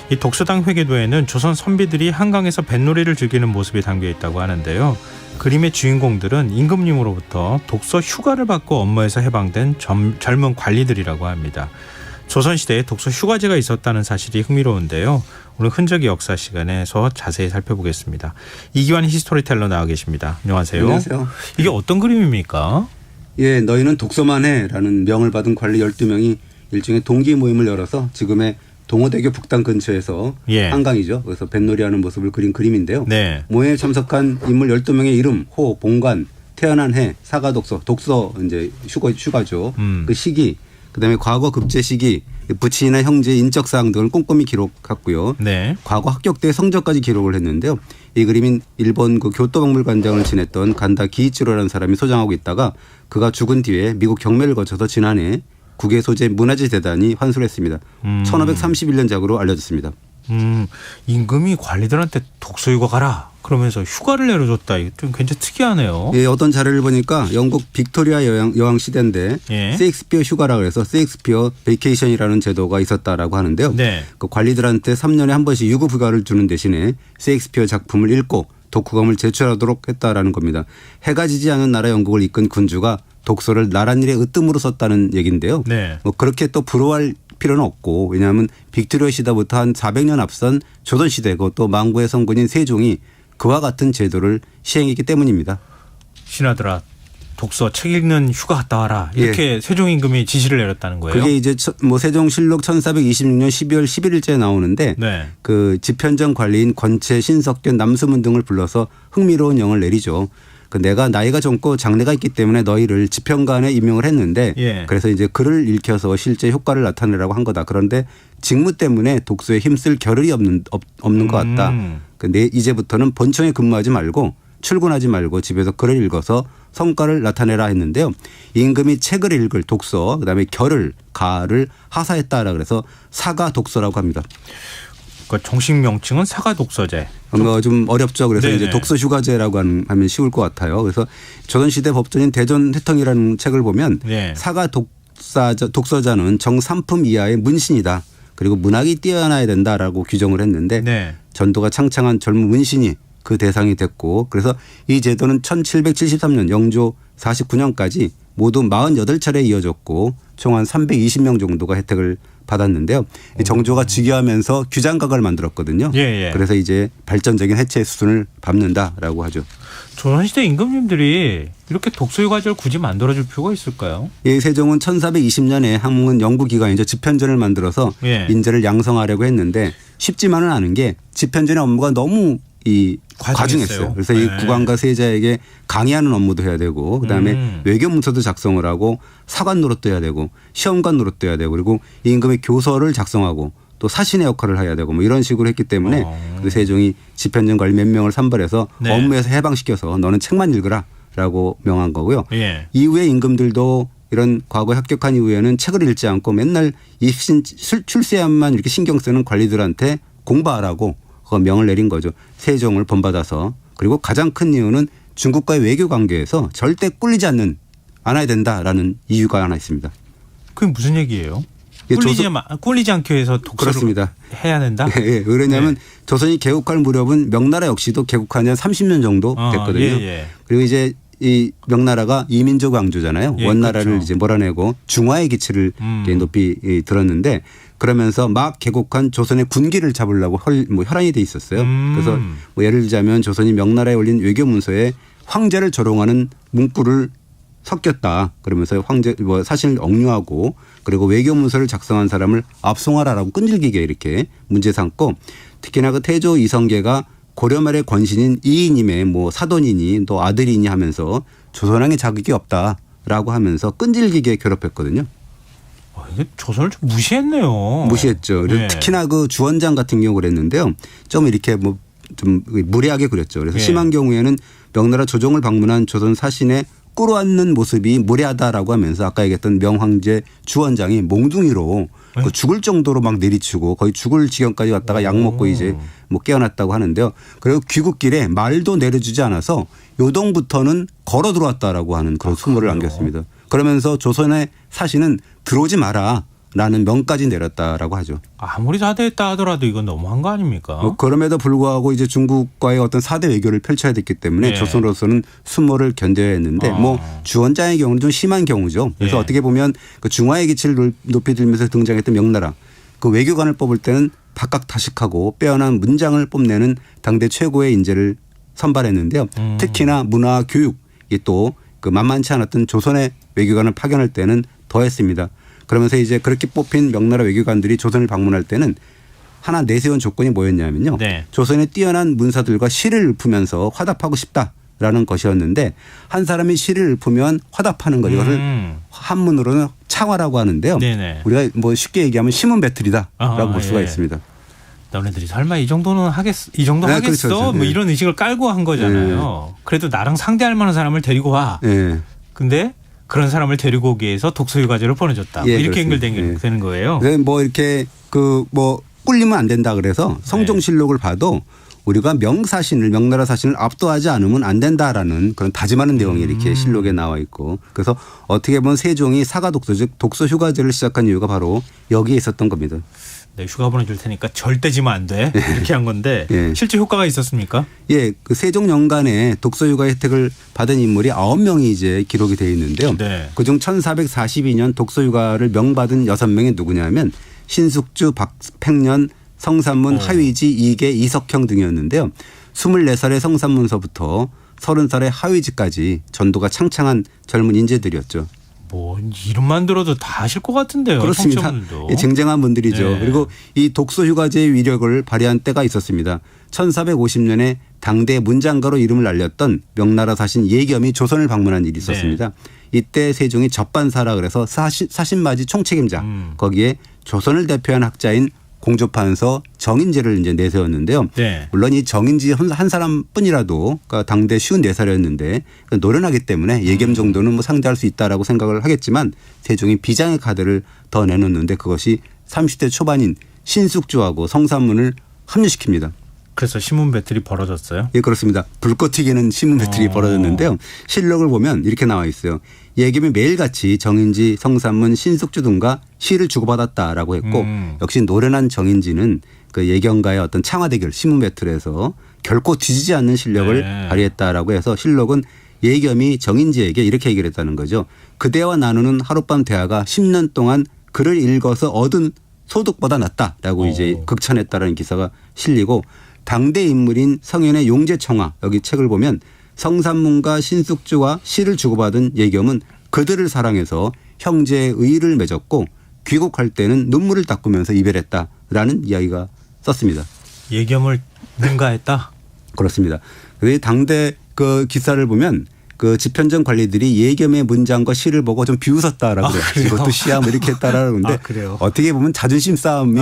이 독서당 회계도에는 조선 선비들이 한강에서 뱃놀이를 즐기는 모습이 담겨 있다고 하는데요. 그림의 주인공들은 임금님으로부터 독서 휴가를 받고 업무에서 해방된 젊은 관리들이라고 합니다. 조선시대에 독서 휴가제가 있었다는 사실이 흥미로운데요. 오늘 흔적의 역사 시간에서 자세히 살펴보겠습니다. 이기환 히스토리텔러 나와 계십니다. 안녕하세요. 안녕하세요. 이게 어떤 그림입니까? 예, 너희는 독서만 해라는 명을 받은 관리 12명이 일종의 동기 모임을 열어서 지금의 동호대교 북단 근처에서 한강이죠. 그래서 뱃놀이하는 모습을 그린 그림인데요. 네. 모임에 참석한 인물 12명의 이름, 호, 봉관, 태어난 해, 사과독서, 독서 이제 휴가죠. 그 시기, 그다음에 과거 급제 시기, 부친이나 형제의 인적 사항 등을 꼼꼼히 기록했고요. 네. 과거 합격대 성적까지 기록을 했는데요. 이 그림인 일본 그 교토박물관장을 지냈던 간다 기이치로라는 사람이 소장하고 있다가 그가 죽은 뒤에 미국 경매를 거쳐서 지난해 국외 소재 문화재 재단이 환수를 했습니다. 1531년작으로 알려졌습니다. 임금이 관리들한테 독서 휴가 가라 그러면서 휴가를 내려줬다. 이게 좀 굉장히 특이하네요. 예, 어떤 자료를 보니까 영국 빅토리아 여왕 시대인데 세익스피어 휴가라 그래서 세익스피어 베이케이션이라는 제도가 있었다라고 하는데요. 네. 그 관리들한테 3년에 한 번씩 유급 휴가를 주는 대신에 세익스피어 작품을 읽고 독후감을 제출하도록 했다라는 겁니다. 해가 지지 않은 나라 영국을 이끈 군주가 독서를 나랏일의 으뜸으로 썼다는 얘기인데요. 네. 뭐 그렇게 또 부러워할 필요는 없고 왜냐하면 빅토리아 시대부터 한 400년 앞선 조선 시대 그것도 망고의 성군인 세종이 그와 같은 제도를 시행했기 때문입니다. 신하들아 독서 책 읽는 휴가 갔다 와라 이렇게 세종 임금이 지시를 내렸다는 거예요. 그게 이제 뭐 세종실록 1426년 12월 11일자에 나오는데 네. 그 집현전 관리인 권채, 신석견, 남수문 등을 불러서 흥미로운 영을 내리죠. 그 내가 나이가 젊고 장래가 있기 때문에 너희를 집현관에 임명을 했는데 예. 그래서 이제 글을 읽혀서 실제 효과를 나타내라고 한 거다. 그런데 직무 때문에 독서에 힘쓸 겨를이 없는 것 같다. 근데 이제부터는 본청에 근무하지 말고 출근하지 말고 집에서 글을 읽어서 성과를 나타내라 했는데요. 임금이 책을 읽을 독서 그다음에 결을 가를 하사했다라 그래서 사가 독서라고 합니다. 그 정식 명칭은 사가 독서제. 좀 어렵죠. 그래서 네네. 이제 독서 휴가제라고 하면 쉬울 것 같아요. 그래서 조선시대 법전인 대전회통이라는 책을 보면 네. 사가 독서자는 정삼품 이하의 문신이다. 그리고 문학이 뛰어나야 된다라고 규정을 했는데 네. 전도가 창창한 젊은 문신이 그 대상이 됐고 그래서 이 제도는 1773년 영조 49년까지 모두 48차례 이어졌고 총 한 320명 정도가 혜택을 받았는데요. 정조가 즉위하면서 규장각을 만들었거든요. 예. 그래서 이제 발전적인 해체 수순을 밟는다라고 하죠. 조선시대 임금님들이 이렇게 독서휴가제를 굳이 만들어줄 필요가 있을까요? 예, 세종은 1420년에 한문 연구기관이죠. 집현전을 만들어서 예. 인재를 양성하려고 했는데 쉽지만은 않은 게 집현전의 업무가 너무 과중했어요. 그래서 이 국왕과 세자에게 강의하는 업무도 해야 되고 그다음에 외교 문서도 작성을 하고 사관 노릇도 해야 되고 시험관 노릇도 해야 되고 그리고 이 임금의 교서를 작성하고 또 사신의 역할을 해야 되고 뭐 이런 식으로 했기 때문에 세종이 집현전 관리 몇 명을 선발해서 네. 업무에서 해방시켜서 너는 책만 읽으라라고 명한 거고요. 예. 이후에 임금들도 이런 과거에 합격한 이후에는 책을 읽지 않고 맨날 입신 출세함만 이렇게 신경 쓰는 관리들한테 공부하라고 그 명을 내린 거죠. 세종을 본받아서. 그리고 가장 큰 이유는 중국과의 외교 관계에서 절대 않아야 된다라는 이유가 하나 있습니다. 그게 무슨 얘기예요? 꿀리지 않기 위해서 독서를 그렇습니다. 해야 된다? 예, 왜냐하면 조선이 개국할 무렵은 명나라 역시도 개국한 지 한 30년 정도 됐거든요. 예. 그리고 이제 이 명나라가 이민족 왕조잖아요. 예, 원나라를 그렇죠. 이제 몰아내고 중화의 기치를 높이 들었는데 그러면서 막 개국한 조선의 군기를 잡으려고 혈안이 돼 있었어요. 그래서 뭐 예를 들자면 조선이 명나라에 올린 외교 문서에 황제를 조롱하는 문구를 섞였다. 그러면서 사실을 억류하고 그리고 외교 문서를 작성한 사람을 압송하라라고 끈질기게 이렇게 문제 삼고 특히나 그 태조 이성계가 고려 말의 권신인 이이님의 사돈이니 또 아들이니 하면서 조선왕의 자격이 없다라고 하면서 끈질기게 괴롭혔거든요. 이게 조선을 좀 무시했네요. 무시했죠. 네. 특히나 그 주원장 같은 경우 그랬는데요. 좀 이렇게 좀 무례하게 그렸죠. 그래서 심한 경우에는 명나라 조정을 방문한 조선 사신의 끌어안는 모습이 무례하다라고 하면서 아까 얘기했던 명황제 주원장이 몽둥이로 그 죽을 정도로 막 내리치고 거의 죽을 지경까지 갔다가 약 먹고 이제 깨어났다고 하는데요. 그리고 귀국길에 말도 내려주지 않아서 요동부터는 걸어 들어왔다라고 하는 그런 수모를 남겼습니다. 그러면서 조선의 사신은 들어오지 마라라는 명까지 내렸다라고 하죠. 아무리 4대했다 하더라도 이건 너무한 거 아닙니까? 그럼에도 불구하고 이제 중국과의 어떤 4대 외교를 펼쳐야 됐기 때문에 조선으로서는 수모를 견뎌야 했는데 주원장의 경우는 좀 심한 경우죠. 그래서 어떻게 보면 그 중화의 기치를 높이 들면서 등장했던 명나라 그 외교관을 뽑을 때는 박학다식하고 빼어난 문장을 뽐내는 당대 최고의 인재를 선발했는데요. 특히나 문화 교육이 또 그 만만치 않았던 조선의 외교관을 파견할 때는 더했습니다. 그러면서 이제 그렇게 뽑힌 명나라 외교관들이 조선을 방문할 때는 하나 내세운 조건이 뭐였냐면요. 조선의 뛰어난 문사들과 시를 읊으면서 화답하고 싶다라는 것이었는데 한 사람이 시를 읊으면 화답하는 것 이것을 한문으로는 창화라고 하는데요. 우리가 쉽게 얘기하면 신문 배틀이다라고 볼 수가 있습니다. 너네들이 설마 이 정도 하겠어? 그렇죠. 이런 의식을 깔고 한 거잖아요. 그래도 나랑 상대할 만한 사람을 데리고 와. 근데 그런 사람을 데리고 오기 위해서 독서휴가제를 보내줬다. 이렇게 연결되는 거예요. 네, 이렇게 꿀리면 안 된다 그래서 성종실록을 봐도 우리가 명나라 사신을 압도하지 않으면 안 된다라는 그런 다짐하는 내용이 이렇게 실록에 나와 있고 그래서 어떻게 보면 세종이 사가 독서 즉 독서 휴가제를 시작한 이유가 바로 여기에 있었던 겁니다. 네, 휴가 보내줄 테니까 절대 지면 안 돼. 이렇게 한 건데 실제 효과가 있었습니까? 예, 그 세종 연간에 독서 휴가 혜택을 받은 인물이 9명이 이제 기록이 되어 있는데요. 네. 그중 1442년 독서 휴가를 명받은 6명이 누구냐면 신숙주, 박팽년, 성산문, 하위지, 이계, 이석형 등이었는데요. 24살의 성산문서부터 30살의 하위지까지 전도가 창창한 젊은 인재들이었죠. 뭐 이름만 들어도 다 아실 것 같은데요. 그렇습니다. 예, 쟁쟁한 분들이죠. 네. 그리고 이 독서 휴가제의 위력을 발휘한 때가 있었습니다. 1450년에 당대 문장가로 이름을 알렸던 명나라 사신 예겸이 조선을 방문한 일이 있었습니다. 네. 이때 세종이 접반사라 그래서 사신맞이 총책임자 거기에 조선을 대표한 학자인 공조판서 정인지를 이제 내세웠는데요. 네. 물론 이 정인지 한 사람뿐이라도 그러니까 당대 54살이었는데 노련하기 때문에 예겸 정도는 뭐 상대할 수 있다라고 생각을 하겠지만 세종이 비장의 카드를 더 내놓는데 그것이 30대 초반인 신숙주하고 성산문을 합류시킵니다. 그래서 신문 배틀이 벌어졌어요? 예, 그렇습니다. 불꽃 튀기는 신문 배틀이 벌어졌는데요. 실록을 보면 이렇게 나와 있어요. 예겸이 매일같이 정인지, 성산문, 신숙주 등과 시를 주고받았다라고 했고 역시 노련한 정인지는 그 예겸과의 어떤 창화 대결 신문 배틀에서 결코 뒤지지 않는 실력을 발휘했다라고 해서 실록은 예겸이 정인지에게 이렇게 얘기를 했다는 거죠. 그대와 나누는 하룻밤 대화가 10년 동안 글을 읽어서 얻은 소득보다 낫다라고 이제 극찬했다라는 기사가 실리고 당대 인물인 성현의 용제청화 여기 책을 보면 성산문과 신숙주와 시를 주고받은 예겸은 그들을 사랑해서 형제의 의를 맺었고 귀국할 때는 눈물을 닦으면서 이별했다라는 이야기가 썼습니다. 예겸을 능가했다? 그렇습니다. 당대 그 기사를 보면 그 집현전 관리들이 예겸의 문장과 시를 보고 좀 비웃었다라고 그래요. 이것도 시야 뭐 이렇게 했다라는데 어떻게 보면 자존심 싸움이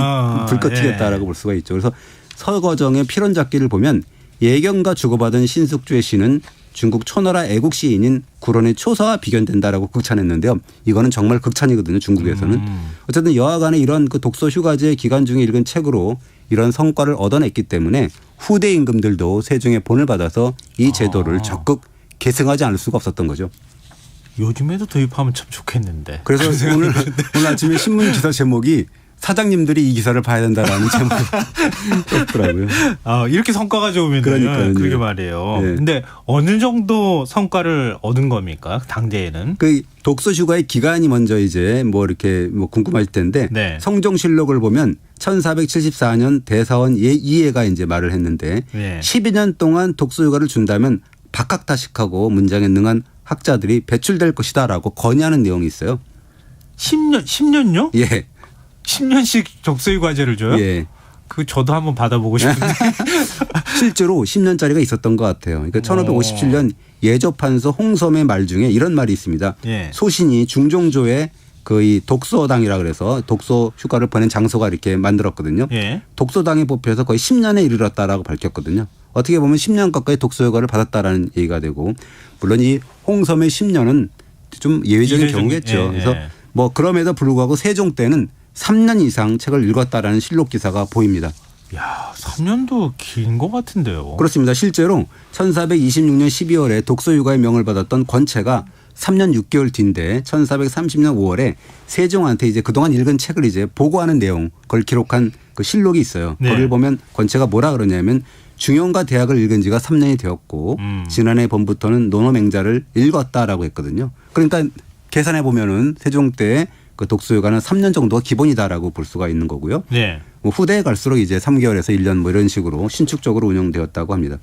불꽃 튀겼다라고 볼 수가 있죠. 그래서 서거정의 필원잡기를 보면 예겸과 주고받은 신숙주의 시는 중국 초나라 애국 시인인 구론의 초서와 비견된다라고 극찬했는데요. 이거는 정말 극찬이거든요. 중국에서는. 어쨌든 여하간에 이런 그 독서 휴가제 기간 중에 읽은 책으로 이런 성과를 얻어냈기 때문에 후대 임금들도 세종의 본을 받아서 이 제도를 적극 계승하지 않을 수가 없었던 거죠. 요즘에도 도입하면 참 좋겠는데. 그래서 오늘 아침에 신문 기사 제목이 사장님들이 이 기사를 봐야 된다라는 제목이 떴더라고요. 이렇게 성과가 좋으면 그러게 말이에요. 그런데 네. 어느 정도 성과를 얻은 겁니까? 당대에는? 그 독서 휴가의 기간이 먼저 이제 뭐 이렇게 뭐 궁금하실 텐데 네. 성종실록을 보면 1474년 대사원 이해가 이제 말을 했는데 네. 12년 동안 독서 휴가를 준다면 박학다식하고 문장에 능한 학자들이 배출될 것이다라고 건의하는 내용이 있어요. 10년요? 예. 10년씩 독서휴 과제를 줘요? 예. 그 저도 한번 받아보고 싶은데. 실제로 10년짜리가 있었던 것 같아요. 그러니까 1557년 예조판서 홍섬의 말 중에 이런 말이 있습니다. 예. 소신이 중종조의 그 독서당이라 그래서 독서 휴가를 보낸 장소가 이렇게 만들었거든요. 예. 독서당에 뽑혀서 거의 10년에 이르렀다라고 밝혔거든요. 어떻게 보면 10년 가까이 독서 휴가를 받았다라는 얘기가 되고 물론 이 홍섬의 10년은 좀 예외적인 경우겠죠. 예. 그래서 뭐 그럼에도 불구하고 세종 때는 3년 이상 책을 읽었다라는 실록 기사가 보입니다. 야, 3년도 긴 것 같은데요. 그렇습니다. 실제로 1426년 12월에 독서휴가의 명을 받았던 권채가 3년 6개월 뒤인데 1430년 5월에 세종한테 이제 그동안 읽은 책을 이제 보고하는 내용 그걸 기록한 그 실록이 있어요. 네. 거기를 보면 권채가 뭐라 그러냐면 중용과 대학을 읽은 지가 3년이 되었고 지난해 봄부터는 논어맹자를 읽었다라고 했거든요. 그러니까 계산해 보면은 세종 때 그 독서휴가는 3년 정도가 기본이다라고 볼 수가 있는 거고요. 네. 뭐 후대에 갈수록 이제 3개월에서 1년 뭐 이런 식으로 신축적으로 운영되었다고 합니다.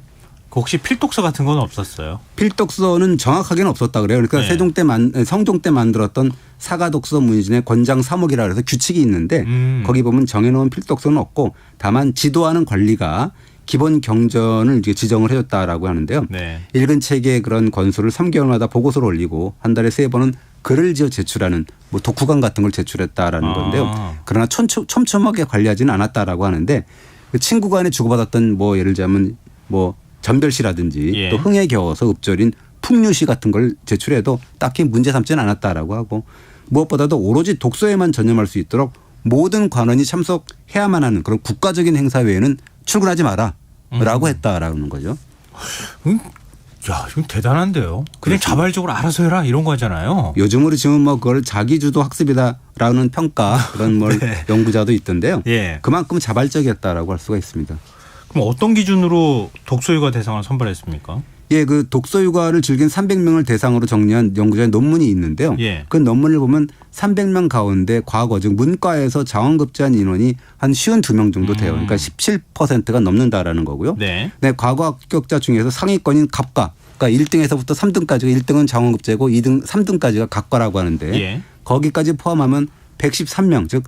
혹시 필독서 같은 건 없었어요? 필독서는 정확하게는 없었다 그래요. 그러니까 네. 세종 때 성종 때 만들었던 사가독서 문진의 권장 3억이라 그래서 규칙이 있는데 거기 보면 정해놓은 필독서는 없고 다만 지도하는 관리가 기본 경전을 이제 지정을 해줬다라고 하는데요. 네. 읽은 책의 그런 권수를 3개월마다 보고서를 올리고 한 달에 3번은 글을 지어 제출하는 뭐 독후감 같은 걸 제출했다라는 건데요. 그러나 촘촘하게 관리하지는 않았다라고 하는데 그 친구 간에 주고받았던 뭐 예를 들자면 뭐 전별시라든지 예. 또 흥에 겨워서 읍절인 풍류시 같은 걸 제출해도 딱히 문제 삼지는 않았다라고 하고 무엇보다도 오로지 독서에만 전념할 수 있도록 모든 관원이 참석해야만 하는 그런 국가적인 행사 외에는 출근하지 마라라고 했다라는 거죠. 야, 이건 대단한데요. 그냥 그렇습니다. 자발적으로 알아서 해라 이런 거잖아요. 요즘으로 지금 뭐 그걸 자기주도 학습이다라는 평가 그런 뭘 네. 연구자도 있던데요. 예. 그만큼 자발적이었다라고 할 수가 있습니다. 그럼 어떤 기준으로 독서휴가 대상을 선발했습니까? 예, 그 독서휴가를 즐긴 300명을 대상으로 정리한 연구자의 논문이 있는데요. 예. 그 논문을 보면 300명 가운데 과거 즉 문과에서 자원급제한 인원이 한 52명 정도 돼요. 그러니까 17%가 넘는다라는 거고요. 네. 네, 과거 합격자 중에서 상위권인 갑과 그러니까 1등에서부터 3등까지가 1등은 자원급제고 2등, 3등까지가 갑과라고 하는데 예. 거기까지 포함하면 113명 즉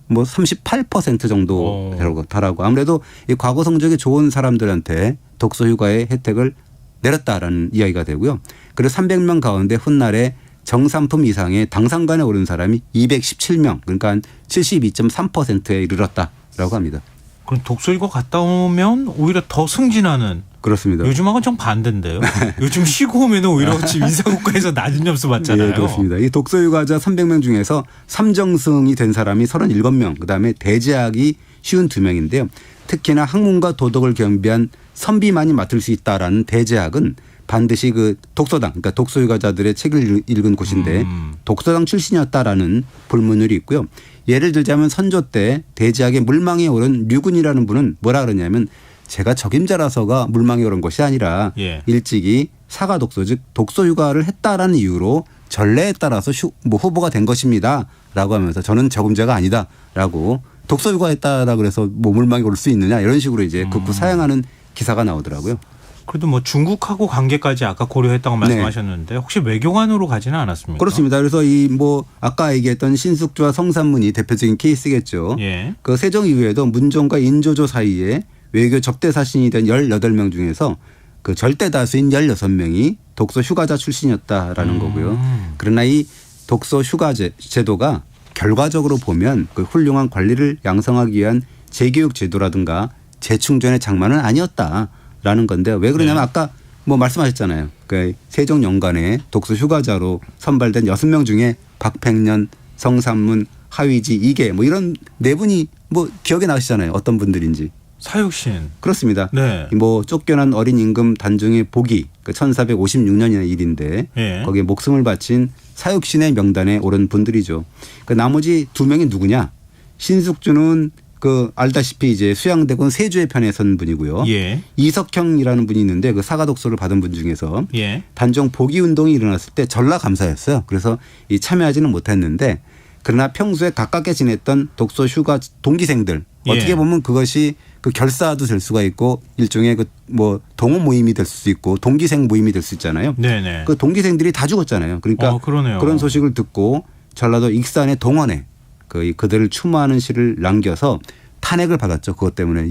뭐 38% 정도 달하고 아무래도 이 과거 성적이 좋은 사람들한테 독서휴가의 혜택을 내렸다라는 이야기가 되고요. 그리고 300명 가운데 훗날에 정산품 이상의 당상관에 오른 사람이 217명 그러니까 한 72.3%에 이르렀다라고 합니다. 그럼 독서휴가 갔다 오면 오히려 더 승진하는. 그렇습니다. 요즘하고는 좀 반대인데요. 요즘 쉬고 오면 오히려 지금 인사고과에서 낮은 점수 받잖아요. 예, 그렇습니다. 이 독서휴가자 300명 중에서 3정승이 된 사람이 37명 그다음에 대제학이 52명인데요. 특히나 학문과 도덕을 겸비한 선비만이 맡을 수 있다라는 대제학은 반드시 그 독서당 그러니까 독서휴가자들의 책을 읽은 곳인데 독서당 출신이었다라는 불문율이 있고요. 예를 들자면 선조 때 대제학의 물망에 오른 류군이라는 분은 뭐라 그러냐면 제가 적임자라서가 물망에 오른 것이 아니라 예. 일찍이 사가 독서 즉 독서휴가를 했다라는 이유로 전례에 따라서 후보가 된 것입니다라고 하면서 저는 적임자가 아니다라고 독서휴가했다라 그래서 뭐 물망에 오를 수 있느냐 이런 식으로 이제 극구 사양하는 기사가 나오더라고요. 그래도 뭐 중국하고 관계까지 아까 고려했다고 말씀하셨는데 혹시 외교관으로 가지는 않았습니까? 그렇습니다. 그래서 이 뭐 아까 얘기했던 신숙주와 성산문이 대표적인 케이스겠죠. 예. 그 세종 이후에도 문종과 인조조 사이에 외교 접대 사신이 된 18명 중에서 그 절대 다수인 16명이 독서 휴가자 출신이었다라는 거고요. 그러나 이 독서 휴가 제도가 결과적으로 보면 그 훌륭한 관리를 양성하기 위한 재교육 제도라든가 재충전의 장만은 아니었다라는 건데요. 왜 그러냐면 아까 뭐 말씀하셨잖아요. 그 세종 연간에 독서 휴가자로 선발된 6명 중에 박팽년, 성산문, 하위지, 이계 뭐 이런 네 분이 뭐 기억에 나시잖아요. 어떤 분들인지. 사육신. 그렇습니다. 네. 뭐 쫓겨난 어린 임금 단종의 복이 1456년이나 일인데 예. 거기에 목숨을 바친 사육신의 명단에 오른 분들이죠. 그 나머지 2명이 누구냐? 신숙주는 그 알다시피 이제 수양대군 세조의 편에 선 분이고요. 예. 이석형이라는 분이 있는데 그 사가 독서를 받은 분 중에서 예. 단종 복위 운동이 일어났을 때 전라감사였어요. 그래서 이 참여하지는 못했는데 그러나 평소에 가깝게 지냈던 독서 휴가 동기생들 어떻게 예. 보면 그것이 그 결사도 될 수가 있고 일종의 그 뭐 동호 모임이 될 수도 있고 동기생 모임이 될 수 있잖아요. 네네. 그 동기생들이 다 죽었잖아요. 그러니까 그러네요. 그런 소식을 듣고 전라도 익산의 동원에 그들을 추모하는 시를 남겨서 탄핵을 받았죠. 그것 때문에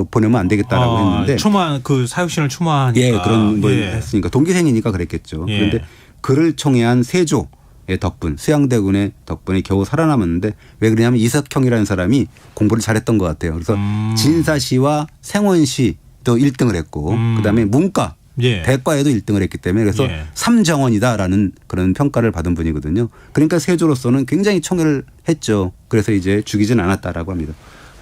보내면 안 되겠다라고 했는데 추모한 그 사육신을 추모하니까 예, 그런 걸 예. 했으니까 동기생이니까 그랬겠죠. 예. 그런데 그를 총애한 세조의 덕분, 수양대군의 덕분에 겨우 살아남았는데 왜 그러냐면 이석형이라는 사람이 공부를 잘했던 것 같아요. 그래서 진사시와 생원시도 1등을 했고 그다음에 문과, 예. 대과에도 1등을 했기 때문에 그래서 예. 삼정원이다라는 그런 평가를 받은 분이거든요. 그러니까 세조로서는 굉장히 총애를 했죠. 그래서 이제 죽이진 않았다라고 합니다.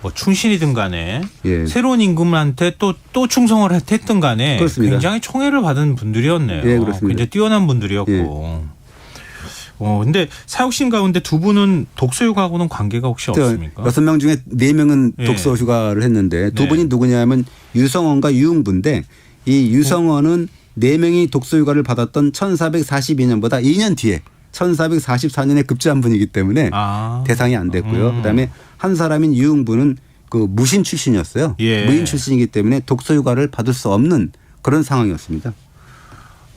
뭐 충신이든 간에 예. 새로운 임금한테 또 충성을 했든 간에 그렇습니다. 굉장히 총애를 받은 분들이었네요. 예, 그렇습니다. 굉장히 뛰어난 분들이었고. 예. 근데 사육신 가운데 두 분은 독서휴가하고는 관계가 혹시 없습니까? 6명 중에 4명은 예. 독서 휴가를 했는데 두 네. 분이 누구냐면 유성원과 유흥부인데 이 유성원은 4명이 독서 휴가를 받았던 1442년보다 2년 뒤에 1444년에 급제한 분이기 때문에 대상이 안 됐고요. 그다음에 한 사람인 유흥부는 그 무신 출신이었어요. 예. 무인 출신이기 때문에 독서 휴가를 받을 수 없는 그런 상황이었습니다.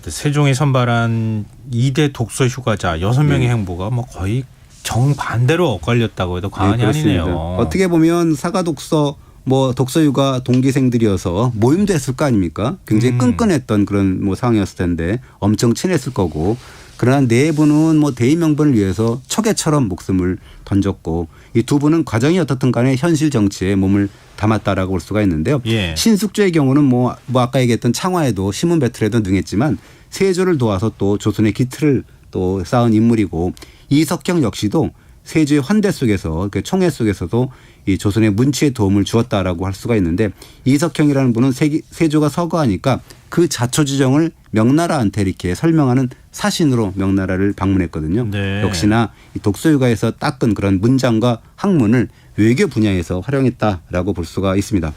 세종이 선발한 2대 독서 휴가자 6명의 네. 행보가 뭐 거의 정반대로 엇갈렸다고 해도 과언이 그렇습니다. 아니네요. 어떻게 보면 사가 독서 뭐 독서휴가 동기생들이어서 모임도 했을 거 아닙니까? 굉장히 끈끈했던 그런 뭐 상황이었을 텐데 엄청 친했을 거고 그러나 네 분은 뭐 대의명분을 위해서 척애처럼 목숨을 던졌고 이 두 분은 과정이 어떻든 간에 현실 정치에 몸을 담았다라고 볼 수가 있는데요. 예. 신숙주의 경우는 뭐 아까 얘기했던 창화에도 신문 배틀에도 능했지만 세조를 도와서 또 조선의 기틀을 또 쌓은 인물이고 이석형 역시도 세조의 환대 속에서 그 총회 속에서도 이 조선의 문치에 도움을 주었다라고 할 수가 있는데 이석형이라는 분은 세조가 서거하니까 그 자초지정을 명나라한테 이렇게 설명하는 사신으로 명나라를 방문했거든요. 네. 역시나 이 독서유가에서 닦은 그런 문장과 학문을 외교 분야에서 활용했다라고 볼 수가 있습니다.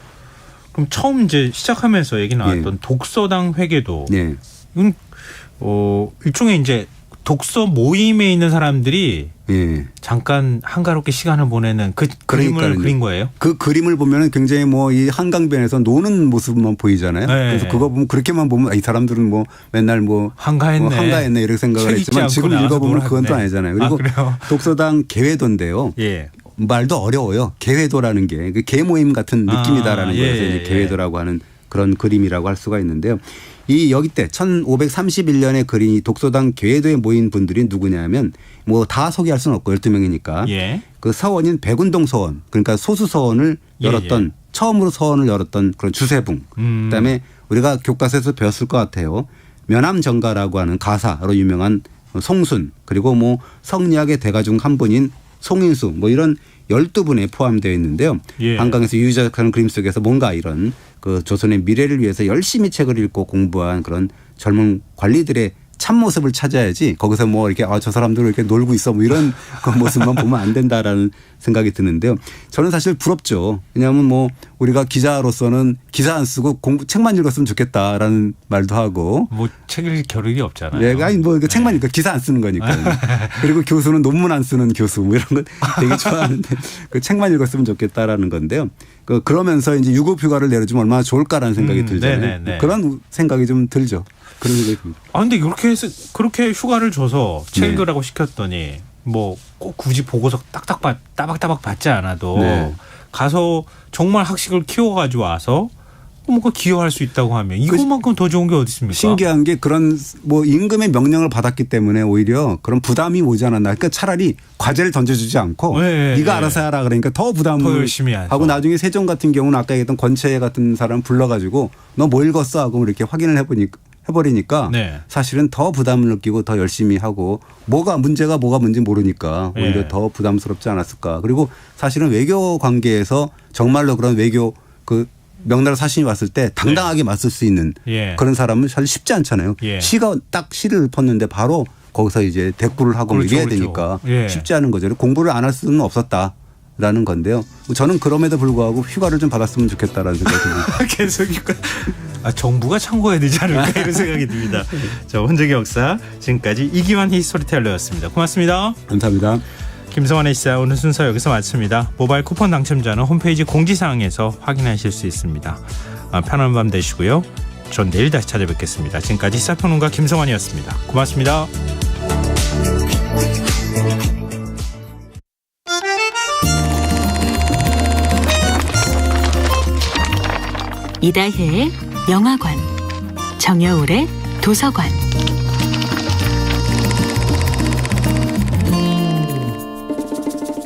그럼 처음 이제 시작하면서 얘기 나왔던 예. 독서당 회계도 예. 이건 일종의 이제 독서 모임에 있는 사람들이 예. 잠깐 한가롭게 시간을 보내는 그 그림을 그린 거예요? 그 그림을 보면은 굉장히 뭐 이 한강변에서 노는 모습만 보이잖아요. 네. 그래서 그거 보면 그렇게만 보면 이 사람들은 뭐 맨날 뭐 한가했네 이렇게 생각을 했지만 지금 읽어보면 그건 또 아니잖아요. 그리고 독서당 개회도인데요. 예. 말도 어려워요. 개회도라는 게 개모임 같은 느낌이다라는 거에서 이제 개회도라고 하는 그런 그림이라고 할 수가 있는데요. 이 여기 때 1531년에 그린 이 독서당 개회도에 모인 분들이 누구냐면 뭐 다 소개할 수는 없고 12명이니까 예. 그 서원인 백운동 서원 그러니까 소수 서원을 열었던 처음으로 서원을 열었던 그런 주세붕 그다음에 우리가 교과서에서 배웠을 것 같아요. 면함정가라고 하는 가사로 유명한 송순 그리고 뭐 성리학의 대가 중 한 분인 송인수 뭐 이런 12분에 포함되어 있는데요. 예. 한강에서 유유자적하는 그림 속에서 뭔가 이런 그 조선의 미래를 위해서 열심히 책을 읽고 공부한 그런 젊은 관리들의 참모습을 찾아야지 거기서 뭐 이렇게 저 사람들 이렇게 놀고 있어 뭐 이런 그 모습만 보면 안 된다라는 생각이 드는데요. 저는 사실 부럽죠. 왜냐하면 뭐 우리가 기자로서는 기사 안 쓰고 책만 읽었으면 좋겠다라는 말도 하고. 뭐 책을 겨를이 없잖아요. 예, 아니 뭐 책만 읽고 기사 안 쓰는 거니까. 그리고 교수는 논문 안 쓰는 교수 뭐 이런 건 되게 좋아하는데 그 책만 읽었으면 좋겠다라는 건데요. 그러면서 이제 유급휴가를 내려주면 얼마나 좋을까라는 생각이 들잖아요. 네네네. 그런 생각이 좀 들죠. 그런 생각이 듭니다. 근데 그렇게 휴가를 줘서 책 읽으라고 시켰더니 뭐 꼭 굳이 보고서 따박따박 받지 않아도 가서 정말 학식을 키워가지고 와서 뭔가 기여할 수 있다고 하면 이것만큼 더 좋은 게 어디 있습니까? 신기한 게 그런 뭐 임금의 명령을 받았기 때문에 오히려 그런 부담이 오지 않았나. 그러니까 차라리 과제를 던져주지 않고 네가 알아서 하라 그러니까 더 부담을 더 열심히 하고 나중에 세종 같은 경우는 아까 얘기했던 권채 같은 사람 불러가지고 너 뭐 읽었어 하고 이렇게 확인을 해버리니까 사실은 더 부담을 느끼고 더 열심히 하고 문제가 뭐가 뭔지 모르니까 오히려 더 부담스럽지 않았을까. 그리고 사실은 외교 관계에서 정말로 그런 외교 명나라 사신이 왔을 때 당당하게 맞설 수 있는 그런 사람은 사실 쉽지 않잖아요. 시가 딱 시를 읊었는데 바로 거기서 이제 대꾸를 하고 그렇죠, 얘기해야 되니까 쉽지 않은 거죠. 공부를 안 할 수는 없었다라는 건데요. 저는 그럼에도 불구하고 휴가를 좀 받았으면 좋겠다라는 생각이 듭니다. 계속 휴가. 정부가 참고해야 되지 않을까 이런 생각이 듭니다. 자, 혼적의 역사 지금까지 이기환 히스토리텔러였습니다. 고맙습니다. 감사합니다. 김성환의 시사 오늘 순서 여기서 마칩니다. 모바일 쿠폰 당첨자는 홈페이지 공지사항에서 확인하실 수 있습니다. 편안한 밤 되시고요. 전 내일 다시 찾아뵙겠습니다. 지금까지 시사평론가 김성환이었습니다. 고맙습니다. 이다혜의 영화관, 정여울의 도서관.